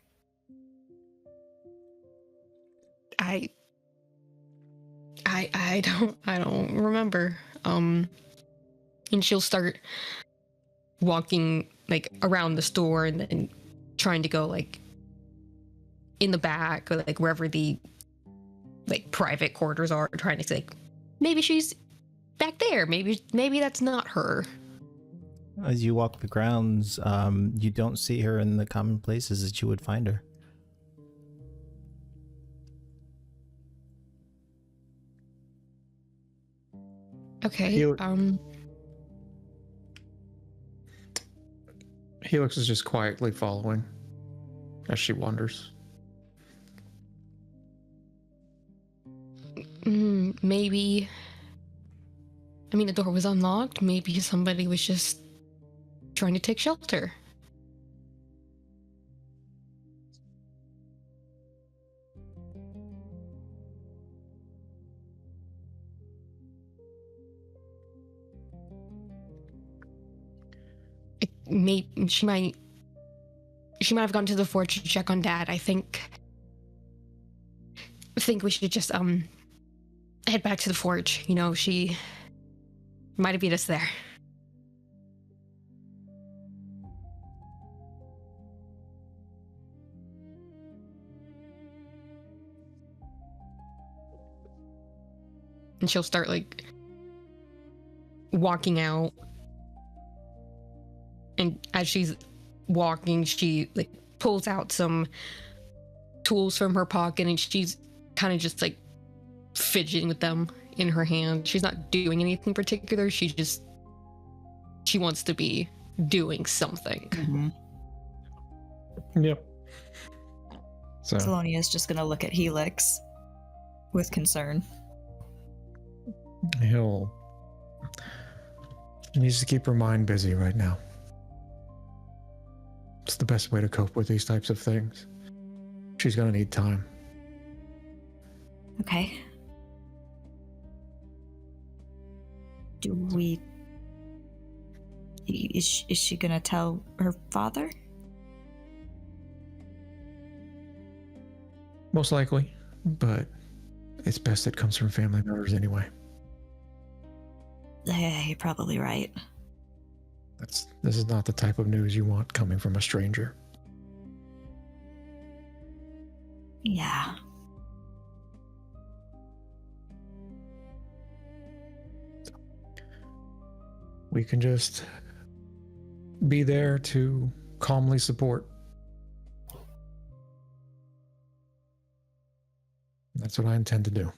I don't remember. And she'll start walking like around the store and then trying to go like in the back or like wherever the like private quarters are, trying to say like, maybe she's back there. Maybe that's not her. As you walk the grounds, you don't see her in the common places that you would find her. Okay. Helix is just quietly following as she wanders. Maybe. I mean, the door was unlocked. Maybe somebody was just trying to take shelter. She might have gone to the forge to check on Dad. I think we should just head back to the forge. You know, she might have beat us there. And she'll start like walking out. And as she's walking, she like pulls out some tools from her pocket and she's kind of just like fidgeting with them in her hand. She's not doing anything particular. She wants to be doing something. Mm-hmm. Yep. So Salonia's just gonna look at Helix with concern. he needs to keep her mind busy right now. It's the best way to cope with these types of things. She's gonna need time. Okay. Is she gonna tell her father? Most likely, but it's best it comes from family members anyway. Yeah, you're probably right. This is not the type of news you want coming from a stranger. Yeah. We can just be there to calmly support. That's what I intend to do.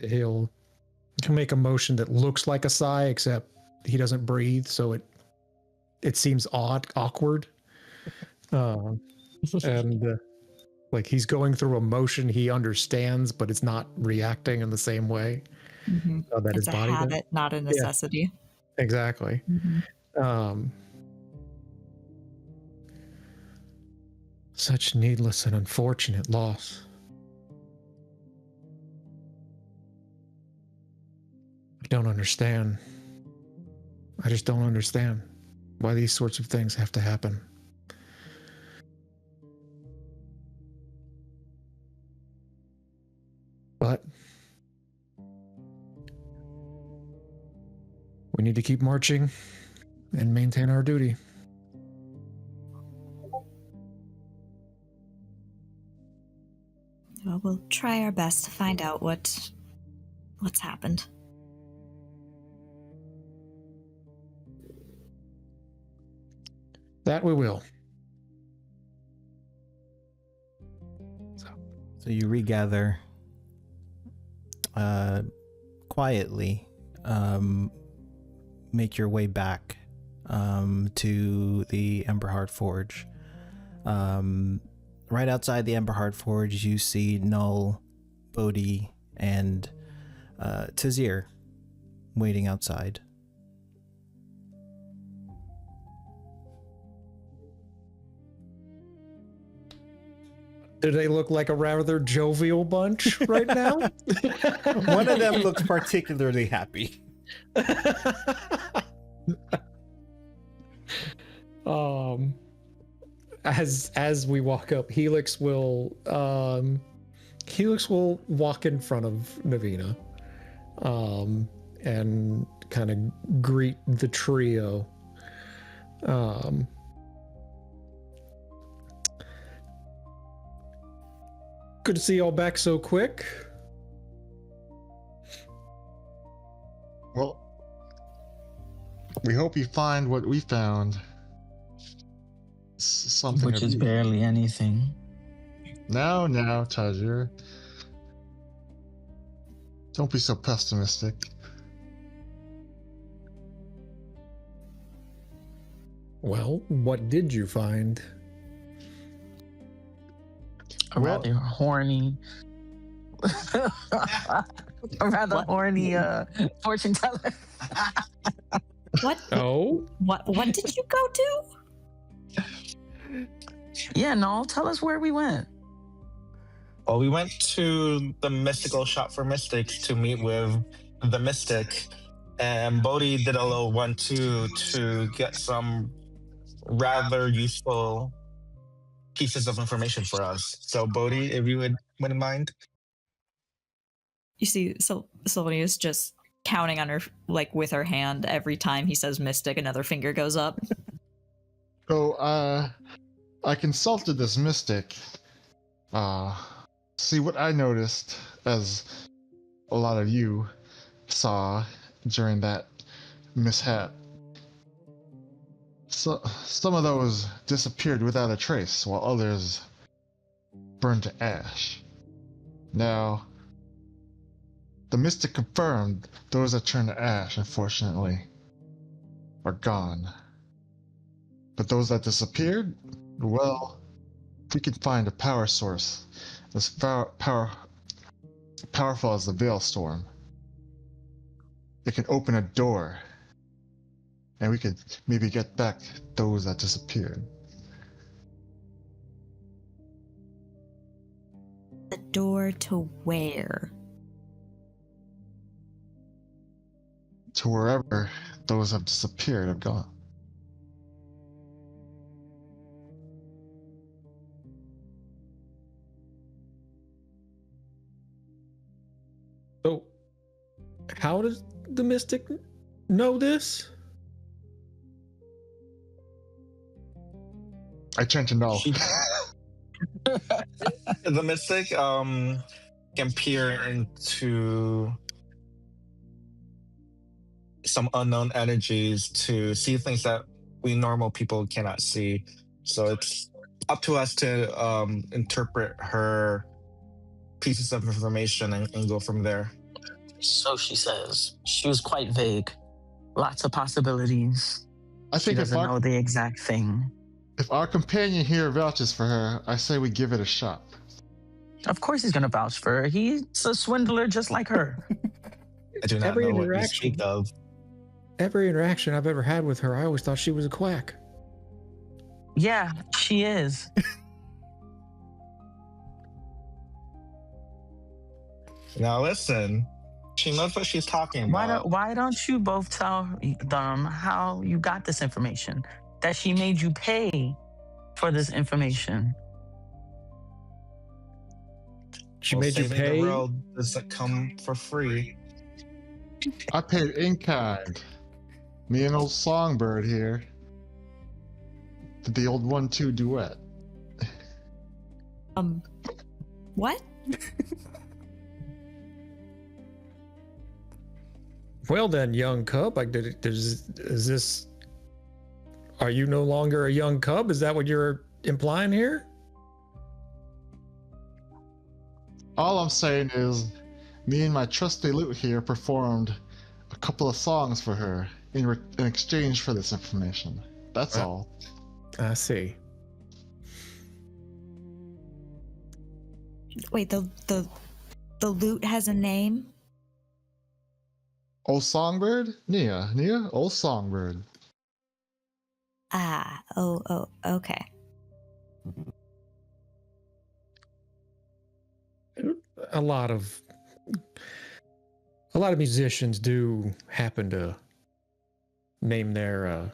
He'll make a motion that looks like a sigh, except he doesn't breathe, so it seems awkward. Like he's going through a motion he understands, but it's not reacting in the same way that It's his a body does. habit, not a necessity. Yeah, exactly. Such needless and unfortunate loss. I don't understand. I just don't understand why these sorts of things have to happen. But we need to keep marching and maintain our duty. Well, we'll try our best to find out what's happened. That we will. So you regather quietly, make your way back to the Emberheart Forge. Right outside the Emberheart Forge, you see Null, Bodhi, and Tazir waiting outside. Do they look like a rather jovial bunch right now? One of them looks particularly happy. As we walk up, Helix will walk in front of Navina, and kind of greet the trio. Good to see y'all back so quick. Well, we hope you find what we found. Something Which of is use. barely anything. Now, Tajir. Don't be so pessimistic. Well, what did you find? A Well- rather horny. A rather What? horny fortune teller. What? Oh, What did you go to? Yeah, no, tell us where we went. Well, we went to the mystical shop for mystics to meet with the mystic, and Bodhi did a little 1-2 to get some rather useful pieces of information for us. So, Bodhi, if you wouldn't mind. You see, Sylvania's just counting on her, like with her hand every time he says mystic, another finger goes up. So, I consulted this mystic. See what I noticed, as a lot of you saw during that mishap. So, some of those disappeared without a trace, while others burned to ash. Now, the mystic confirmed those that turned to ash, unfortunately, are gone. But those that disappeared, well, if we can find a power source as powerful as the Veil Storm, it can open a door, and we could maybe get back those that disappeared. The door to where? To wherever those have disappeared have gone. so how does the mystic know this? I tend to know. The mystic can peer into some unknown energies to see things that we normal people cannot see. So it's up to us to interpret her pieces of information and go from there. So she says. She was quite vague. Lots of possibilities. I She think doesn't know the exact thing. if our companion here vouches for her, I say we give it a shot. Of course he's going to vouch for her. He's a swindler just like her. I do not Every know what you interaction. speak of. Every interaction I've ever had with her, I always thought she was a quack. Yeah, she is. Now listen, she knows what she's talking about. Why don't you both tell them how you got this information? That she made you pay for this information. She Well, made you saving pay. the world doesn't come for free. I paid in kind. Me and old Songbird here did the old 1-2 duet. What? Well then, young cub, like, is this? Are you no longer a young cub? Is that what you're implying here? All I'm saying is, me and my trusty lute here performed a couple of songs for her in exchange for this information. That's all. I see. Wait, the lute has a name? Old Songbird? Nia, old Songbird. Ah, oh, okay. a lot of musicians do happen to name their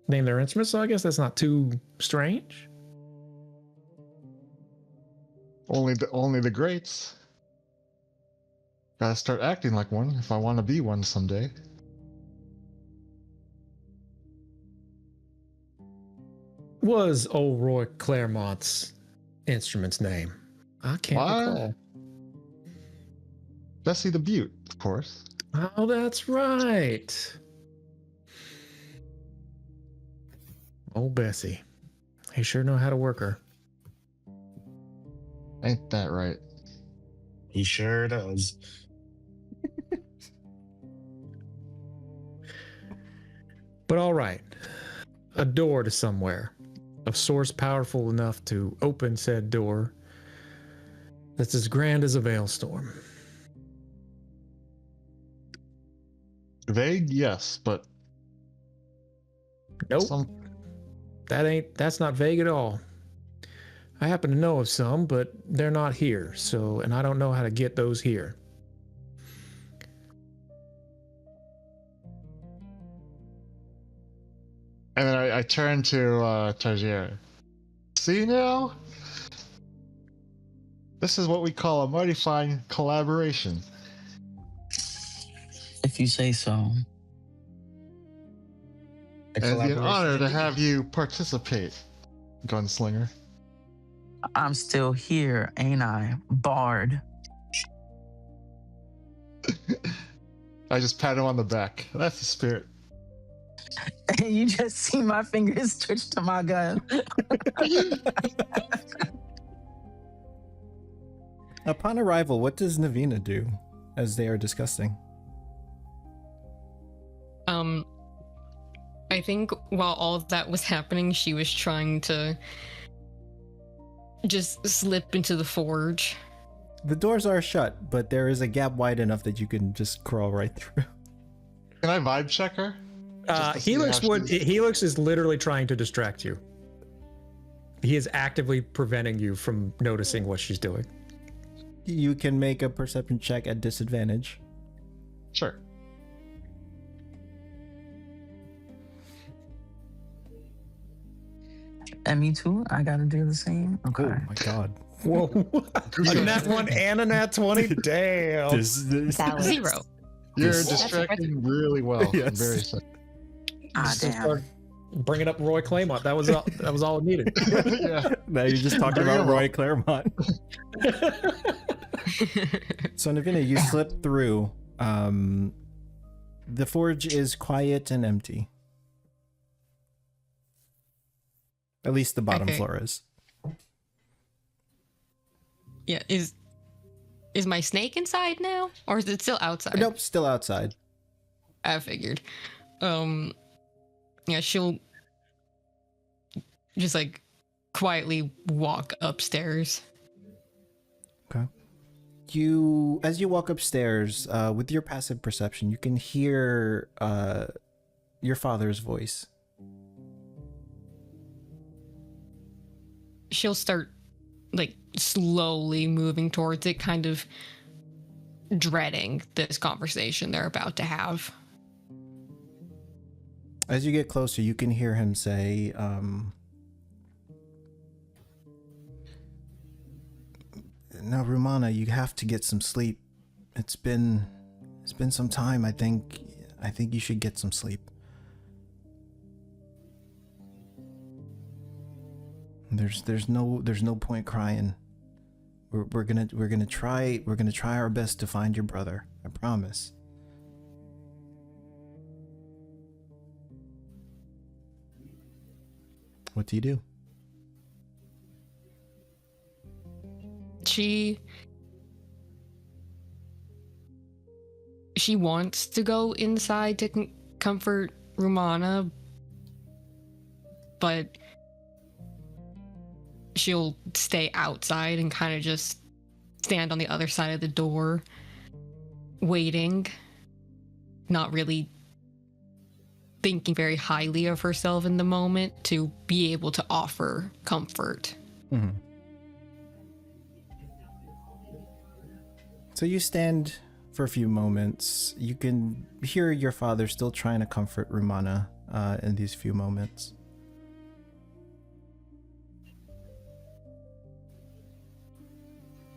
instruments, so I guess that's not too strange. Only the greats. Gotta start acting like one if I want to be one someday. Was old Roy Claremont's instrument's name? I can't recall. Bessie the Butte, of course. Oh, that's right. Old Bessie. He sure know how to work her. Ain't that right? He sure does. But all right. A door to somewhere. A source powerful enough to open said door that's as grand as a Veilstorm. Vague, yes, but Nope. That's not vague at all. I happen to know of some, but they're not here, and I don't know how to get those here. And then I turn to Targier. See now? This is what we call a mighty fine collaboration. If you say so. It'd be an honor to have you participate, Gunslinger. I'm still here, ain't I? Bard. I just pat him on the back. That's the spirit. You just see my fingers twitch to my gun. Upon arrival, what does Navina do as they are discussing? I think while all of that was happening, she was trying to just slip into the forge. The doors are shut, but there is a gap wide enough that you can just crawl right through. Can I vibe check her? Helix is literally trying to distract you. He is actively preventing you from noticing what she's doing. You can make a perception check at disadvantage. Sure. And me too? I gotta do the same? Okay. Oh my god. Whoa. A nat 1 and a nat 20? Damn. Valid. 0. You're distracting really well. Yes. Very sad. Ah, damn. Bringing up Roy Claymont. That was all it needed. Yeah. Now you're just talking about Roy Claremont. So Navina, you slip through. The forge is quiet and empty. At least the bottom floor is. Yeah, is my snake inside now, or is it still outside? Nope, still outside. I figured. Yeah, she'll just like quietly walk upstairs. Okay. As you walk upstairs, with your passive perception, you can hear your father's voice. She'll start like slowly moving towards it, kind of dreading this conversation they're about to have. As you get closer, you can hear him say, "No, Rumana, you have to get some sleep. It's been some time. I think you should get some sleep. There's no point crying. We're gonna try our best to find your brother. I promise." What do you do? She wants to go inside to comfort Rumana, but she'll stay outside and kind of just stand on the other side of the door, waiting, not really thinking very highly of herself in the moment to be able to offer comfort. Mm-hmm. So you stand for a few moments. You can hear your father still trying to comfort Rumana in these few moments.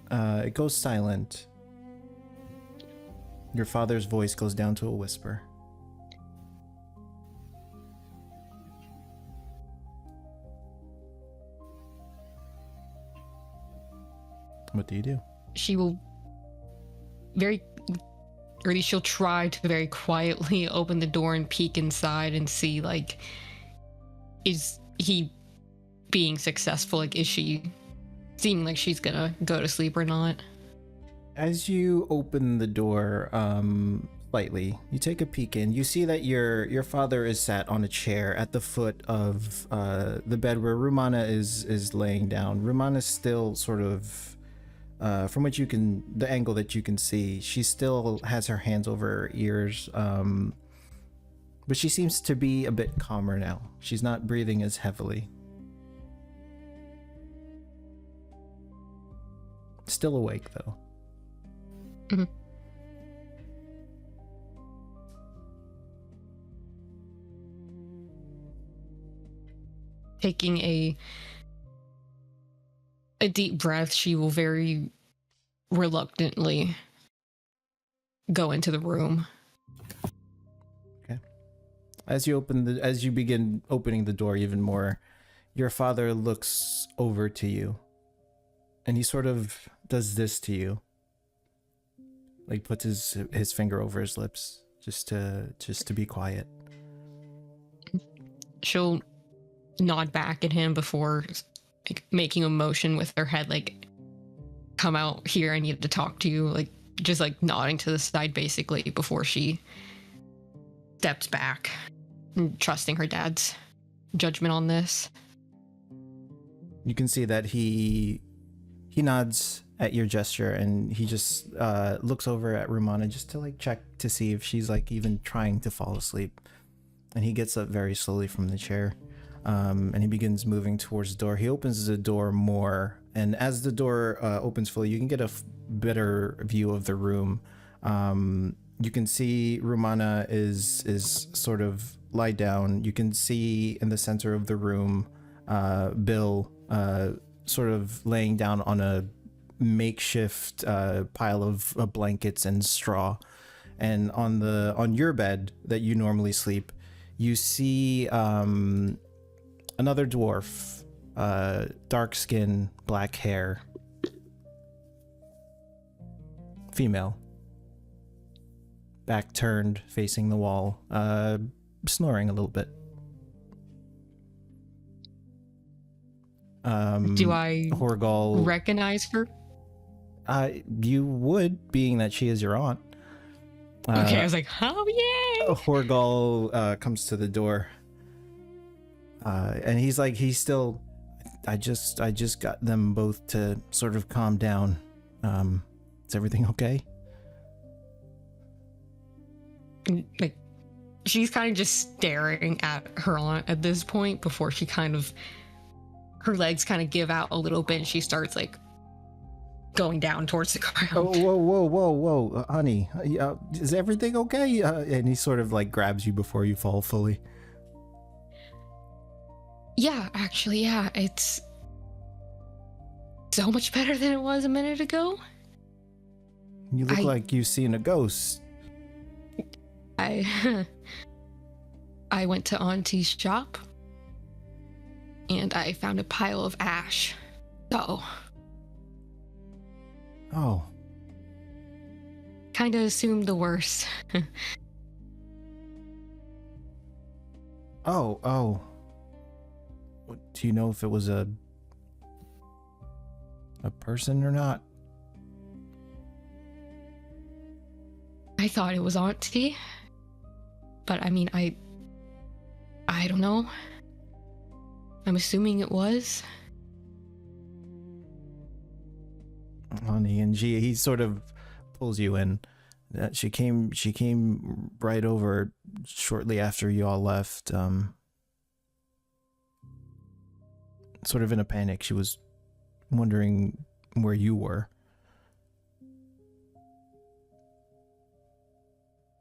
It goes silent. Your father's voice goes down to a whisper. What do you do? She will or at least she'll try to very quietly open the door and peek inside and see, like, is he being successful? Like, is she seeming like she's gonna go to sleep or not? As you open the door slightly, you take a peek in. You see that your father is sat on a chair at the foot of the bed where Rumana is laying down. Rumana's still sort of, from what you can, the angle that you can see, she still has her hands over her ears, but she seems to be a bit calmer now. She's not breathing as heavily. Still awake though. Mm-hmm. Taking a deep breath, she will very reluctantly go into the room. Okay. As you begin opening the door even more, your father looks over to you, and he sort of does this to you. Like puts his finger over his lips just to be quiet. She'll nod back at him before, like, making a motion with her head, like, come out here, I need to talk to you, like, just like nodding to the side basically before she steps back and trusting her dad's judgment on this. You can see that he nods at your gesture, and he just looks over at Rumana just to like check to see if she's like even trying to fall asleep. And he gets up very slowly from the chair, and he begins moving towards the door. He opens the door more, and as the door opens fully, you can get a better view of the room. You can see Rumana is sort of lie down. You can see in the center of the room Bill sort of laying down on a makeshift pile of blankets and straw. And on your bed that you normally sleep, you see another dwarf, dark skin, black hair, female, back turned, facing the wall, snoring a little bit. Do I Horgal recognize her? You would, being that she is your aunt. Okay, I was like, oh yay! Horgal comes to the door, and he's still. I just got them both to sort of calm down. Is everything okay? Like, she's kind of just staring at her aunt at this point before she kind of, her legs kind of give out a little bit, and she starts like going down towards the ground. Oh, whoa, honey, is everything okay? And he sort of like grabs you before you fall fully. Yeah, actually, yeah, it's so much better than it was a minute ago. You look like you've seen a ghost. I went to Auntie's shop and I found a pile of ash. So. Oh. Kind of assumed the worst. Oh. Do you know if it was a person or not? I thought it was Auntie. But I mean, I don't know. I'm assuming it was. Honey, and he sort of pulls you in. She came right over shortly after you all left. Sort of in a panic. She was wondering where you were.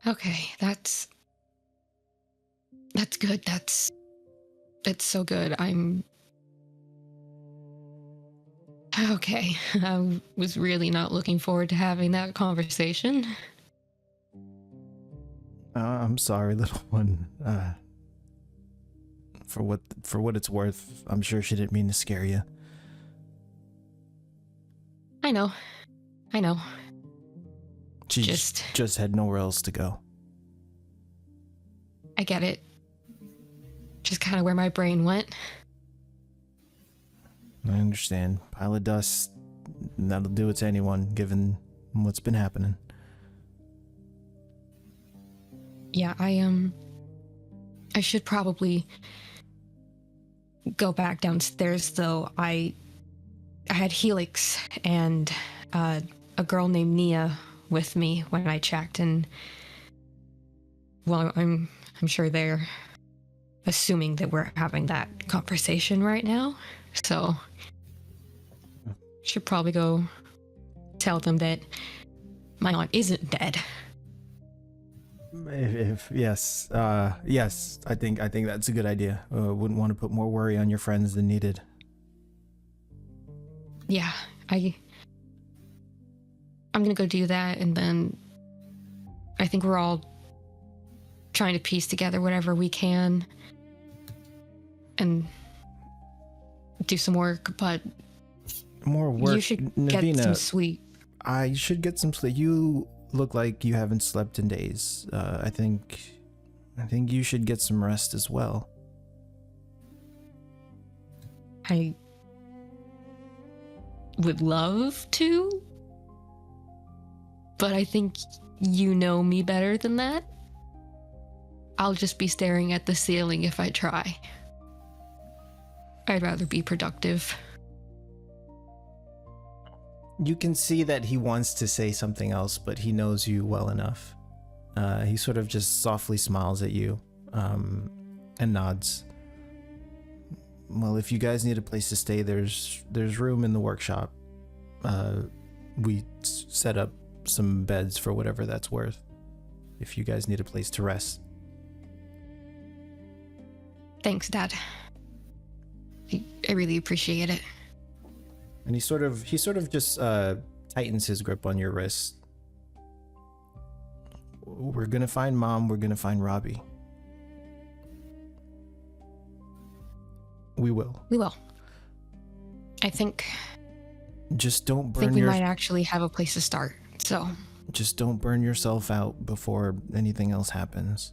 Okay, that's good. It's so good. I'm okay. I was really not looking forward to having that conversation. I'm sorry, little one. For what it's worth, I'm sure she didn't mean to scare you. I know. She Just- just had nowhere else to go. I get it. Just kind of where my brain went. I understand. Pile of dust, that'll do it to anyone, given what's been happening. Yeah, I should probably go back downstairs though. I had Helix and a girl named Nia with me when I checked, and well, I'm sure they're assuming that we're having that conversation right now. So should probably go tell them that my aunt isn't dead. If yes, yes, I think that's a good idea. Wouldn't want to put more worry on your friends than needed. Yeah, I'm gonna go do that, and then I think we're all trying to piece together whatever we can and do some work, but More work. you should Navina, get some sleep. I should get some sleep. You look like you haven't slept in days. I think you should get some rest as well. I would love to, but I think you know me better than that. I'll just be staring at the ceiling if I try. I'd rather be productive. You can see that he wants to say something else, but he knows you well enough. He sort of just softly smiles at you and nods. Well, if you guys need a place to stay, there's room in the workshop. We set up some beds for whatever that's worth, if you guys need a place to rest. Thanks, Dad. I really appreciate it. And he sort of just tightens his grip on your wrist. We're gonna find Mom. We're gonna find Robbie. We will. We will. I think Just don't burn we might actually have a place to start. So Just don't burn yourself out before anything else happens.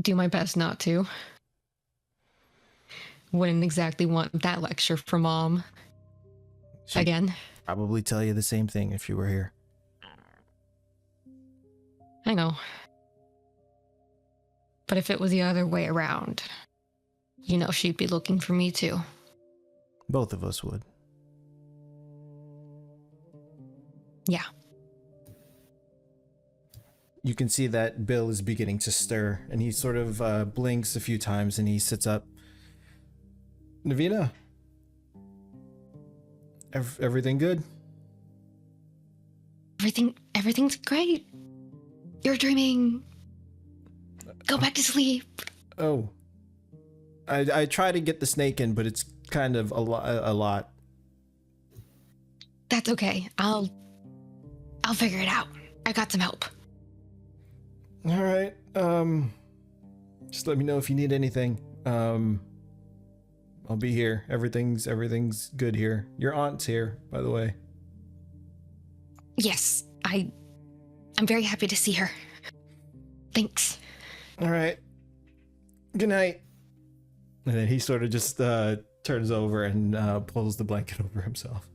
do my best not to. Wouldn't exactly want that lecture from Mom. She'd Again. probably tell you the same thing if you were here. I know. But if it was the other way around, she'd be looking for me too. Both of us would. Yeah. You can see that Bill is beginning to stir, and he sort of blinks a few times, and he sits up. Navina? Everything good? Everything's great. You're dreaming. Go back to sleep. Oh. I try to get the snake in, but it's kind of a lot. That's okay. I'll figure it out. I got some help. All right. Just let me know if you need anything. I'll be here. Everything's good here. Your aunt's here, by the way. Yes, I'm very happy to see her. Thanks. All right. Good night. And then he sort of just turns over and pulls the blanket over himself.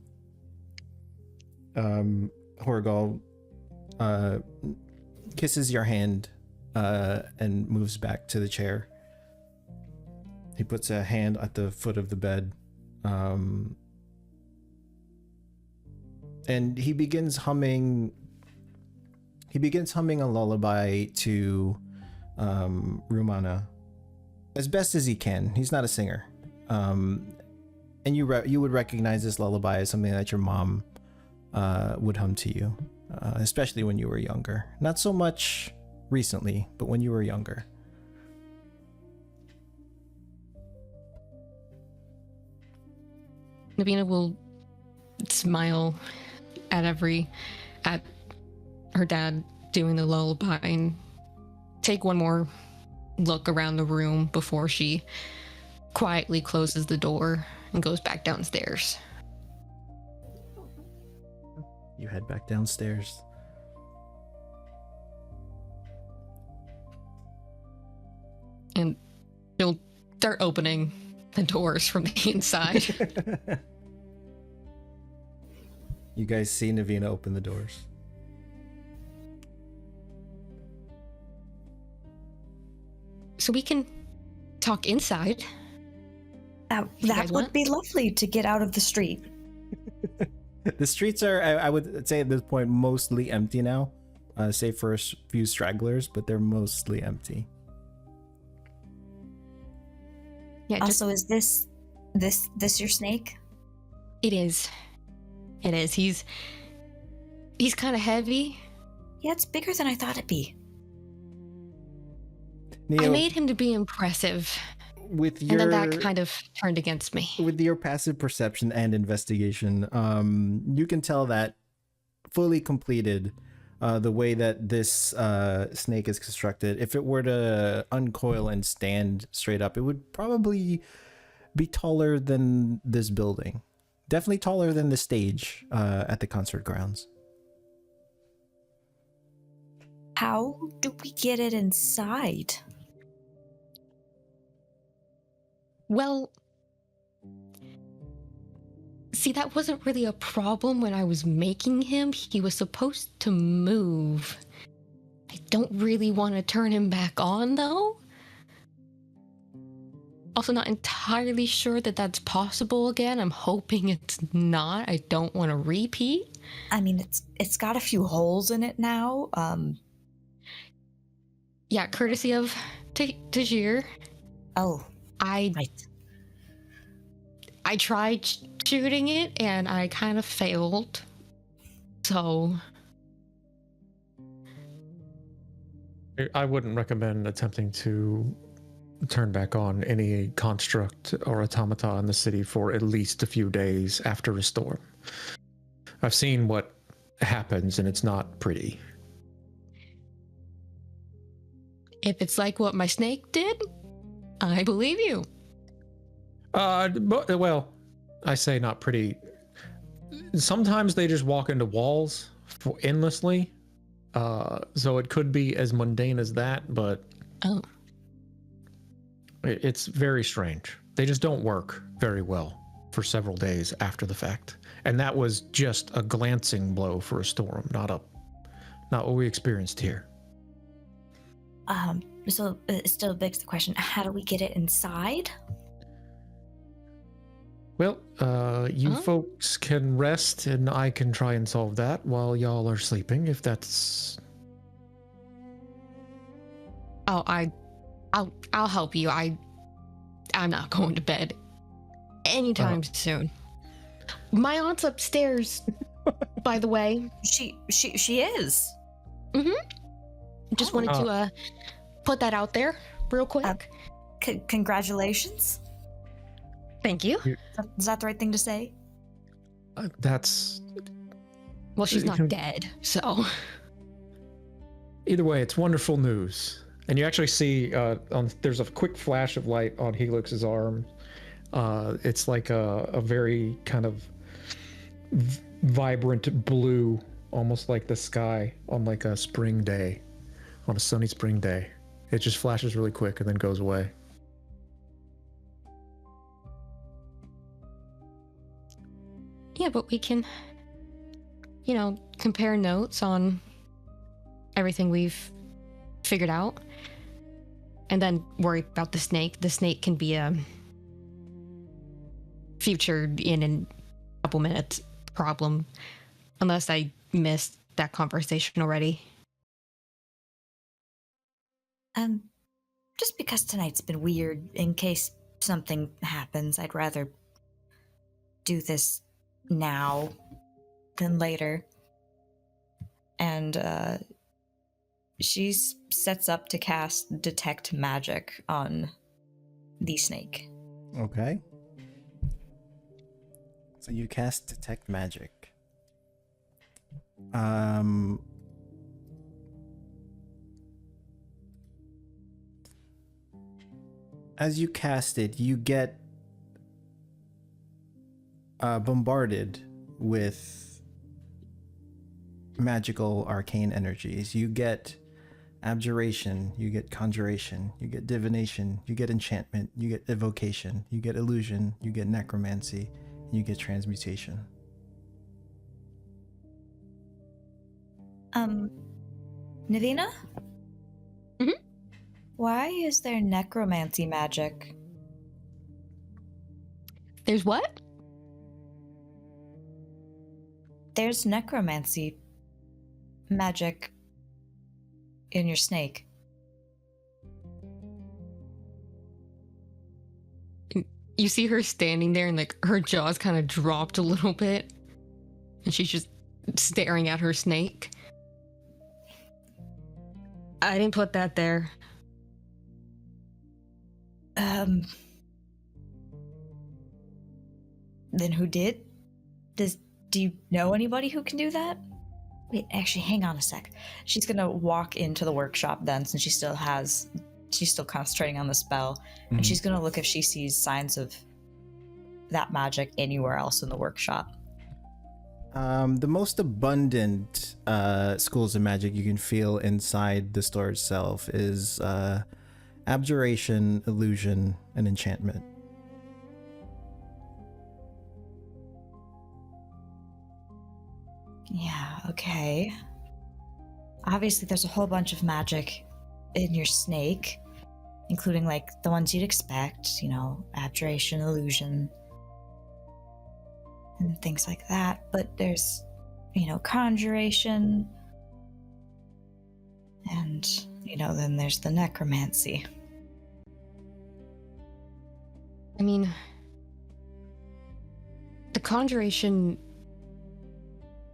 Horgal kisses your hand and moves back to the chair. He puts a hand at the foot of the bed. And he begins humming a lullaby to Rumana as best as he can. He's not a singer. And you would recognize this lullaby as something that your mom would hum to you, especially when you were younger. Not so much recently, but when you were younger. Navina will smile at her dad doing the lullaby and take one more look around the room before she quietly closes the door and goes back downstairs. You head back downstairs. And she'll start opening the doors from the inside. You guys see Navina open the doors. So we can talk inside. That guys would want? be lovely to get out of the street. The streets are, I would say at this point, mostly empty now, save for a few stragglers, but they're mostly empty. Yeah, just, Also, is this your snake? it is. It is. He's kind of heavy. Yeah, it's bigger than I thought it'd be. Neo, I made him to be impressive, with and your then that kind of turned against me. with your passive perception and investigation, you can tell that fully completed, the way that this snake is constructed, if it were to uncoil and stand straight up, it would probably be taller than this building. Definitely taller than the stage at the concert grounds. How do we get it inside? Well, see, that wasn't really a problem when I was making him. He was supposed to move. I don't really want to turn him back on, though. Also, not entirely sure that that's possible again. I'm hoping it's not. I don't want to repeat. I mean, it's got a few holes in it now. Yeah, courtesy of Tajir. Oh, I right. I tried shooting it and I kind of failed. So I wouldn't recommend attempting to turn back on any construct or automata in the city for at least a few days after a storm. I've seen what happens and it's not pretty. if it's like what my snake did, I believe you. Well, I say not pretty. Sometimes they just walk into walls endlessly. So it could be as mundane as that, but Oh. It's very strange. They just don't work very well for several days after the fact. And that was just a glancing blow for a storm, not what we experienced here. So it still begs the question, how do we get it inside? Well, you folks can rest and I can try and solve that while y'all are sleeping, if that's... Oh, I'll help you. I'm not going to bed anytime soon. My aunt's upstairs, by the way. She is. Just wanted to put that out there real quick. Congratulations. Thank you. Is that the right thing to say? That's... Well, she's not dead, so... Either way, it's wonderful news. And you actually see there's a quick flash of light on Helix's arm. It's like a very kind of vibrant blue, almost like the sky on like a spring day, on a sunny spring day. It just flashes really quick and then goes away. Yeah, but we can, compare notes on everything we've figured out. And then worry about the snake. The snake can be a future in a couple minutes problem. Unless I missed that conversation already. Just because tonight's been weird, in case something happens, I'd rather do this now. then later. And she sets up to cast Detect Magic on the snake. Okay. So you cast Detect Magic. As you cast it, you get bombarded with magical arcane energies. You get abjuration, you get conjuration, you get divination, you get enchantment, you get evocation, you get illusion, you get necromancy, and you get transmutation. Navina? Mhm. Why is there necromancy magic? There's what? There's necromancy magic in your snake. You see her standing there and like her jaws kind of dropped a little bit. And she's just staring at her snake. I didn't put that there. Then who did? Do you know anybody who can do that? Wait, actually, hang on a sec. She's gonna walk into the workshop then, since she's still concentrating on the spell, and she's gonna look if she sees signs of that magic anywhere else in the workshop. The most abundant schools of magic you can feel inside the store itself is abjuration, illusion, and enchantment. Yeah, okay. Obviously, there's a whole bunch of magic in your snake, including like the ones you'd expect, abjuration, illusion, and things like that. But there's, conjuration, and, then there's the necromancy. I mean, the conjuration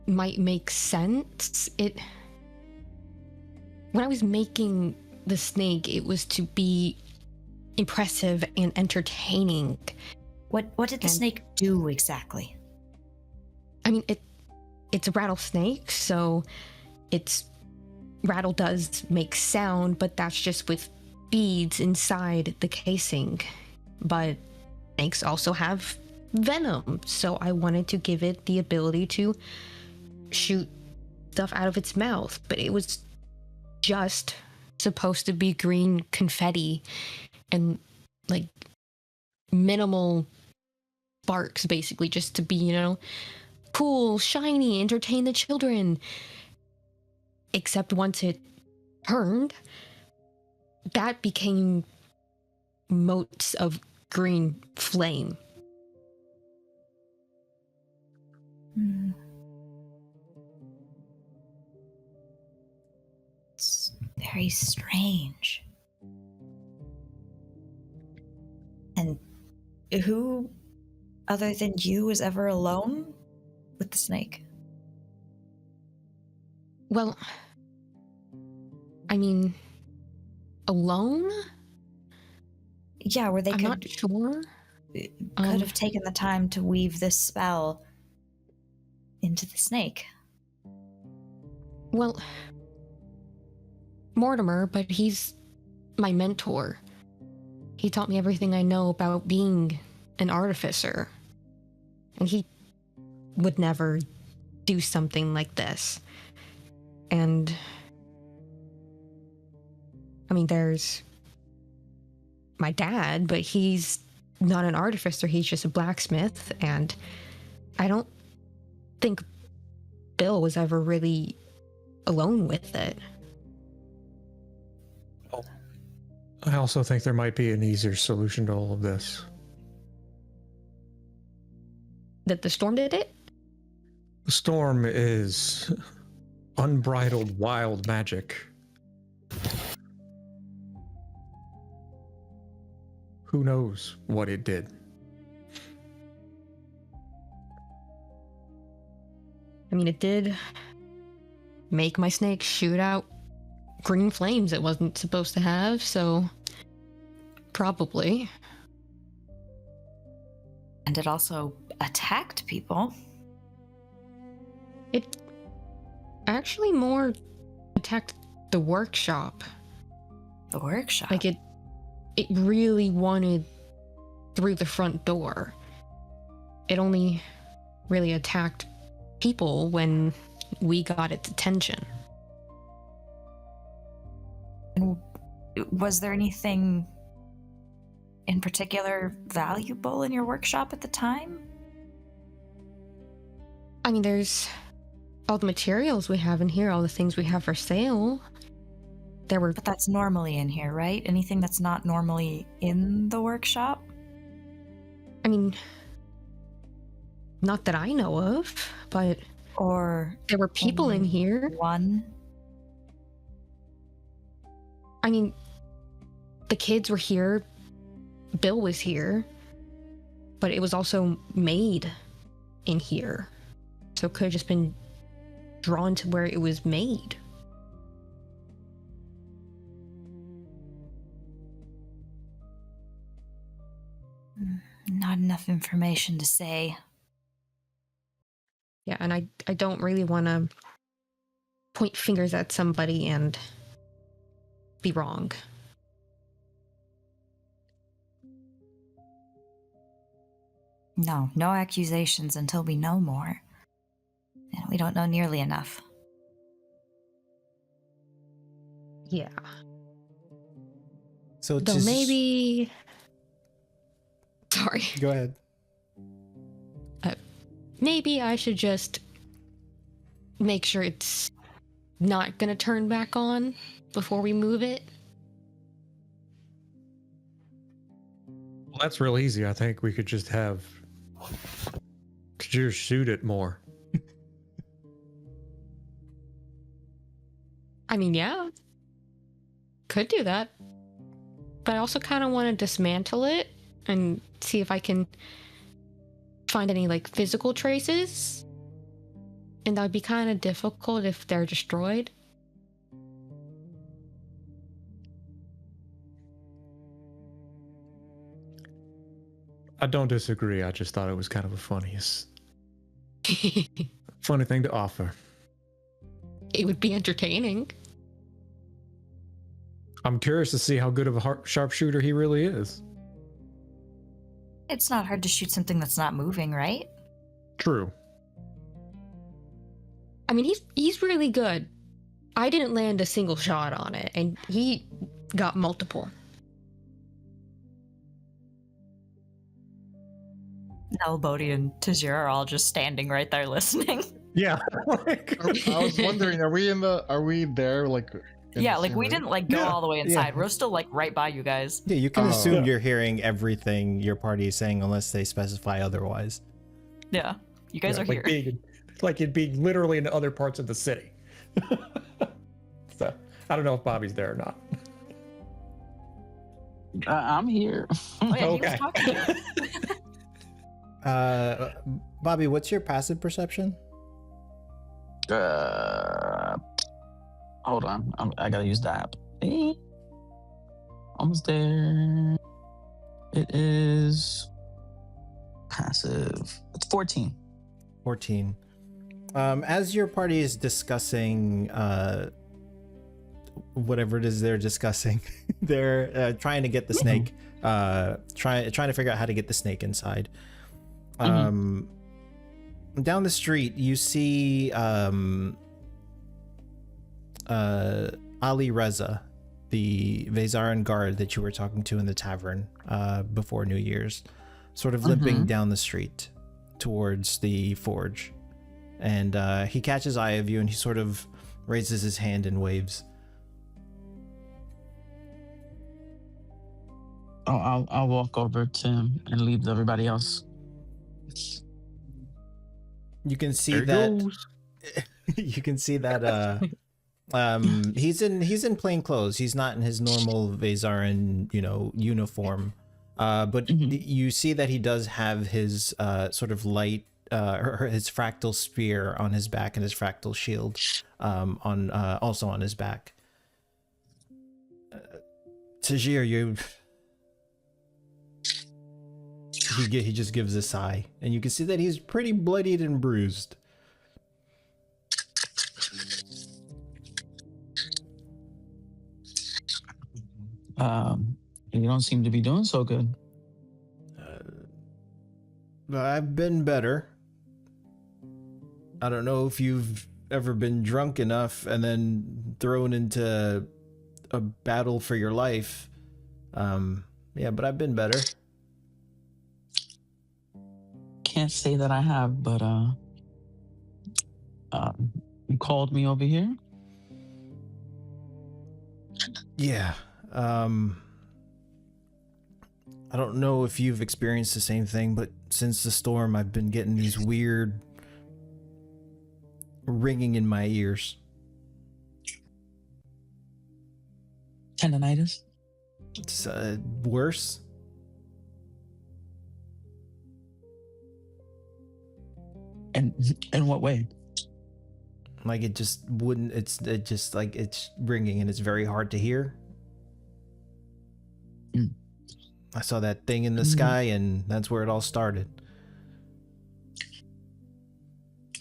might make sense. When I was making the snake, it was to be impressive and entertaining. What did the snake do exactly? I mean, it's a rattlesnake, so its rattle does make sound, but that's just with beads inside the casing. But snakes also have venom, so I wanted to give it the ability to shoot stuff out of its mouth, but it was just supposed to be green confetti and like minimal sparks, basically, just to be, cool, shiny, entertain the children. Except once it turned, that became motes of green flame. It's very strange. And who, other than you, is ever alone with the snake? Well, I mean, alone? Yeah, where they I'm not sure. could have taken the time to weave this spell into the snake. Well, Mortimer, but he's my mentor. He taught me everything I know about being an artificer. And he would never do something like this. And I mean, there's my dad, but he's not an artificer, he's just a blacksmith, and I don't think Bill was ever really alone with it. I also think there might be an easier solution to all of this. That the storm did it? The storm is unbridled wild magic. Who knows what it did? I mean, it did make my snake shoot out green flames it wasn't supposed to have, so probably. And it also attacked people. It actually more attacked the workshop. The workshop? Like it really wanted through the front door. It only really attacked people when we got its attention. And was there anything in particular valuable in your workshop at the time? I mean, there's all the materials we have in here, all the things we have for sale. But that's normally in here, right? Anything that's not normally in the workshop? I mean, not that I know of, but or there were people in here. One? I mean, the kids were here, Bill was here, but it was also made in here. So it could have just been drawn to where it was made. Not enough information to say. Yeah, and I don't really want to point fingers at somebody and be wrong. No accusations until we know more. And we don't know nearly enough. Yeah. So Though maybe... Sorry. Go ahead. Maybe I should just make sure it's not gonna turn back on before we move it. Well, that's real easy. I think we could just shoot it more. I mean, yeah. Could do that. But I also kind of want to dismantle it and see if I can find any, like, physical traces. And that would be kind of difficult if they're destroyed. I don't disagree. I just thought it was kind of a funny thing to offer. It would be entertaining. I'm curious to see how good of a sharpshooter he really is. It's not hard to shoot something that's not moving, right? True. I mean, he's really good. I didn't land a single shot on it, and he got multiple. Now Bodhi and Tajir are all just standing right there listening. Yeah. I was wondering, are we there, like... Yeah, like we didn't like go all the way inside. Yeah. We're still like right by you guys. Yeah, you can assume yeah. you're hearing everything your party is saying unless they specify otherwise. Yeah, you guys are here. Like it'd be literally in other parts of the city. So I don't know if Bobby's there or not. I'm here. Oh, yeah, Okay. he was talking to you. Bobby, what's your passive perception? Hold on. I gotta use the app. Almost there. It is passive. It's 14. 14. As your party is discussing whatever it is they're discussing, they're trying to get the snake. Trying to figure out how to get the snake inside. Down the street, you see Ali Reza, the Vezaran guard that you were talking to in the tavern before New Year's, sort of limping down the street towards the forge. And he catches eye of you and he sort of raises his hand and waves. Oh, I'll walk over to him and leave everybody else. You can see There that goes. you can see that he's in plain clothes. He's not in his normal Vezaran, uniform. But you see that he does have his sort of light his fractal spear on his back and his fractal shield also on his back. Tajir, he just gives a sigh, and you can see that he's pretty bloodied and bruised. You don't seem to be doing so good. I've been better. I don't know if you've ever been drunk enough and then thrown into a battle for your life. Yeah, but I've been better. Can't say that I have, but you called me over here. Yeah. I don't know if you've experienced the same thing, but since the storm, I've been getting these weird ringing in my ears. Tendonitis? It's worse. And in what way? Like it just wouldn't. It just like it's ringing and it's very hard to hear. I saw that thing in the sky, and that's where it all started.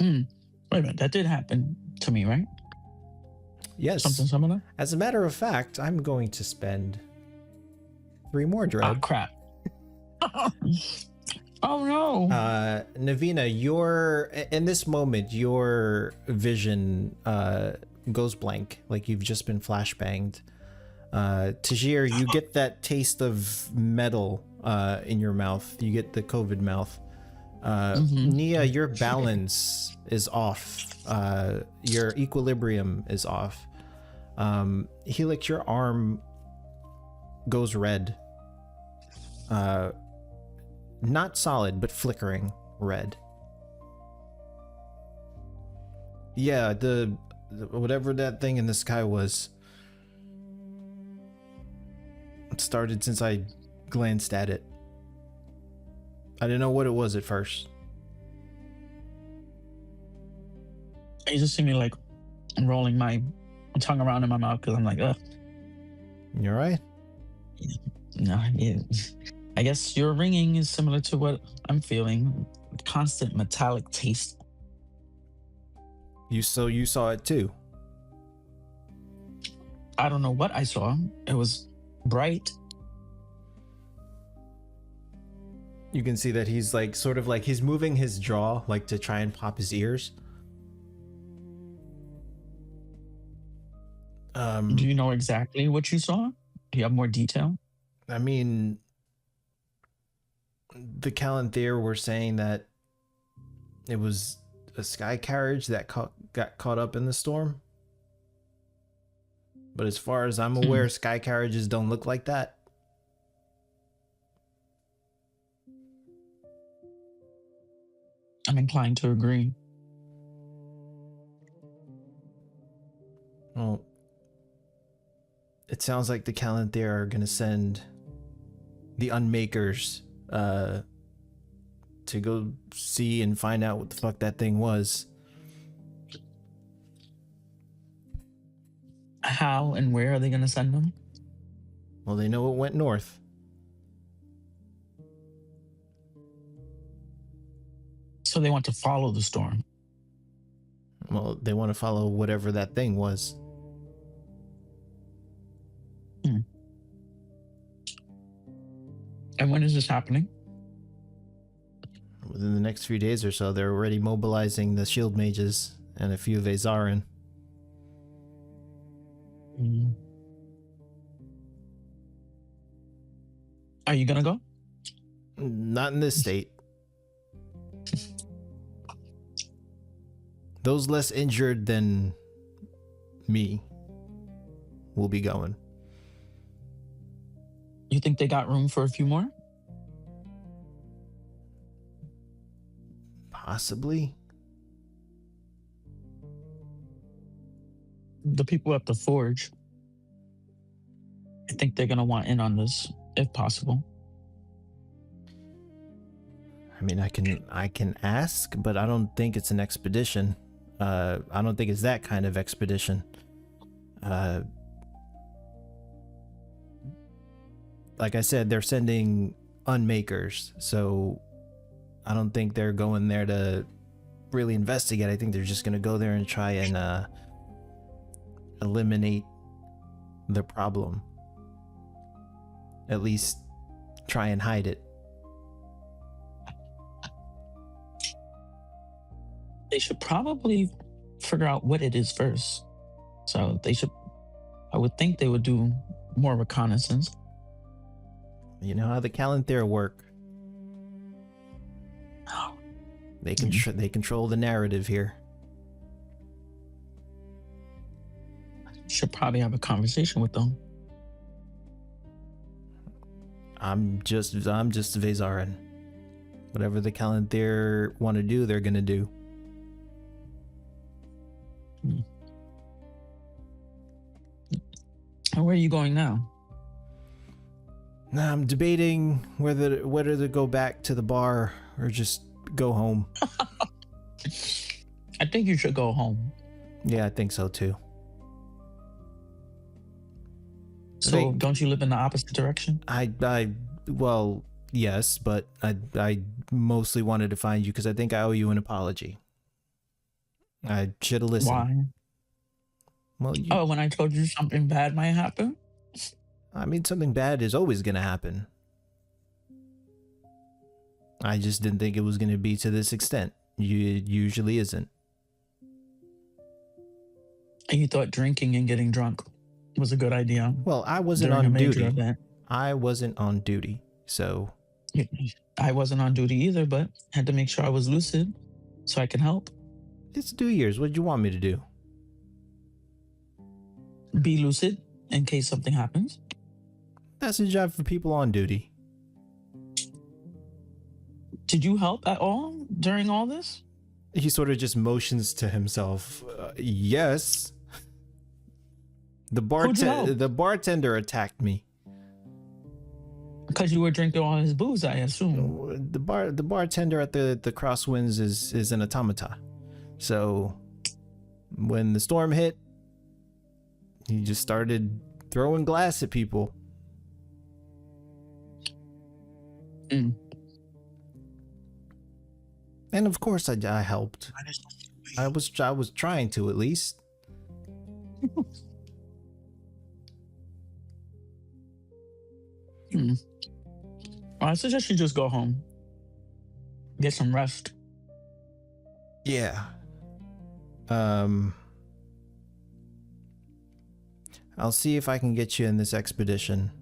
Wait a minute, that did happen to me, right? Yes. Something similar? As a matter of fact, I'm going to spend 3 more dread. Oh, crap. Oh, no. Navina, in this moment, your vision goes blank, like you've just been flashbanged. Tajir, you get that taste of metal in your mouth. You get the COVID mouth. Nia, your balance is off. Your equilibrium is off. Helix, your arm goes red. Not solid, but flickering red. Yeah, the whatever that thing in the sky was. It started since I glanced at it. I didn't know what it was at first. You just see me like rolling my tongue around in my mouth because I'm like, ugh. You alright? No, I guess your ringing is similar to what I'm feeling. Constant metallic taste. You saw it too? I don't know what I saw. It was bright. You can see that he's like sort of like he's moving his jaw like to try and pop his ears. Do you know exactly what you saw? Do you have more detail? I mean, the Calanthere were saying that it was a sky carriage that got caught up in the storm. But as far as I'm aware, sky carriages don't look like that. I'm inclined to agree. Well, it sounds like the Calanthere are going to send the Unmakers to go see and find out what the fuck that thing was. How and where are they going to send them? Well, they know it went north. So they want to follow the storm. Well, they want to follow whatever that thing was. And when is this happening? Within the next few days or so, they're already mobilizing the shield mages and a few of Azarin. Are you gonna go? Not in this state. Those less injured than me will be going. You think they got room for a few more? Possibly. The people at the forge, I think they're gonna want in on this, if possible. I mean, I can ask, but I don't think it's an expedition. I don't think it's that kind of expedition. Like I said, they're sending unmakers, so I don't think they're going there to really investigate. I think they're just gonna go there and try and eliminate the problem. At least try and hide it. They should probably figure out what it is first. So they should, I would think they would do more reconnaissance. You know how the Calanthere work. They they control the narrative here. Should probably have a conversation with them. I'm just Vezarin. Whatever the Calanthere want to do, they're gonna do. And where are you going now? Now I'm debating whether to go back to the bar or just go home. I think you should go home. Yeah, I think so too. So don't you live in the opposite direction? Well, yes, but I mostly wanted to find you because I think I owe you an apology. I should have listened. Why? Well, when I told you something bad might happen? I mean, something bad is always going to happen. I just didn't think it was going to be to this extent. It usually isn't. And you thought drinking and getting drunk was a good idea? Well, I wasn't on duty. Event. I wasn't on duty, so... I wasn't on duty either, but had to make sure I was lucid so I can help. It's 2 years. What did you want me to do? Be lucid in case something happens. That's a job for people on duty. Did you help at all during all this? He sort of just motions to himself. Yes. The bartender attacked me. Because you were drinking all his booze, I assume. The bartender at the Crosswinds is an automata. So when the storm hit, he just started throwing glass at people. Mm. And of course I helped. I was trying to, at least. I suggest you just go home. Get some rest. Yeah. I'll see if I can get you in this expedition.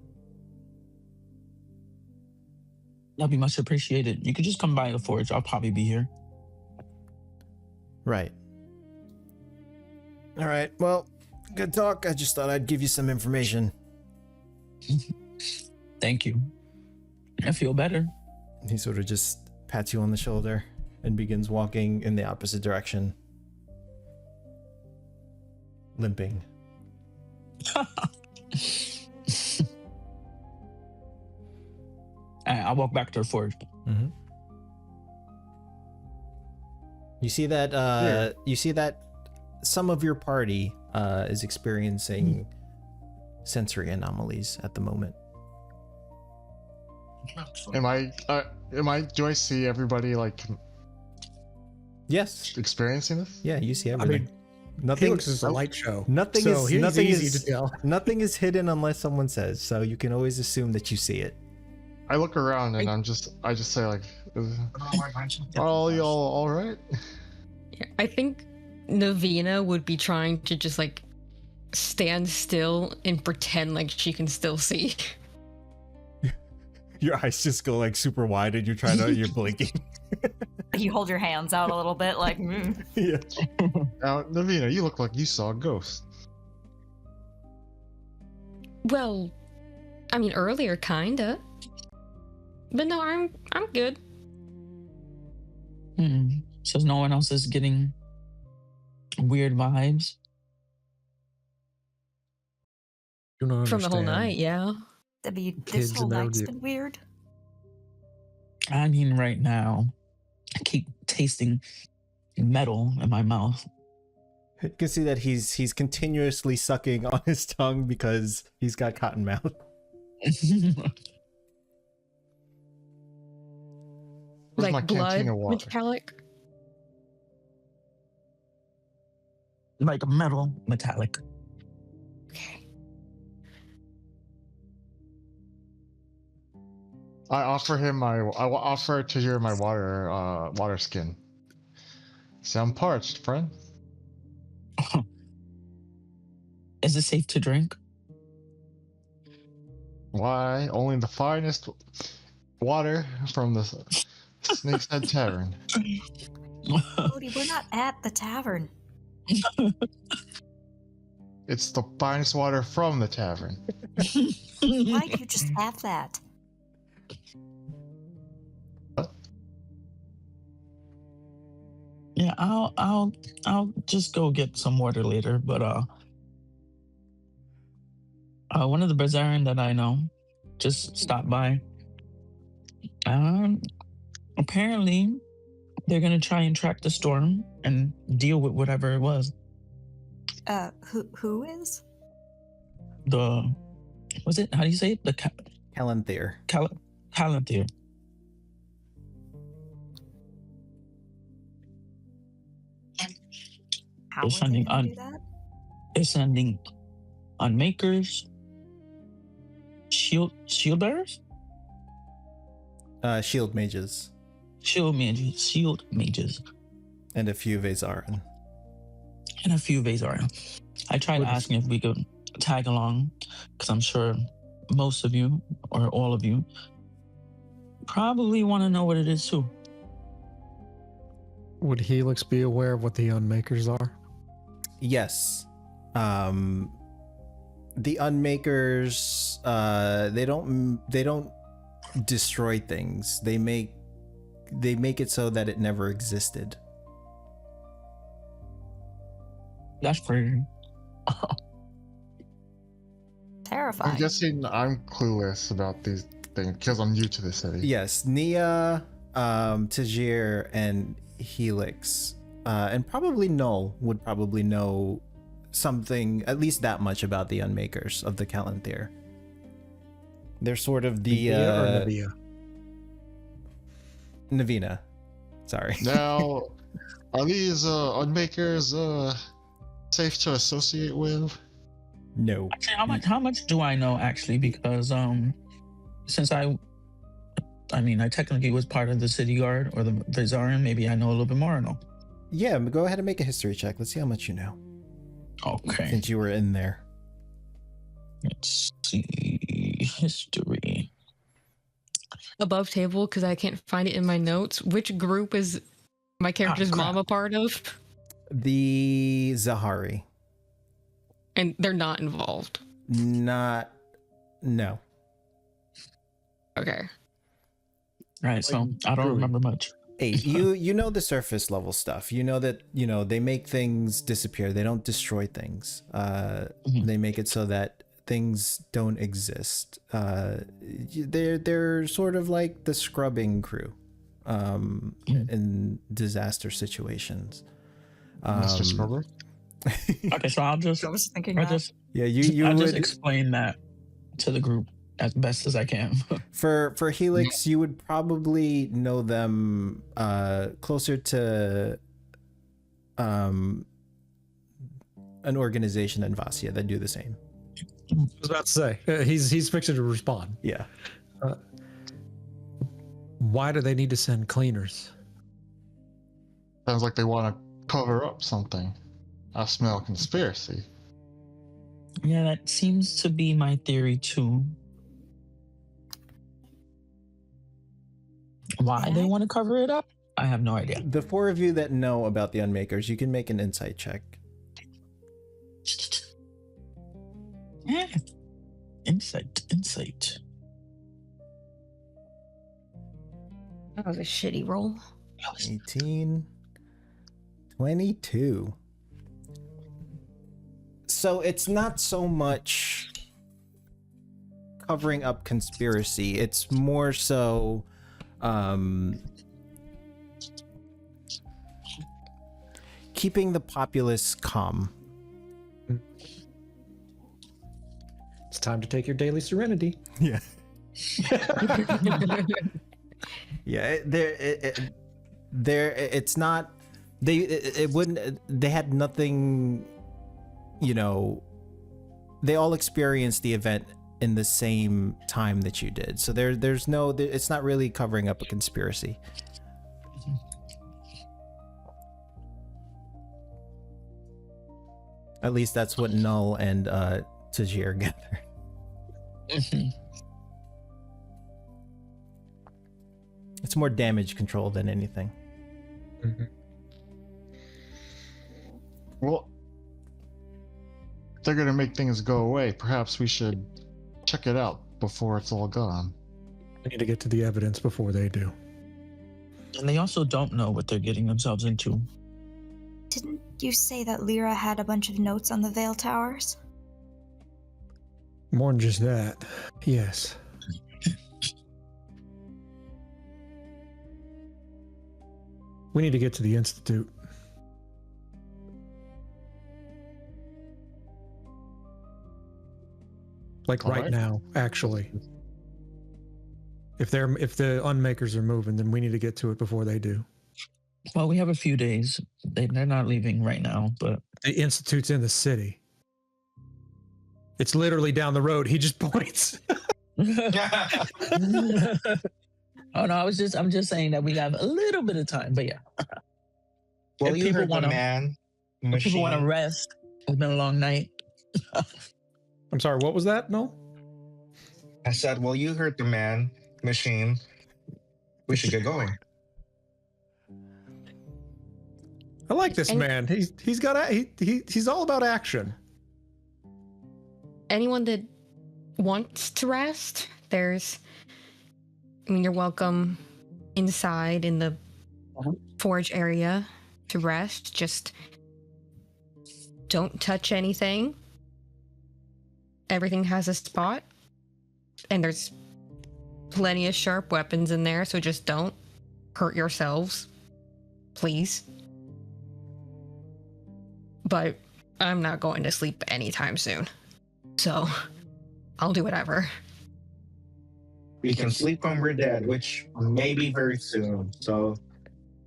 That'd be much appreciated. You could just come by the forge. I'll probably be here. Right. All right. Well, good talk. I just thought I'd give you some information. Thank you. I feel better. He sort of just pats you on the shoulder and begins walking in the opposite direction. Limping. I'll walk back to the forge. Mm-hmm. You see that some of your party is experiencing sensory anomalies at the moment. Do I see everybody like Yes. experiencing this? Yeah, you see everything. I mean, nothing. Felix is a light show. Nothing so is he's nothing easy is to tell. Nothing is hidden unless someone says. So you can always assume that you see it. I look around and I just say like, all y'all all right? Yeah, I think Navina would be trying to just like stand still and pretend like she can still see. Your eyes just go like super wide and you're blinking. You hold your hands out a little bit, like, Yeah. Now, Navina, you look like you saw a ghost. Well, I mean earlier, kinda. But no, I'm good. So no one else is getting weird vibes Do not From the whole understand. night, yeah. this Kids whole and their night's view. been weird. I mean, right now, I keep tasting metal in my mouth. You can see that he's continuously sucking on his tongue because he's got cotton mouth. Where's my Like blood canteen of water? metallic. Like metal, metallic. Okay. I will offer to you my water skin. See, I'm parched, friend. Is it safe to drink? Why? Only the finest water from the Snake's Head Tavern. Cody, we're not at the tavern. It's the finest water from the tavern. Why'd you just have that? Yeah, I'll just go get some water later. But one of the Bazaarian that I know just stopped by. Apparently, they're gonna try and track the storm and deal with whatever it was. Who is? Was it? How do you say it? The Calanthier. Calanthier. How They're are they sending gonna do that? They're sending unmakers, shield bearers, Shield mages. shield mages, And a few Vazarin. and a few Vazaria. I tried asking if we could tag along, because I'm sure most of you, or all of you, probably want to know what it is too. Would Helix be aware of what the Unmakers are? Yes. The Unmakers, they don't destroy things. They make it so that it never existed. That's crazy. Terrifying. I'm guessing I'm clueless about these things because I'm new to the city. Yes, Nia, Tajir, and Helix, and probably Null would probably know something, at least that much about the Unmakers of the Calanthier. They're sort of the Navia or Navia? Navina. Sorry. Now, are these unmakers safe to associate with? No. Actually, how much do I know actually? Because since I technically was part of the city guard or the Vizarian, maybe I know a little bit more. I know. Yeah, go ahead and make a history check. Let's see how much you know. Okay. Since you were in there. Let's see history. Above table, because I can't find it in my notes. Which group is my character's crap. mom a part of? The Zahari. And they're not involved. No. Okay. Right, so I don't remember much. 8. You know the surface level stuff. You know that, they make things disappear. They don't destroy things. They make it so that things don't exist. They're sort of like the scrubbing crew in disaster situations. Mr. Scrubber? Okay, so I'll just Yeah, you I'll would just explain that to the group as best as I can. for Helix, you would probably know them closer to an organization than Vasya that do the same. I was about to say he's fixing to respond. Yeah. Why do they need to send cleaners? Sounds like they want to cover up something. I smell conspiracy. Yeah, that seems to be my theory too. Why they want to cover it up? I have no idea. The 4 of you that know about the Unmakers, you can make an insight check. Yeah. Insight. That was a shitty roll. 18, 22. So it's not so much covering up conspiracy. It's more so keeping the populace calm. It's time to take your daily serenity. Yeah. Yeah, it's not, it wouldn't, they had nothing, you know, they all experienced the event in the same time that you did. So there's no, it's not really covering up a conspiracy. At least that's what Null and Tajir gathered. It's more damage control than anything. Well, if they're gonna make things go away, perhaps we should check it out before it's all gone. We need to get to the evidence before they do. And they also don't know what they're getting themselves into. Didn't you say that Lyra had a bunch of notes on the Veil Towers? More than just that. Yes. We need to get to the Institute. Like All right right. now, actually. If the unmakers are moving, then we need to get to it before they do. Well, we have a few days. They're not leaving right now, but The Institute's in the city. It's literally down the road. He just points. oh no, I'm just saying that we have a little bit of time, but yeah. Well, If you people heard the wanna- man. If people want to Machine. rest, it's been a long night. I'm sorry, what was that? No? I said, well, you heard the man. Machine. We should get going. I like this And- man. He's all about action. Anyone that wants to rest, you're welcome inside in the forge area to rest. Just don't touch anything. Everything has a spot, and there's plenty of sharp weapons in there, so just don't hurt yourselves, please. But I'm not going to sleep anytime soon, so I'll do whatever. We can sleep when we're dead, which may be very soon. So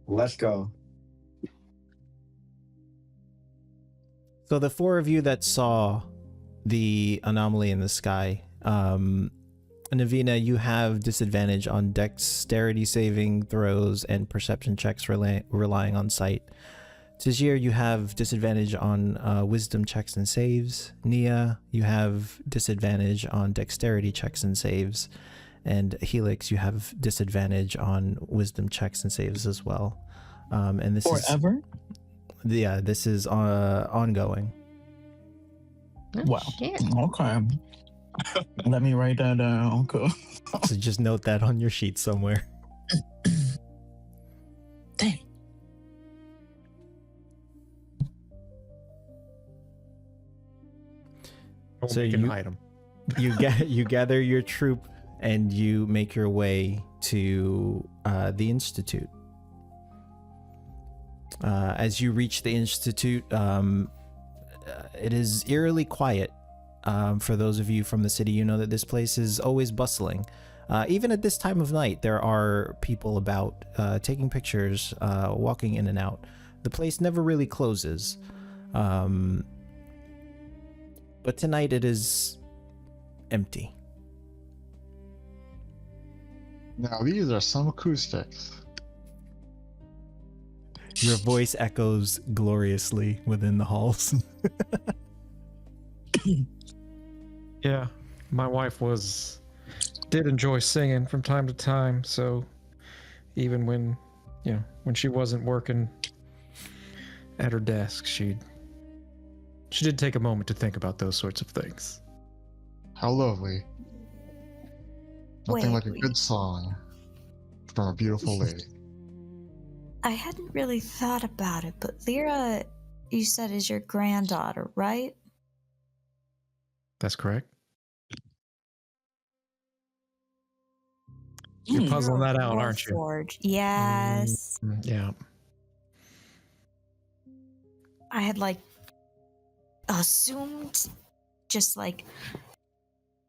let's go. So the four of you that saw the anomaly in the sky, Navina, you have disadvantage on dexterity saving throws and perception checks relying on sight. Tajir, you have disadvantage on wisdom checks and saves. Nia, you have disadvantage on dexterity checks and saves. And Helix, you have disadvantage on wisdom checks and saves as well. And this Forever? this is ongoing. Oh, Wow. shit. Okay. Let me write that down. Okay. So just note that on your sheet somewhere. Dang. Don't So make an you- item. You gather your troop and you make your way to the Institute. As you reach the Institute, it is eerily quiet. For those of you from the city, you know that this place is always bustling. Even at this time of night, there are people about taking pictures, walking in and out. The place never really closes. But tonight it is empty. Now these are some acoustics. Your voice echoes gloriously within the halls. Yeah, my wife did enjoy singing from time to time. So even when she wasn't working at her desk, she did take a moment to think about those sorts of things. How lovely. Nothing Wait, like a good song from a beautiful lady. I hadn't really thought about it, but Lyra, you said, is your granddaughter, right? That's correct. You're puzzling that out, War aren't you? Forge. Yes. Yeah. I had like assumed just like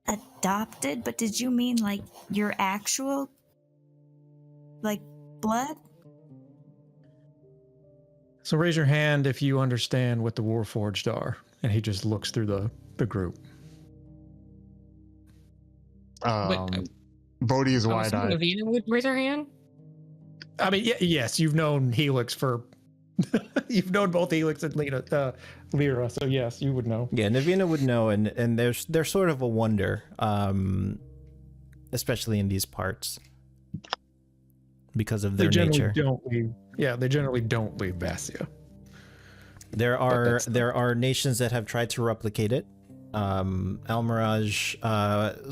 adopted, but did you mean like your actual like blood? So raise your hand if you understand what the Warforged are. And he just looks through the group. Bodhi is I'm wide assuming eyed. Avina would raise her hand. I mean, yes, you've known Helix for... you've known both Helix and Lyra, so yes, you would know. Yeah, Navina would know, and they're sort of a wonder, especially in these parts, because of their nature. They generally don't leave Vassia. There are nations that have tried to replicate it. Almiraj,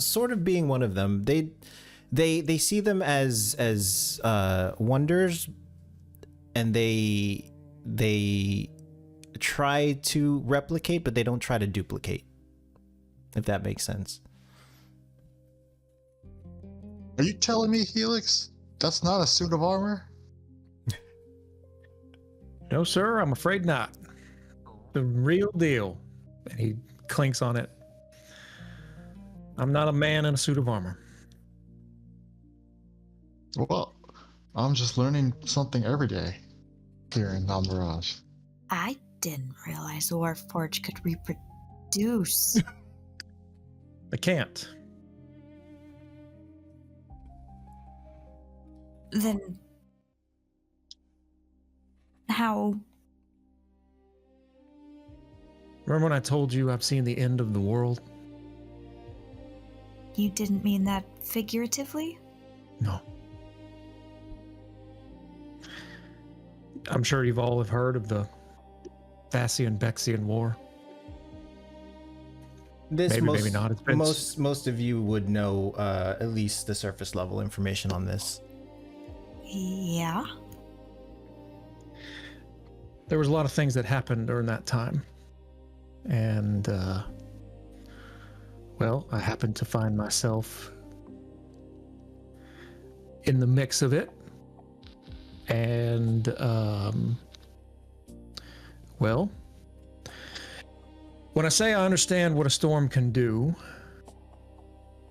sort of being one of them. They see them as wonders, and they try to replicate, but they don't try to duplicate. If that makes sense. Are you telling me, Helix, that's not a suit of armor? No, sir, I'm afraid not. The real deal. And he clinks on it. I'm not a man in a suit of armor. Well, I'm just learning something every day here in Almiraj. I didn't realize the Warforged could reproduce. I can't. Then how? Remember when I told you I've seen the end of the world? You didn't mean that figuratively? No. I'm sure you've all have heard of the Vassian-Bexian War. Maybe not. It's been... most of you would know at least the surface level information on this. Yeah. There was a lot of things that happened during that time. And, well, I happened to find myself in the mix of it. And, well, when I say I understand what a storm can do,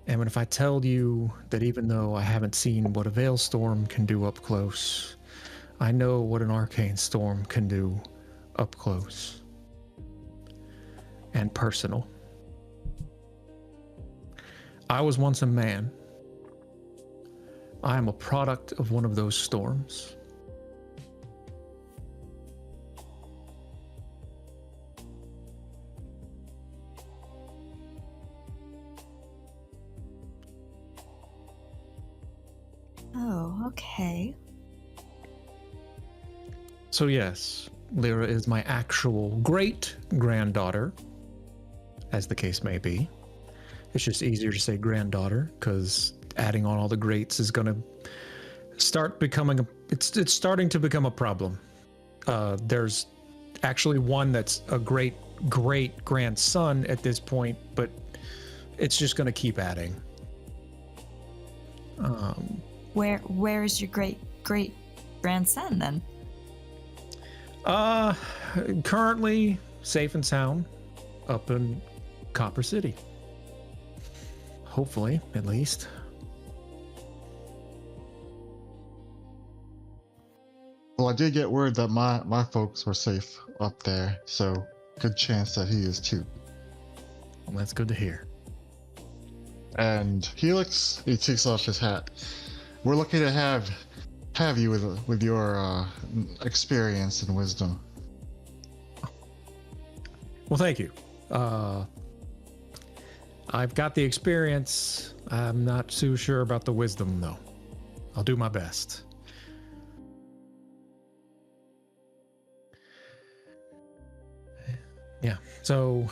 and if I tell you that even though I haven't seen what a Veil Storm can do up close, I know what an Arcane Storm can do up close and personal. I was once a man. I am a product of one of those storms. Oh, okay. So yes, Lyra is my actual great-granddaughter, as the case may be. It's just easier to say granddaughter, because adding on all the greats is going to start becoming it's starting to become a problem. There's actually one that's a great-grandson at this point, but it's just going to keep adding. Where is your great grandson then? Currently safe and sound up in Copper City. Hopefully, at least. Well, I did get word that my folks were safe up there, so good chance that he is too. Well, that's good to hear. And Helix, he takes off his hat. We're lucky to have you with your experience and wisdom. Well, thank you. I've got the experience. I'm not too sure about the wisdom, though. I'll do my best. Yeah, so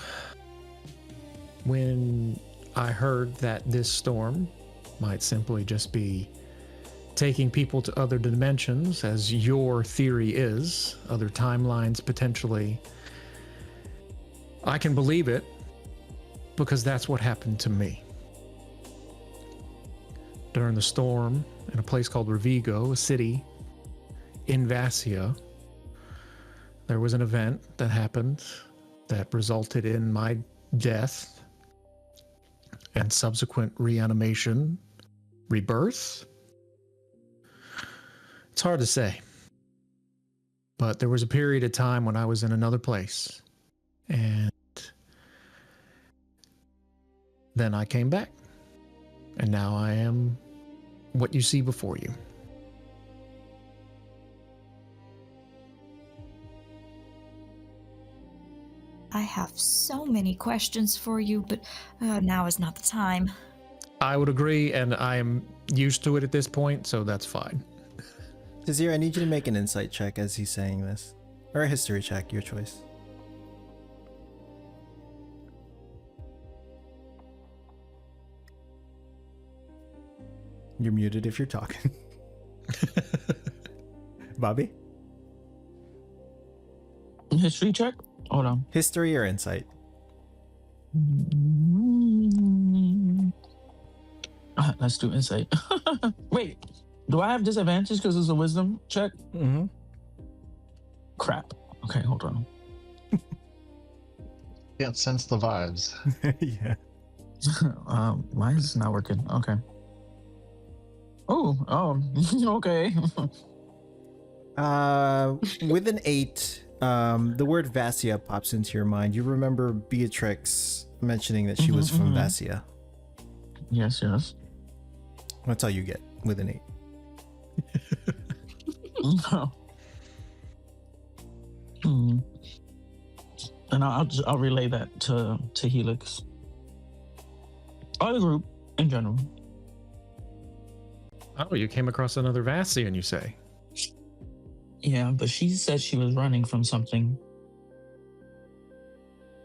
when I heard that this storm might simply just be taking people to other dimensions, as your theory is, other timelines potentially, I can believe it because that's what happened to me. during the storm in a place called Revigo, a city in Vassia. There was an event that happened that resulted in my death and subsequent reanimation, rebirth. It's hard to say. But there was a period of time when I was in another place. And then I came back. And now I am what you see before you. I have so many questions for you, but now is not the time. I would agree, and I am used to it at this point, so that's fine. Tazir, I need you to make an insight check as he's saying this. Or a history check, your choice. You're muted if you're talking. Bobby? History check? Hold on. History or insight? Let's do insight. Wait, do I have disadvantage because it's a wisdom check? Mm-hmm. Crap. Okay, hold on. Can't sense the vibes. Yeah. Why is this not working? Okay. Oh, okay. With an 8, the word Vassia pops into your mind. You remember Beatrix mentioning that she was from Vassia. Yes. That's all you get with an 8. And I'll relay that to Helix. Or the group in general. Oh, you came across another Vassian, you say? Yeah, but she said she was running from something.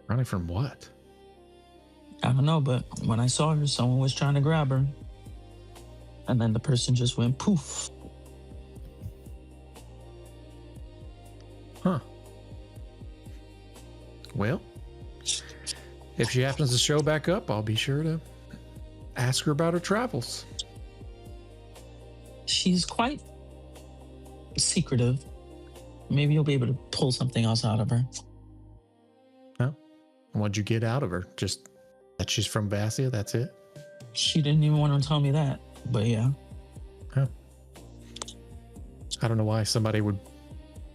Running from what? I don't know, but when I saw her, someone was trying to grab her. And then the person just went poof. Huh. Well, if she happens to show back up, I'll be sure to ask her about her travels. She's quite secretive. Maybe you'll be able to pull something else out of her. Oh, what'd you get out of her? Just that she's from Vassia, that's it? She didn't even want to tell me that, but yeah. Oh. I don't know why somebody would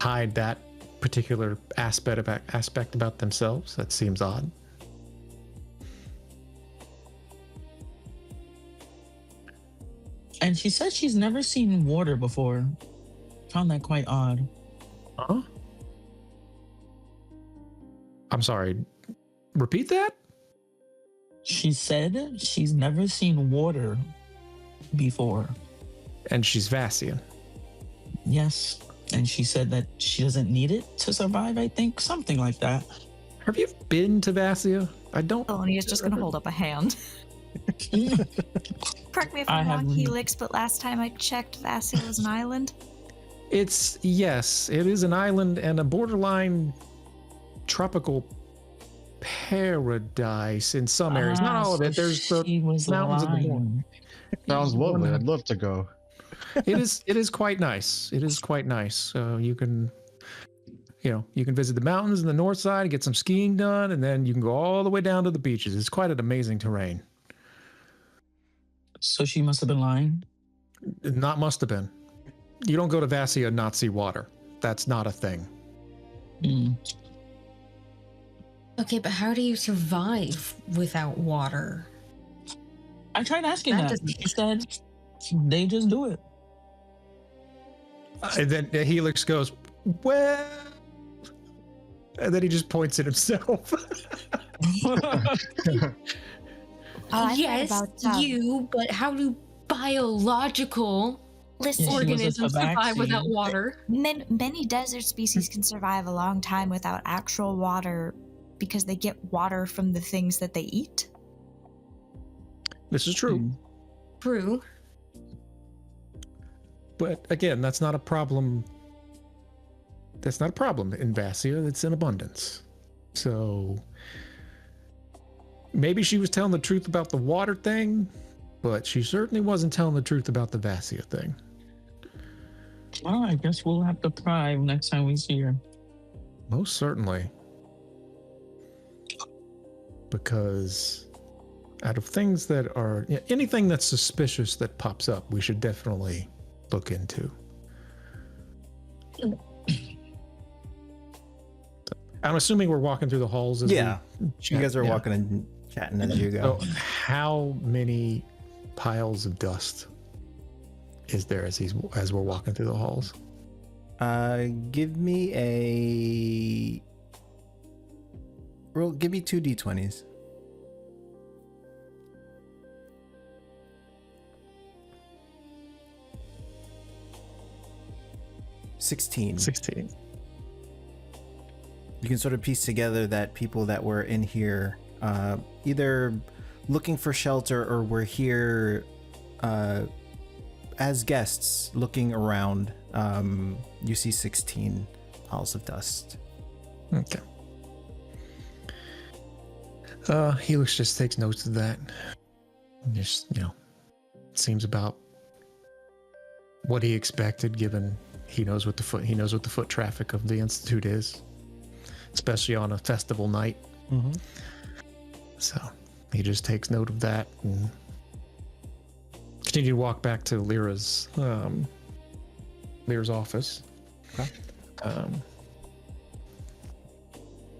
hide that particular aspect about themselves. That seems odd. And she said she's never seen water before. Found that quite odd. Huh? I'm sorry. Repeat that? She said she's never seen water before. And she's Vassian. Yes. And she said that she doesn't need it to survive, I think. Something like that. Have you been to Vassia? I don't. Felony is just going to hold up a hand. Correct me if I'm wrong, Helix, but last time I checked, Vassia was an island. Yes, it is an island and a borderline tropical paradise in some areas. Not all of it. There's the mountains of the north. Sounds lovely. I'd love to go. It is quite nice. It is quite nice. You can visit the mountains in the north side and get some skiing done, and then you can go all the way down to the beaches. It's quite an amazing terrain. So she must have been lying? Not must have been. You don't go to Vassia and not see water. That's not a thing. Okay, but how do you survive without water? I tried asking that. She said they just do it. And then Helix goes, well, and then he just points at himself. Yes, but how do biological organisms survive without water? Many desert species can survive a long time without actual water because they get water from the things that they eat. This is true. True. But again, that's not a problem. That's not a problem in Vassia. It's in abundance. So maybe she was telling the truth about the water thing. but she certainly wasn't telling the truth about the Vassia thing. Well, I guess we'll have to pry next time we see her. Most certainly. Because out of things that are, anything that's suspicious that pops up, we should definitely look into. I'm assuming we're walking through the halls as Yeah. we You chat. guys are Yeah. walking and chatting as you go. So how many piles of dust is there as we're walking through the halls? Give me give me 2 d20s. $16. 16. You can sort of piece together that people that were in here either looking for shelter or were here as guests looking around. You see 16 piles of dust. Okay. Helix just takes notes of that. Just, seems about what he expected, given he knows what the foot traffic of the Institute is, especially on a festival night. Mm-hmm. So he just takes note of that and continue to walk back to Lyra's office. Okay.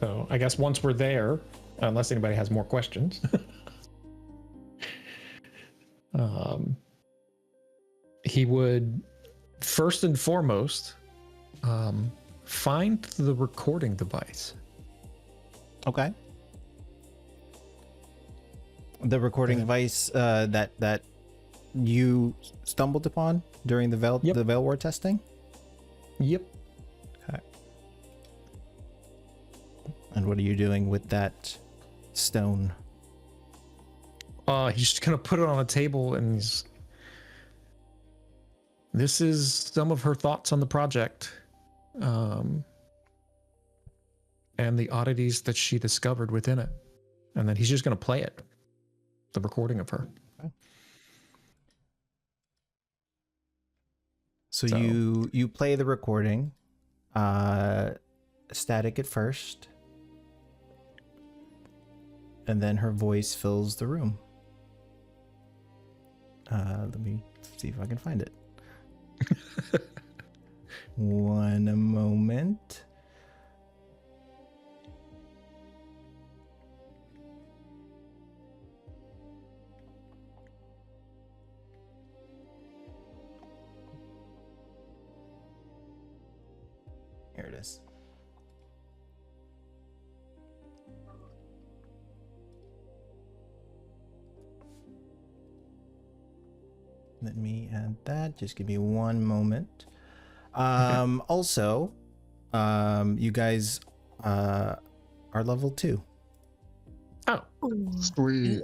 So I guess once we're there, unless anybody has more questions, he would first and foremost find the recording device. Okay. The recording device that you stumbled upon during the Veil War testing? Yep. Okay. And what are you doing with that stone? He's just gonna put it on a table and this is some of her thoughts on the project. And the oddities that she discovered within it. And then he's just gonna play it. The recording of her. Okay. So you play the recording, static at first, and then her voice fills the room. Let me see if I can find it. One moment. Here it is. Let me add that. Just give me one moment. Also, you guys are level 2. Oh, Sweet.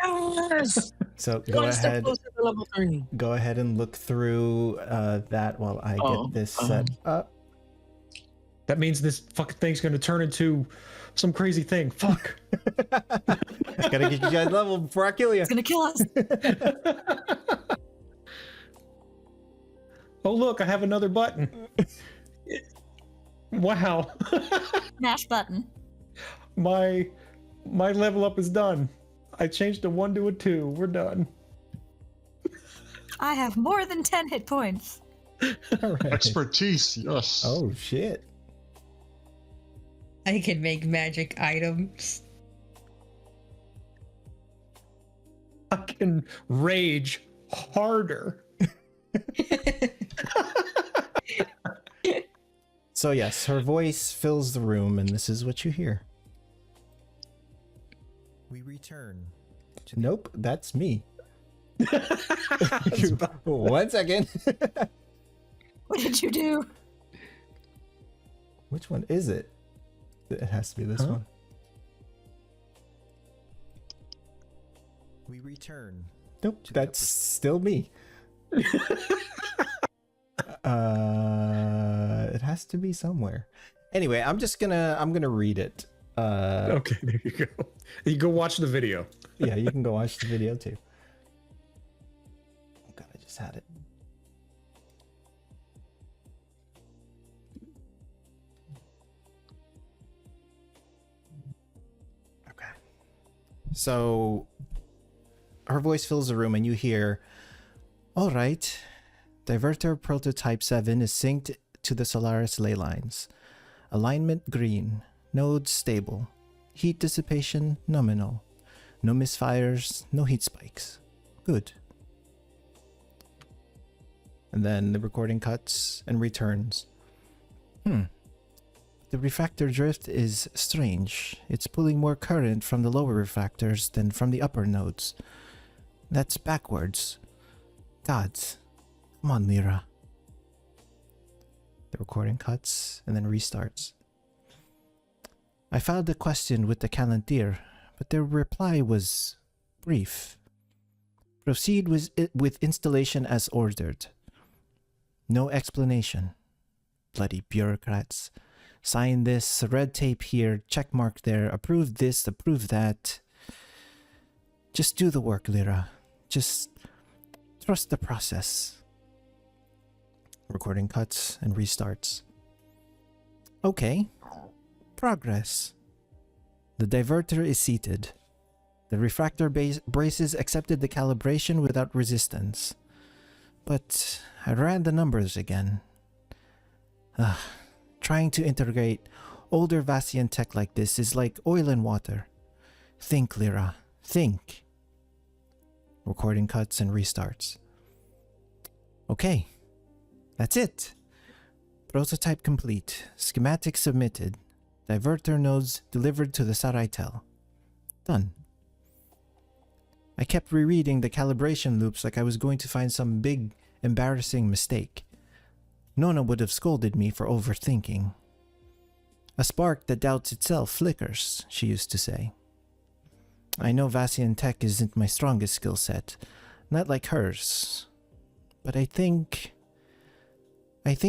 Yes! So go One step ahead. closer to level 3. Go ahead and look through that while I get this set up. that means this fucking thing's gonna turn into some crazy thing. Fuck. Gotta get you guys level before I kill you. It's gonna kill us. Oh look, I have another button. Wow. Mash button. My level up is done. I changed a 1 to a 2. We're done. I have more than 10 hit points. All right. Expertise, yes. Oh shit. I can make magic items. I can rage harder. So yes, her voice fills the room, and this is what you hear. We return to... Nope, that's me. One second. What did you do? Which one is it? It has to be this one. We return. Nope, that's still me. It has to be somewhere. Anyway, I'm gonna read it. Okay, there you go. You go watch the video. Yeah, you can go watch the video too. just had it. Okay. So her voice fills the room and you hear, all right, diverter prototype 7 is synced to the Solaris ley lines. Alignment green, nodes stable, heat dissipation nominal, no misfires, no heat spikes. Good. And then the recording cuts and returns. The refractor drift is strange. It's pulling more current from the lower refractors than from the upper nodes. That's backwards. Gods. Come on, Lyra. The recording cuts and then restarts. I filed a question with the Calendar, but their reply was brief. Proceed with installation as ordered. No explanation. Bloody bureaucrats. Sign this, red tape here, check mark there, approve this, approve that. Just do the work, Lyra. Just trust the process. Recording cuts and restarts. Okay. Progress. The diverter is seated. The refractor braces accepted the calibration without resistance. But I ran the numbers again. Trying to integrate older Vassian tech like this is like oil and water. Think, Lyra. Think. Recording cuts and restarts. Okay. That's it. Prototype complete. Schematic submitted. Diverter nodes delivered to the Saraitel. Done. I kept rereading the calibration loops like I was going to find some big, embarrassing mistake. Nona would have scolded me for overthinking. A spark that doubts itself flickers, she used to say. I know Vassian tech isn't my strongest skill set, not like hers. But I think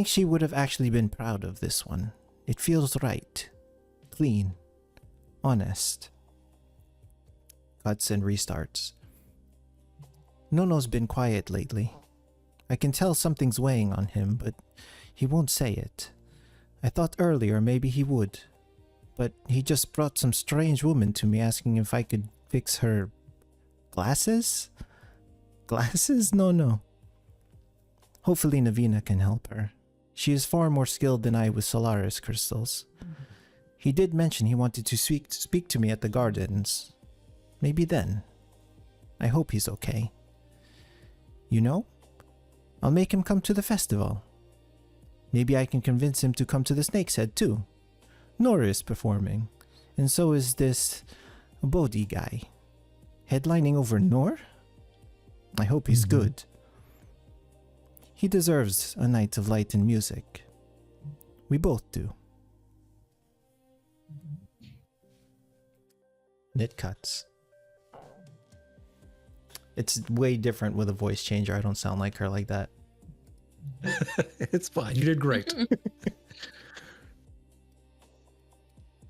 she would have actually been proud of this one. It feels right. Clean. Honest. Cuts and restarts. Nono's been quiet lately. I can tell something's weighing on him, but he won't say it. I thought earlier maybe he would. But he just brought some strange woman to me asking if I could fix her glasses? Glasses? No. Hopefully Navina can help her. She is far more skilled than I with Solaris crystals. He did mention he wanted to speak to me at the gardens. Maybe then. I hope he's okay. You know, I'll make him come to the festival. Maybe I can convince him to come to the Snake's Head too. Nora is performing, and so is this Bodhi guy. Headlining over Nor? I hope he's good. He deserves a night of light and music. We both do. And it cuts. It's way different with a voice changer. I don't sound like her like that. It's fine. You did great.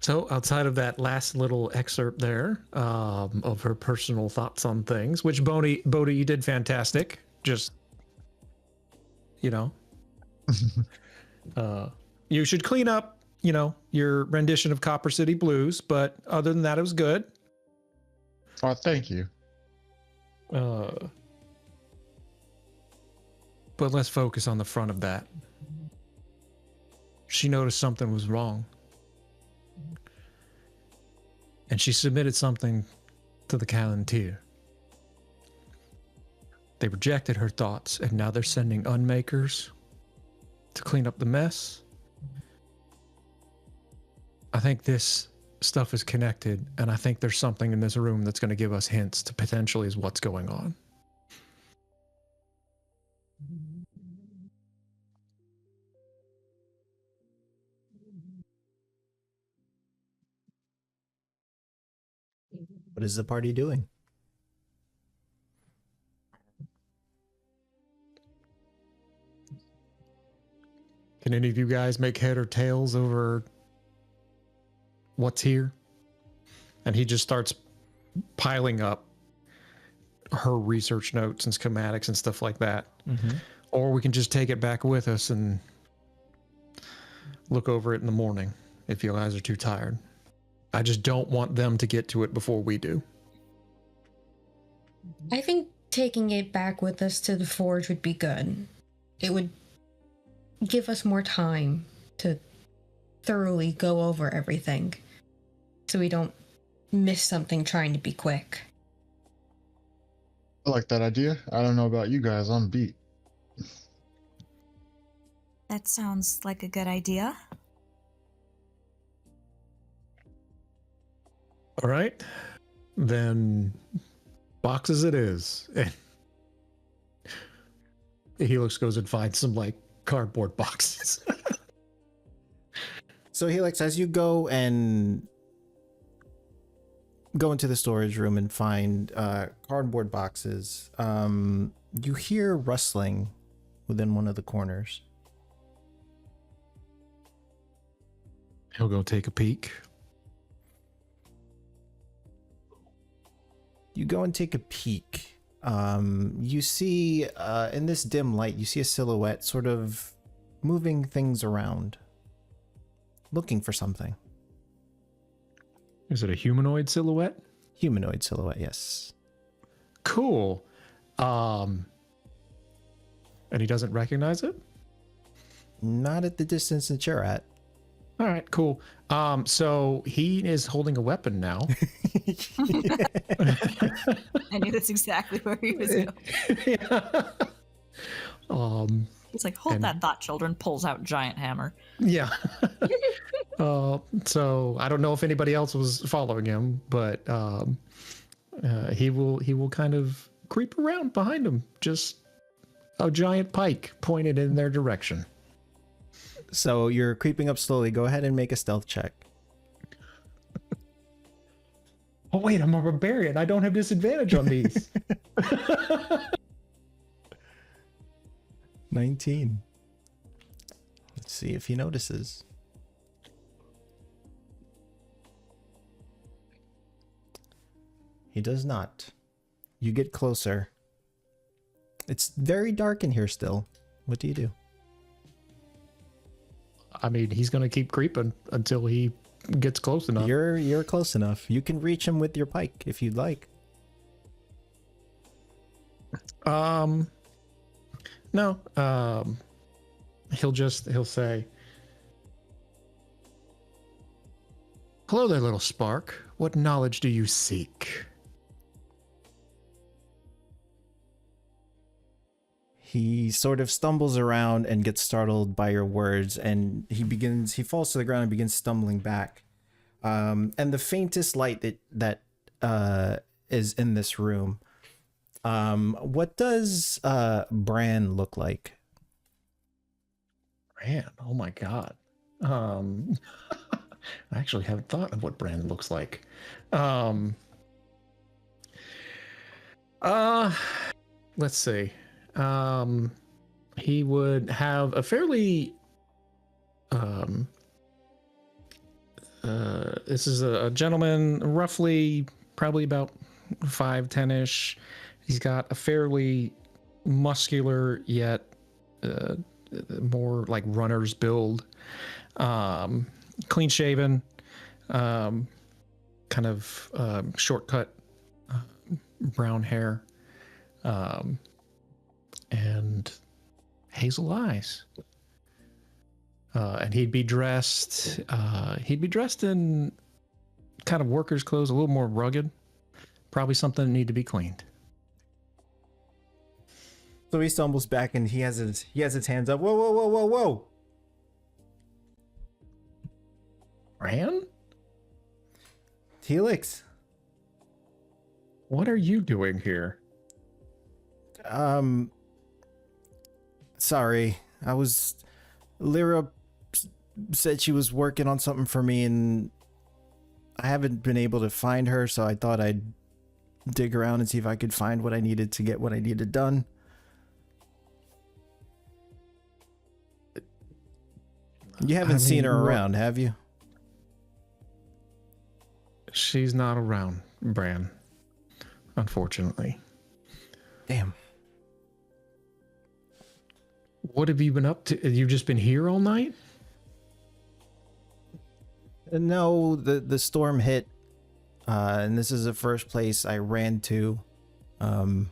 So outside of that last little excerpt there of her personal thoughts on things, which Bodhi, you did fantastic. Just, you know, you should clean up, you know, your rendition of Copper City Blues. But other than that, it was good. Oh, thank you. But let's focus on the front of that. She noticed something was wrong. And she submitted something to the Calendar. They rejected her thoughts, and now they're sending unmakers to clean up the mess. I think this stuff is connected, and I think there's something in this room that's going to give us hints to potentially is what's going on. What is the party doing? Can any of you guys make head or tails over what's here? And he just starts piling up her research notes and schematics and stuff like that. Mm-hmm. Or we can just take it back with us and look over it in the morning if you guys are too tired. I just don't want them to get to it before we do. I think taking it back with us to the forge would be good. It would give us more time to thoroughly go over everything so we don't miss something trying to be quick. I like that idea. I don't know about you guys. I'm beat. That sounds like a good idea. All right, then boxes it is. Helix goes and finds some like cardboard boxes. So Helix, as you go into the storage room and find cardboard boxes, you hear rustling within one of the corners. He'll go take a peek. You go and take a peek. You see, in this dim light, you see a silhouette sort of moving things around, looking for something. Is it a humanoid silhouette? Humanoid silhouette, yes. Cool. And he doesn't recognize it? Not at the distance that you're at. All right, cool. So he is holding a weapon now. I knew that's exactly where he was going. Yeah. It's like, hold that thought, children. Pulls out giant hammer. Yeah. So I don't know if anybody else was following him, but he will kind of creep around behind him, just a giant pike pointed in their direction. So you're creeping up slowly. Go ahead and make a stealth check. Oh wait, I'm a barbarian. I don't have disadvantage on these. 19. Let's see if he notices. He does not. You get closer. It's very dark in here still. What do you do? I mean, he's gonna keep creeping until he gets close enough. You're close enough. You can reach him with your pike if you'd like. No. He'll say, "Hello there, little spark. What knowledge do you seek?" He sort of stumbles around and gets startled by your words, and he falls to the ground and begins stumbling back. And the faintest light that is in this room. What does Bran look like? Bran, oh my god. I actually haven't thought of what Bran looks like. Let's see. He would have a fairly this is a gentleman, roughly probably about 5'10-ish. He's got a fairly muscular yet more like runner's build. Clean shaven, kind of shortcut brown hair, and hazel eyes. And he'd be dressed in kind of worker's clothes, a little more rugged, probably something that need to be cleaned. So he stumbles back and he has his hands up. Whoa, whoa, whoa, whoa, whoa. Bran? Helix. What are you doing here? Sorry. Lyra said she was working on something for me and I haven't been able to find her, so I thought I'd dig around and see if I could find what I needed to get what I needed done. You haven't seen her around, have you? She's not around, Bran, unfortunately. Damn. What have you been up to? You've just been here all night? No, the storm hit, and this is the first place I ran to. I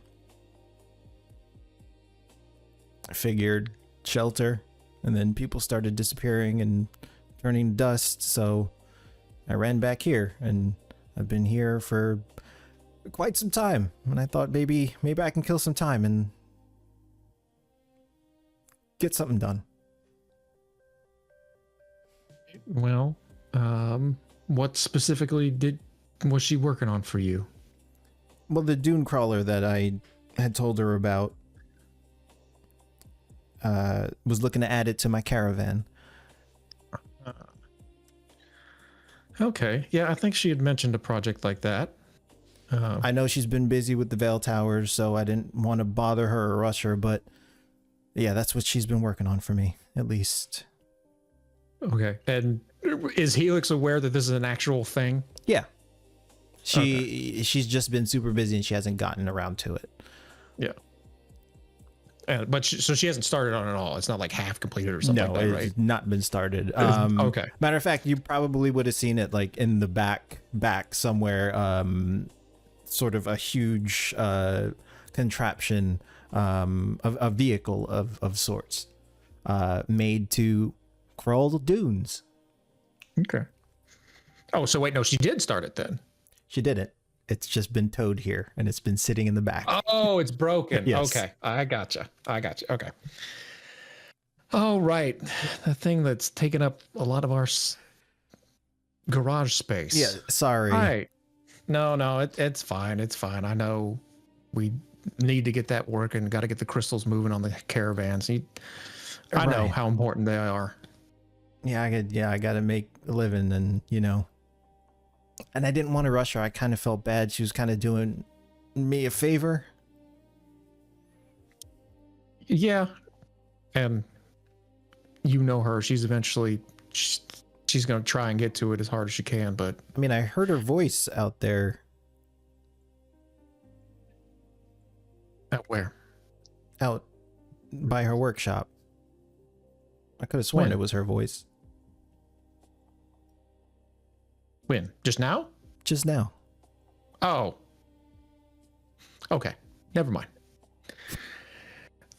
figured shelter, and then people started disappearing and turning dust, so I ran back here, and I've been here for quite some time, and I thought maybe I can kill some time and get something done. Well, what specifically was she working on for you? Well, the dune crawler that I had told her about, was looking to add it to my caravan. Okay, yeah, I think she had mentioned a project like that. I know she's been busy with the Veil Towers, so I didn't want to bother her or rush her, but yeah, that's what she's been working on for me, at least. Okay, and is Helix aware that this is an actual thing? Yeah. She's just been super busy and she hasn't gotten around to it. Yeah. So she hasn't started on it at all. It's not like half completed or something no, like that, right? It's not been started. Okay. Matter of fact, you probably would have seen it like in the back somewhere, sort of a huge contraption, a vehicle of sorts, made to crawl the dunes. Okay. Oh, so wait, no, she did start it then. She did it. It's just been towed here and it's been sitting in the back. Oh, it's broken. Yes. Okay. I gotcha. Okay. Oh, right. The thing that's taken up a lot of our garage space. Yeah, sorry. Right. No, it's fine. It's fine. I know we need to get that working. Got to get the crystals moving on the caravans. I know Right. how important they are. Yeah, I got to make a living, and and I didn't want to rush her. I kind of felt bad. She was kind of doing me a favor. Yeah. And you know her. She's eventually, she's going to try and get to it as hard as she can, but. I mean, I heard her voice out there. At where? Out by her workshop. I could have sworn When? it was her voice. When? Just now? Just now. Oh. Okay. Never mind.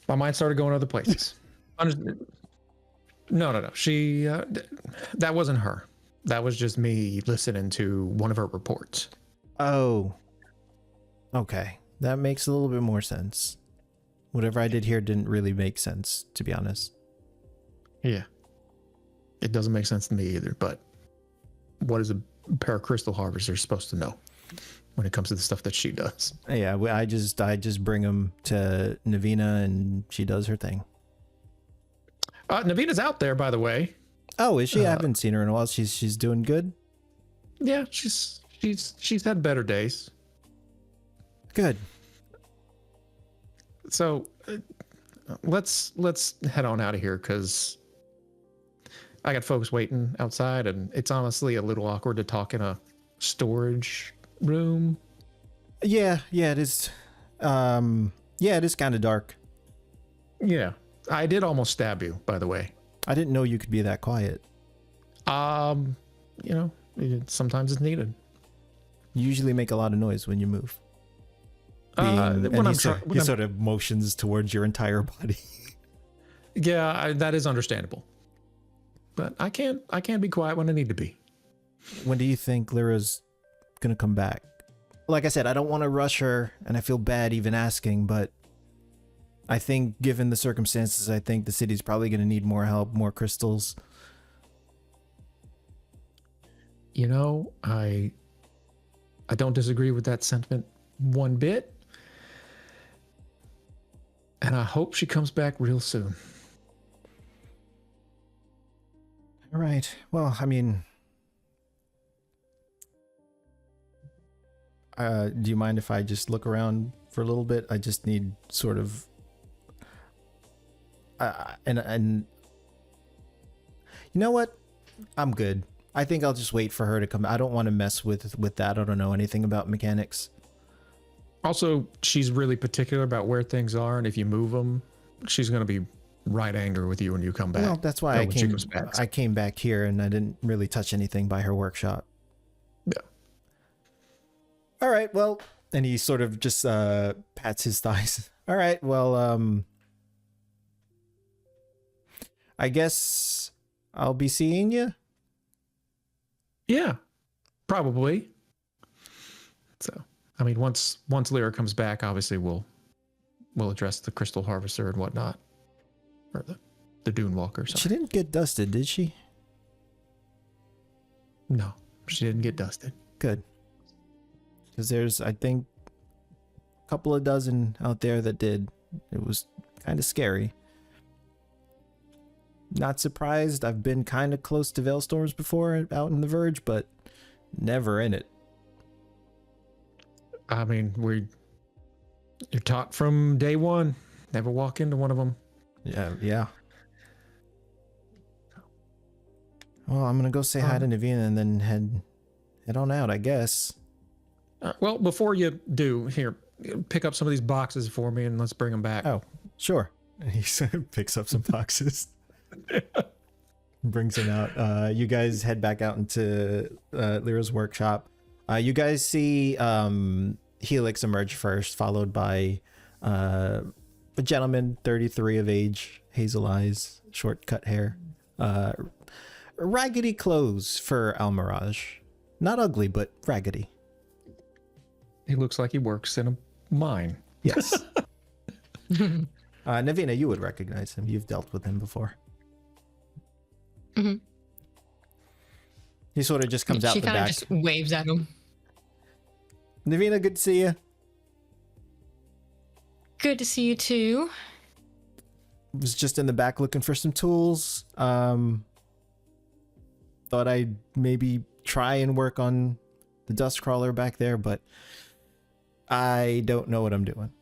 My mind started going other places. No. She, that wasn't her. That was just me listening to one of her reports. Oh. Okay. That makes a little bit more sense. Whatever I did here didn't really make sense, to be honest. Yeah. It doesn't make sense to me either, but what is a pair of crystal harvesters supposed to know when it comes to the stuff that she does? Yeah, I just bring them to Navina and she does her thing. Navina's out there, by the way. Oh, is she? I haven't seen her in a while. She's doing good. Yeah, she's had better days. Good. So let's head on out of here, because I got folks waiting outside, and it's honestly a little awkward to talk in a storage room. Yeah, it is. It is kind of dark. Yeah, I did almost stab you, by the way. I didn't know you could be that quiet. Sometimes it's needed. You usually make a lot of noise when you move. He sort of motions towards your entire body. Yeah, that is understandable. But I can't be quiet when I need to be. When do you think Lyra's gonna come back? Like I said, I don't want to rush her, and I feel bad even asking, but I think given the circumstances, I think the city's probably gonna need more help, more crystals. I don't disagree with that sentiment one bit. And I hope she comes back real soon. All right. Well, I mean, do you mind if I just look around for a little bit? I just need sort of, and you know what? I'm good. I think I'll just wait for her to come. I don't want to mess with that. I don't know anything about mechanics. Also, she's really particular about where things are, and if you move them, she's going to be right angry with you when you come back. Well, that's why when she goes back. I came back here and I didn't really touch anything by her workshop. Yeah. All right, well, and he sort of just pats his thighs. All right, well, I guess I'll be seeing you. Yeah, probably. So, I mean, once Lyra comes back, obviously we'll address the crystal harvester and whatnot, or the dune walker. Sorry. She didn't get dusted, did she? No, she didn't get dusted. Good. Because there's, I think, a couple of dozen out there that did. It was kind of scary. Not surprised. I've been kind of close to Veilstorms before out in the Verge, but never in it. I mean, you're taught from day one, never walk into one of them. Yeah. Well, I'm gonna go say hi to Navina and then head on out, I guess. Well, before you do, here, pick up some of these boxes for me and let's bring them back. Oh, sure. And he picks up some boxes. Brings them out. You guys head back out into Lyra's workshop. You guys see Helix emerge first, followed by a gentleman, 33 of age, hazel eyes, short cut hair, raggedy clothes for Almirage. Not ugly, but raggedy. He looks like he works in a mine. Yes. Navina, you would recognize him. You've dealt with him before. Mm-hmm. He sort of just comes out the back. She kind of just waves at him. Navina, good to see you. Good to see you too. Was just in the back looking for some tools. Thought I'd maybe try and work on the dust crawler back there, but I don't know what I'm doing.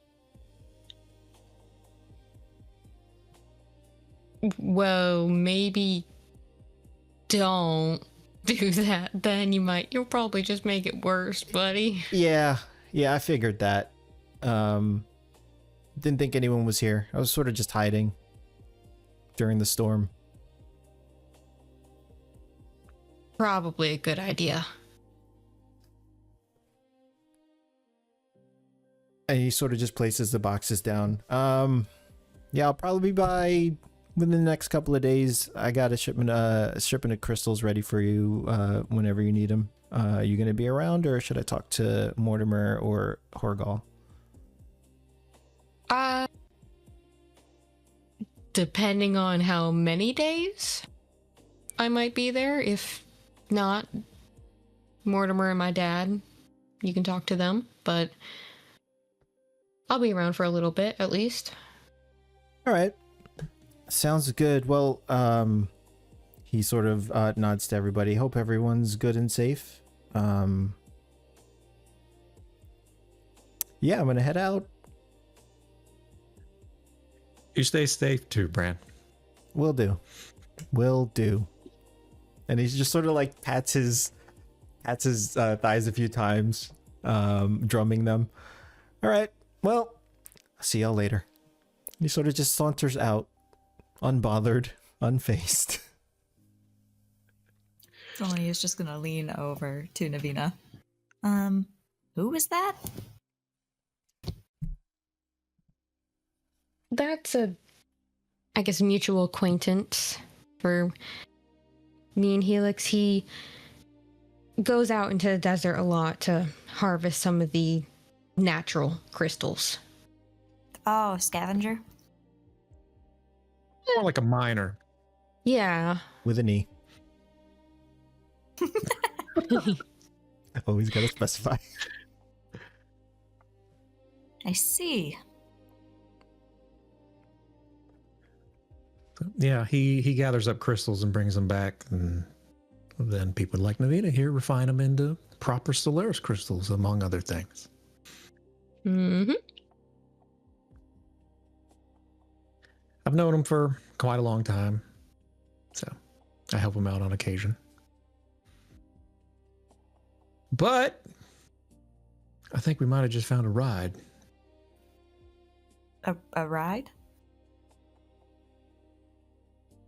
Well, maybe don't do that. Then you'll probably just make it worse, buddy. Yeah, I figured that. Didn't think anyone was here. I was sort of just hiding during the storm. Probably a good idea. And he sort of just places the boxes down. Yeah, I'll probably be by within the next couple of days. I got a shipment of crystals ready for you whenever you need them. Are you going to be around, or should I talk to Mortimer or Horgal? Depending on how many days I might be there. If not, Mortimer and my dad, you can talk to them, but I'll be around for a little bit at least. All right. Sounds good. Well, he sort of nods to everybody. Hope everyone's good and safe. Yeah, I'm going to head out. You stay safe too, Bran. Will do. And he's just sort of like pats his thighs a few times, drumming them. All right. Well, see y'all later. He sort of just saunters out, unbothered, unfazed. Felony is just gonna lean over to Navina. Who is that? That's I guess, mutual acquaintance for me and Helix. He goes out into the desert a lot to harvest some of the natural crystals. Oh, scavenger? More like a miner. Yeah. With an E. Always gotta specify. I see. Yeah, he gathers up crystals and brings them back, and then people like Navina here refine them into proper Solaris crystals, among other things. Mm-hmm. I've known him for quite a long time, so I help him out on occasion. But I think we might have just found a ride. A ride?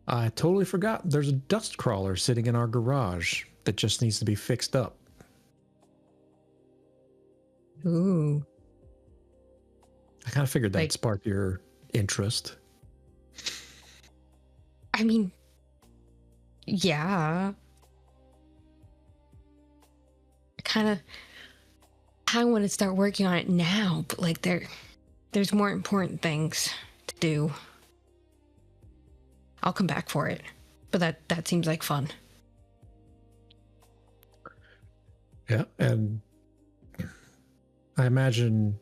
I totally forgot there's a dust crawler sitting in our garage that just needs to be fixed up. Ooh. I kind of figured that'd Like- spark your interest. I mean, yeah. I want to start working on it now, but like there's more important things to do. I'll come back for it. But that seems like fun. Yeah, and I imagine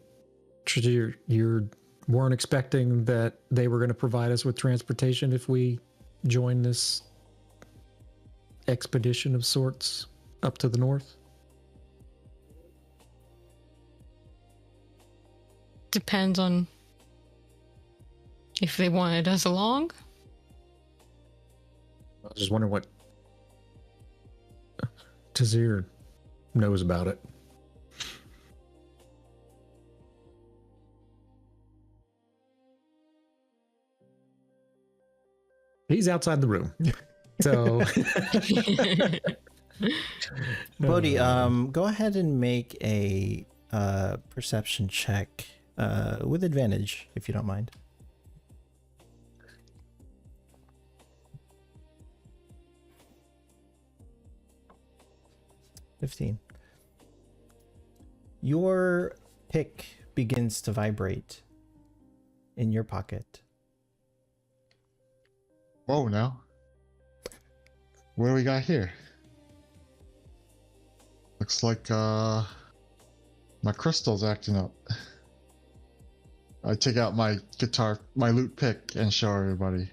you weren't expecting that they were going to provide us with transportation if we join this expedition of sorts up to the north? Depends on if they wanted us along. I was just wondering what Tazir knows about it. He's outside the room. So Bodhi, go ahead and make a perception check with advantage, if you don't mind. $15. Your pick begins to vibrate in your pocket. Whoa, now. What do we got here? Looks like my crystal's acting up. I take out my guitar, my loot pick, and show everybody.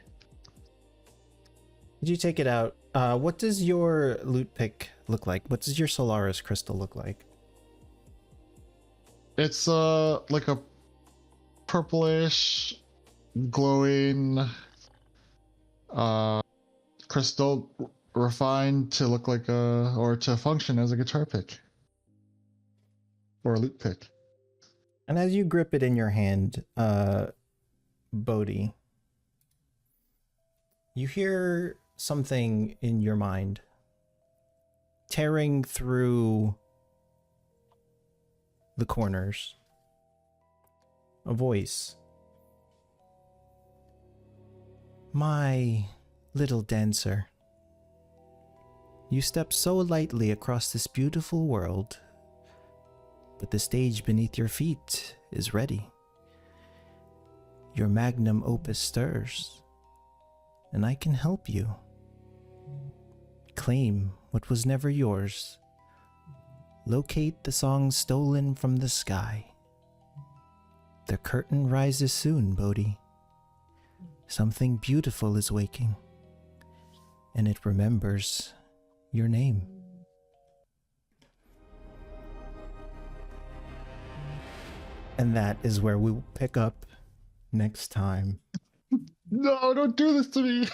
Did you take it out? What does your loot pick look like? What does your Solaris crystal look like? It's like a purplish, glowing crystal refined to look like or to function as a guitar pick. Or a loot pick. And as you grip it in your hand, Bodhi, you hear something in your mind tearing through the corners. A voice. My little dancer, you step so lightly across this beautiful world, but the stage beneath your feet is ready. Your magnum opus stirs, and I can help you. Claim what was never yours. Locate the songs stolen from the sky. The curtain rises soon, Bodhi. Something beautiful is waking, and it remembers your name. And that is where we will pick up next time. No, don't do this to me.